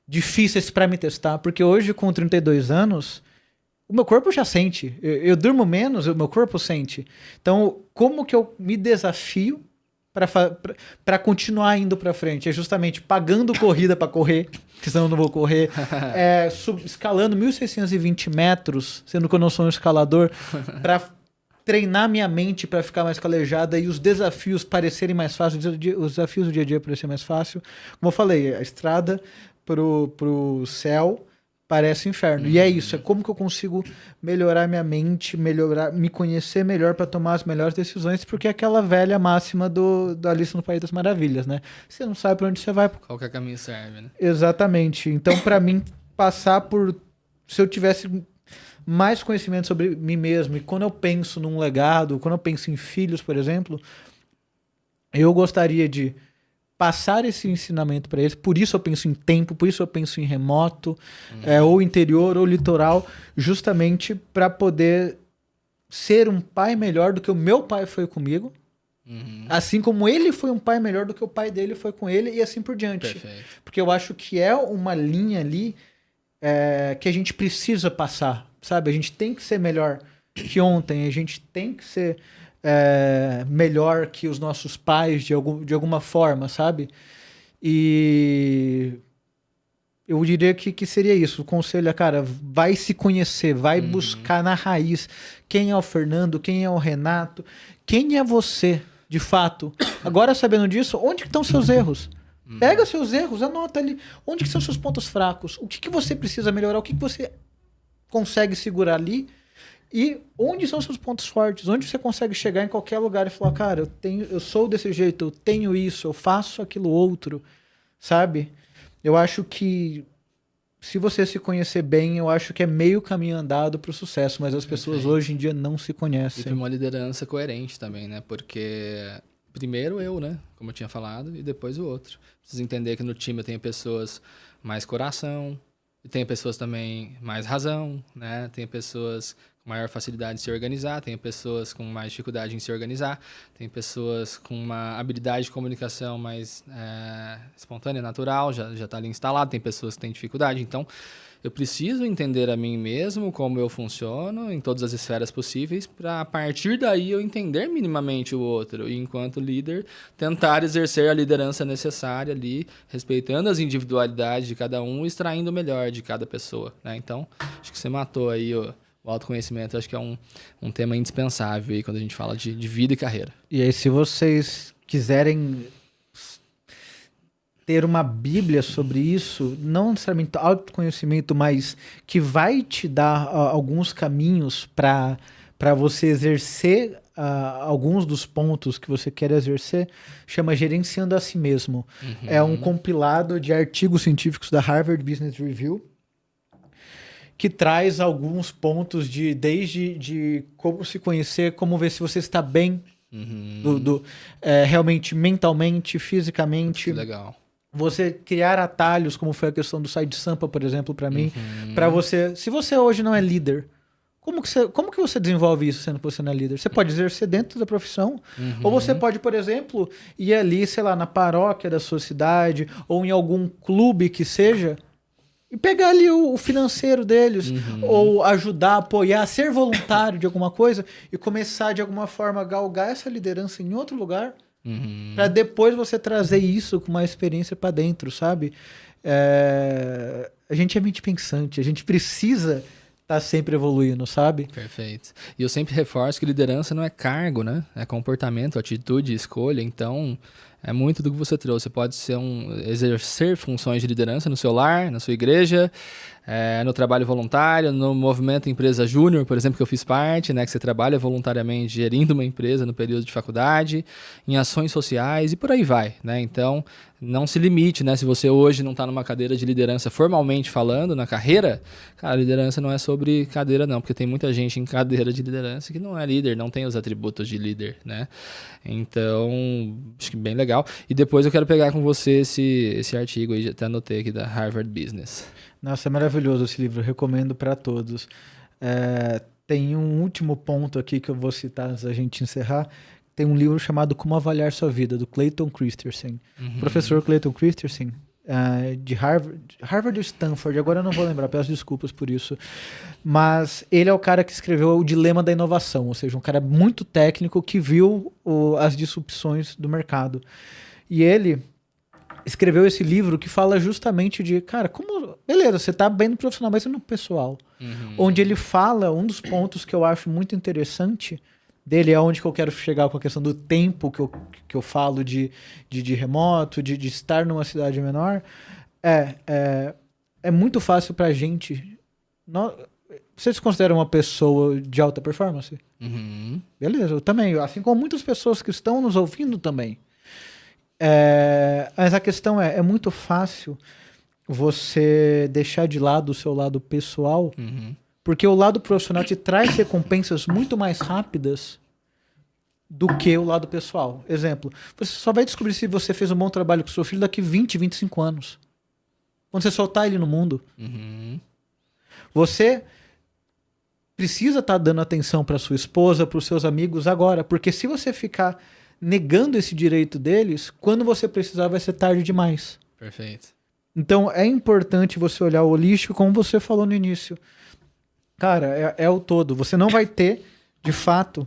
difíceis para me testar, porque hoje, com 32 anos, o meu corpo já sente. Eu durmo menos, o meu corpo sente. Então, como que eu me desafio para continuar indo para frente? É justamente pagando corrida para correr, que senão eu não vou correr. Escalando 1.620 metros, sendo que eu não sou um escalador, para treinar minha mente para ficar mais calejada e os desafios parecerem mais fáceis, os desafios do dia a dia parecerem mais fácil. Como eu falei, a estrada pro céu parece inferno. E é isso, é como que eu consigo melhorar minha mente, me conhecer melhor para tomar as melhores decisões, porque é aquela velha máxima da Alice no País das Maravilhas, né? Você não sabe para onde você vai. Qualquer caminho serve, né? Exatamente. Então, para mim, se eu tivesse mais conhecimento sobre mim mesmo, e quando eu penso num legado, quando eu penso em filhos, por exemplo, eu gostaria de passar esse ensinamento para eles. Por isso eu penso em tempo, por isso eu penso em remoto, ou interior, ou litoral, justamente para poder ser um pai melhor do que o meu pai foi comigo, assim como ele foi um pai melhor do que o pai dele foi com ele, e assim por diante. Perfeito. Porque eu acho que é uma linha ali que a gente precisa passar, sabe? A gente tem que ser melhor que ontem, a gente tem que ser melhor que os nossos pais de alguma forma, sabe? E eu diria que seria isso. O conselho é, cara, vai se conhecer, vai buscar na raiz quem é o Fernando, quem é o Renato, quem é você, de fato. Agora, sabendo disso, onde estão seus erros? Pega seus erros, anota ali. Onde que são seus pontos fracos? O que você precisa melhorar? O que você consegue segurar ali? E onde são seus pontos fortes? Onde você consegue chegar em qualquer lugar e falar, cara, eu sou desse jeito, eu tenho isso, eu faço aquilo outro, sabe? Eu acho que se você se conhecer bem, eu acho que é meio caminho andado para o sucesso, mas as pessoas hoje em dia não se E conhecem. para uma liderança coerente também, né? Porque primeiro eu, né? Como eu tinha falado, e depois o outro. Preciso entender que no time eu tenho pessoas mais coração, e tenho pessoas também mais razão, né? Tenho pessoas com maior facilidade de se organizar, tenho pessoas com mais dificuldade em se organizar, tenho pessoas com uma habilidade de comunicação mais espontânea, natural, já está ali instalado, tem pessoas que têm dificuldade. Então, eu preciso entender a mim mesmo, como eu funciono em todas as esferas possíveis, para a partir daí eu entender minimamente o outro. E enquanto líder, tentar exercer a liderança necessária ali, respeitando as individualidades de cada um, extraindo o melhor de cada pessoa, né? Então, acho que você matou aí o autoconhecimento. Acho que é um tema indispensável aí quando a gente fala de vida e carreira. E aí, se vocês quiserem ter uma bíblia sobre isso, não necessariamente autoconhecimento, mas que vai te dar alguns caminhos para você exercer alguns dos pontos que você quer exercer, chama Gerenciando a Si Mesmo. É um compilado de artigos científicos da Harvard Business Review, que traz alguns pontos desde como se conhecer, como ver se você está bem, realmente mentalmente, fisicamente. Legal. Você criar atalhos, como foi a questão do Sai de Sampa, por exemplo, para mim, para você. Se você hoje não é líder, como que você desenvolve isso sendo que você não é líder? Você pode exercer dentro da profissão, ou você pode, por exemplo, ir ali, sei lá, na paróquia da sua cidade, ou em algum clube que seja, e pegar ali o financeiro deles, ou ajudar, apoiar, ser voluntário de alguma coisa e começar de alguma forma a galgar essa liderança em outro lugar, para depois você trazer isso com uma experiência para dentro, sabe? A gente é mente pensante, a gente precisa estar sempre evoluindo, sabe? Perfeito. E eu sempre reforço que liderança não é cargo, né? É comportamento, atitude, escolha. Então, é muito do que você trouxe. Você pode exercer funções de liderança no seu lar, na sua igreja, no trabalho voluntário, no movimento Empresa Júnior, por exemplo, que eu fiz parte, né, que você trabalha voluntariamente gerindo uma empresa no período de faculdade, em ações sociais e por aí vai, né? Então, não se limite, né? Se você hoje não está numa cadeira de liderança formalmente falando, na carreira, cara, liderança não é sobre cadeira não, porque tem muita gente em cadeira de liderança que não é líder, não tem os atributos de líder, né? Então, acho que bem legal. E depois eu quero pegar com você esse artigo aí, até anotei aqui da Harvard Business. Nossa, é maravilhoso esse livro, eu recomendo para todos. Tem um último ponto aqui que eu vou citar antes da gente encerrar. Tem um livro chamado Como Avaliar Sua Vida, do Clayton Christensen. O professor Clayton Christensen, de Harvard ou Stanford, agora eu não vou lembrar, peço desculpas por isso. Mas ele é o cara que escreveu O Dilema da Inovação, ou seja, um cara muito técnico que viu as disrupções do mercado. E ele escreveu esse livro que fala justamente de, cara, como... Beleza, você tá bem no profissional, mas e no pessoal? Onde ele fala, um dos pontos que eu acho muito interessante dele, é onde que eu quero chegar com a questão do tempo que eu falo de remoto, de estar numa cidade menor, é muito fácil pra gente... Você se considera uma pessoa de alta performance? Beleza, eu também. Assim como muitas pessoas que estão nos ouvindo também. Mas a questão é muito fácil você deixar de lado o seu lado pessoal, porque o lado profissional te traz recompensas muito mais rápidas do que o lado pessoal. Exemplo, você só vai descobrir se você fez um bom trabalho com seu filho daqui 20, 25 anos. Quando você soltar ele no mundo. Você precisa estar dando atenção para sua esposa, para os seus amigos agora, porque se você ficar negando esse direito deles, quando você precisar vai ser tarde demais. Perfeito. Então é importante você olhar o holístico, como você falou no início. Cara, é o todo. Você não vai ter, de fato,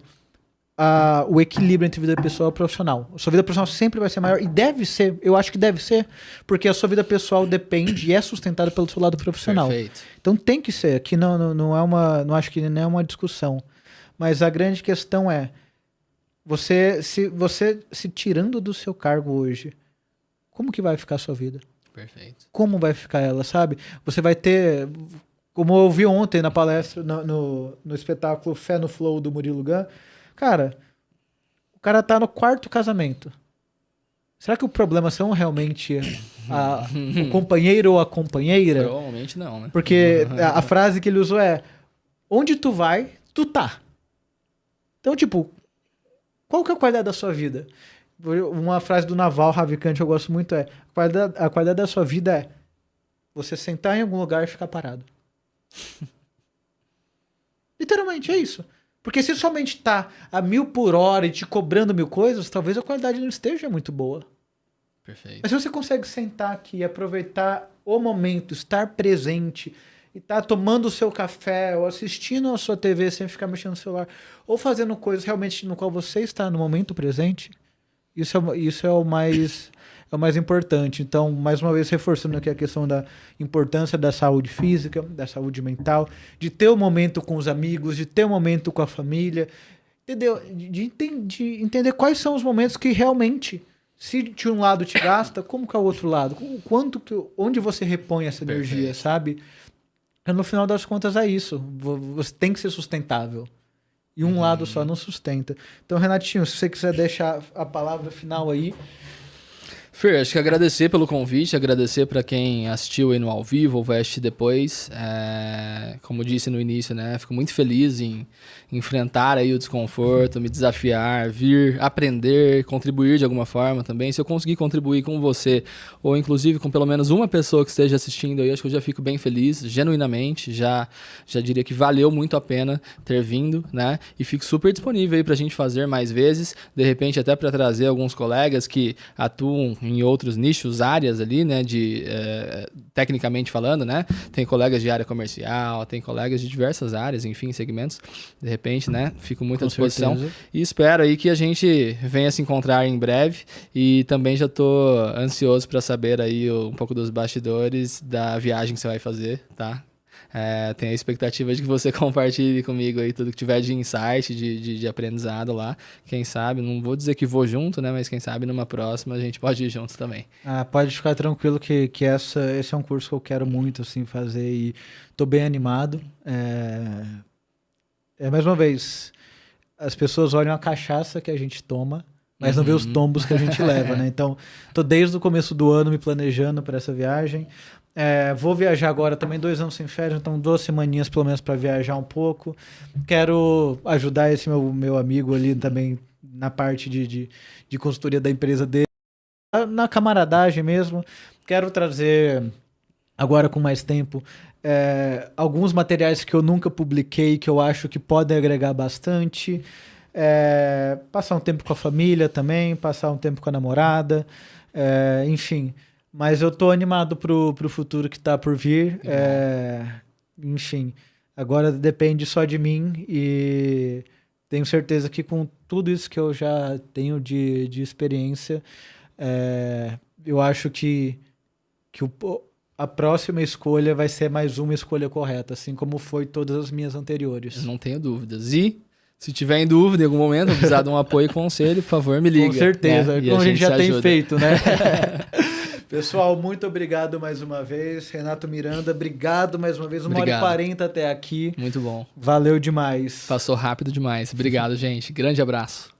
o equilíbrio entre vida pessoal e profissional. A sua vida profissional sempre vai ser maior, e deve ser, eu acho que deve ser, porque a sua vida pessoal depende e é sustentada pelo seu lado profissional. Perfeito. Então tem que ser, aqui não acho que não é uma discussão, mas a grande questão é, você se tirando do seu cargo hoje, como que vai ficar a sua vida? Perfeito. Como vai ficar ela, sabe? Você vai ter, como eu ouvi ontem na palestra, no espetáculo Fé no Flow do Murilo Gun, cara, o cara tá no 4º casamento. Será que o problema são realmente o companheiro ou a companheira? Provavelmente não, né? Porque a frase que ele usou é: onde tu vai, tu tá. Então, tipo, qual que é a qualidade da sua vida? Uma frase do Naval Ravikant que eu gosto muito é: a qualidade da sua vida é você sentar em algum lugar e ficar parado. Literalmente, é isso. Porque se somente tá a 1000 por hora e te cobrando 1000 coisas, talvez a qualidade não esteja muito boa. Perfeito. Mas se você consegue sentar aqui e aproveitar o momento, estar presente, e tá tomando o seu café, ou assistindo a sua TV sem ficar mexendo no celular, ou fazendo coisas realmente no qual você está no momento presente, isso é o mais importante. Então, mais uma vez, reforçando aqui a questão da importância da saúde física, da saúde mental, de ter um momento com os amigos, de ter um momento com a família, entendeu? De entender quais são os momentos que realmente, se de um lado te gasta, como que é o outro lado? Onde você repõe essa energia, Perfeito. sabe? E no final das contas é isso. Você tem que ser sustentável. E um lado só não sustenta. Então, Renatinho, se você quiser deixar a palavra final aí. Fer, acho que agradecer pelo convite, agradecer para quem assistiu aí no ao vivo ou vai assistir depois. Como eu disse no início, né? Fico muito feliz em enfrentar aí o desconforto, me desafiar, vir, aprender, contribuir de alguma forma também. Se eu conseguir contribuir com você, ou inclusive com pelo menos uma pessoa que esteja assistindo aí, acho que eu já fico bem feliz, genuinamente. Já diria que valeu muito a pena ter vindo, né? E fico super disponível aí pra gente fazer mais vezes, de repente até para trazer alguns colegas que atuam em outros nichos, áreas ali, né, tecnicamente falando, né, tem colegas de área comercial, tem colegas de diversas áreas, enfim, segmentos, de repente, né, fico muito à disposição. Certeza. E espero aí que a gente venha se encontrar em breve, e também já tô ansioso para saber aí um pouco dos bastidores da viagem que você vai fazer, tá? Tenho a expectativa de que você compartilhe comigo aí tudo que tiver de insight, de aprendizado lá. Quem sabe, não vou dizer que vou junto, né? Mas quem sabe numa próxima a gente pode ir juntos também. Pode ficar tranquilo que esse é um curso que eu quero muito assim, fazer e tô bem animado. Mais uma vez, as pessoas olham a cachaça que a gente toma, mas não vê os tombos que a gente leva, né? Então, tô desde o começo do ano me planejando para essa viagem. Vou viajar agora também, 2 anos sem férias, então 2 semaninhas pelo menos para viajar um pouco. Quero ajudar esse meu amigo ali também na parte de consultoria da empresa dele, na camaradagem mesmo. Quero trazer, agora com mais tempo, alguns materiais que eu nunca publiquei, que eu acho que podem agregar bastante. Passar um tempo com a família também, passar um tempo com a namorada, enfim... Mas eu tô animado pro futuro que tá por vir. Enfim, agora depende só de mim e tenho certeza que com tudo isso que eu já tenho de experiência, eu acho que a próxima escolha vai ser mais uma escolha correta, assim como foi todas as minhas anteriores. Eu não tenho dúvidas. E se tiver em dúvida em algum momento, precisar de um apoio e conselho, por favor, me liga. Com certeza, né? como a gente já tem ajuda. feito, né? Pessoal, muito obrigado mais uma vez. Renato Miranda, obrigado mais uma vez. 1h40 até aqui. Muito bom. Valeu demais. Passou rápido demais. Obrigado, gente. Grande abraço.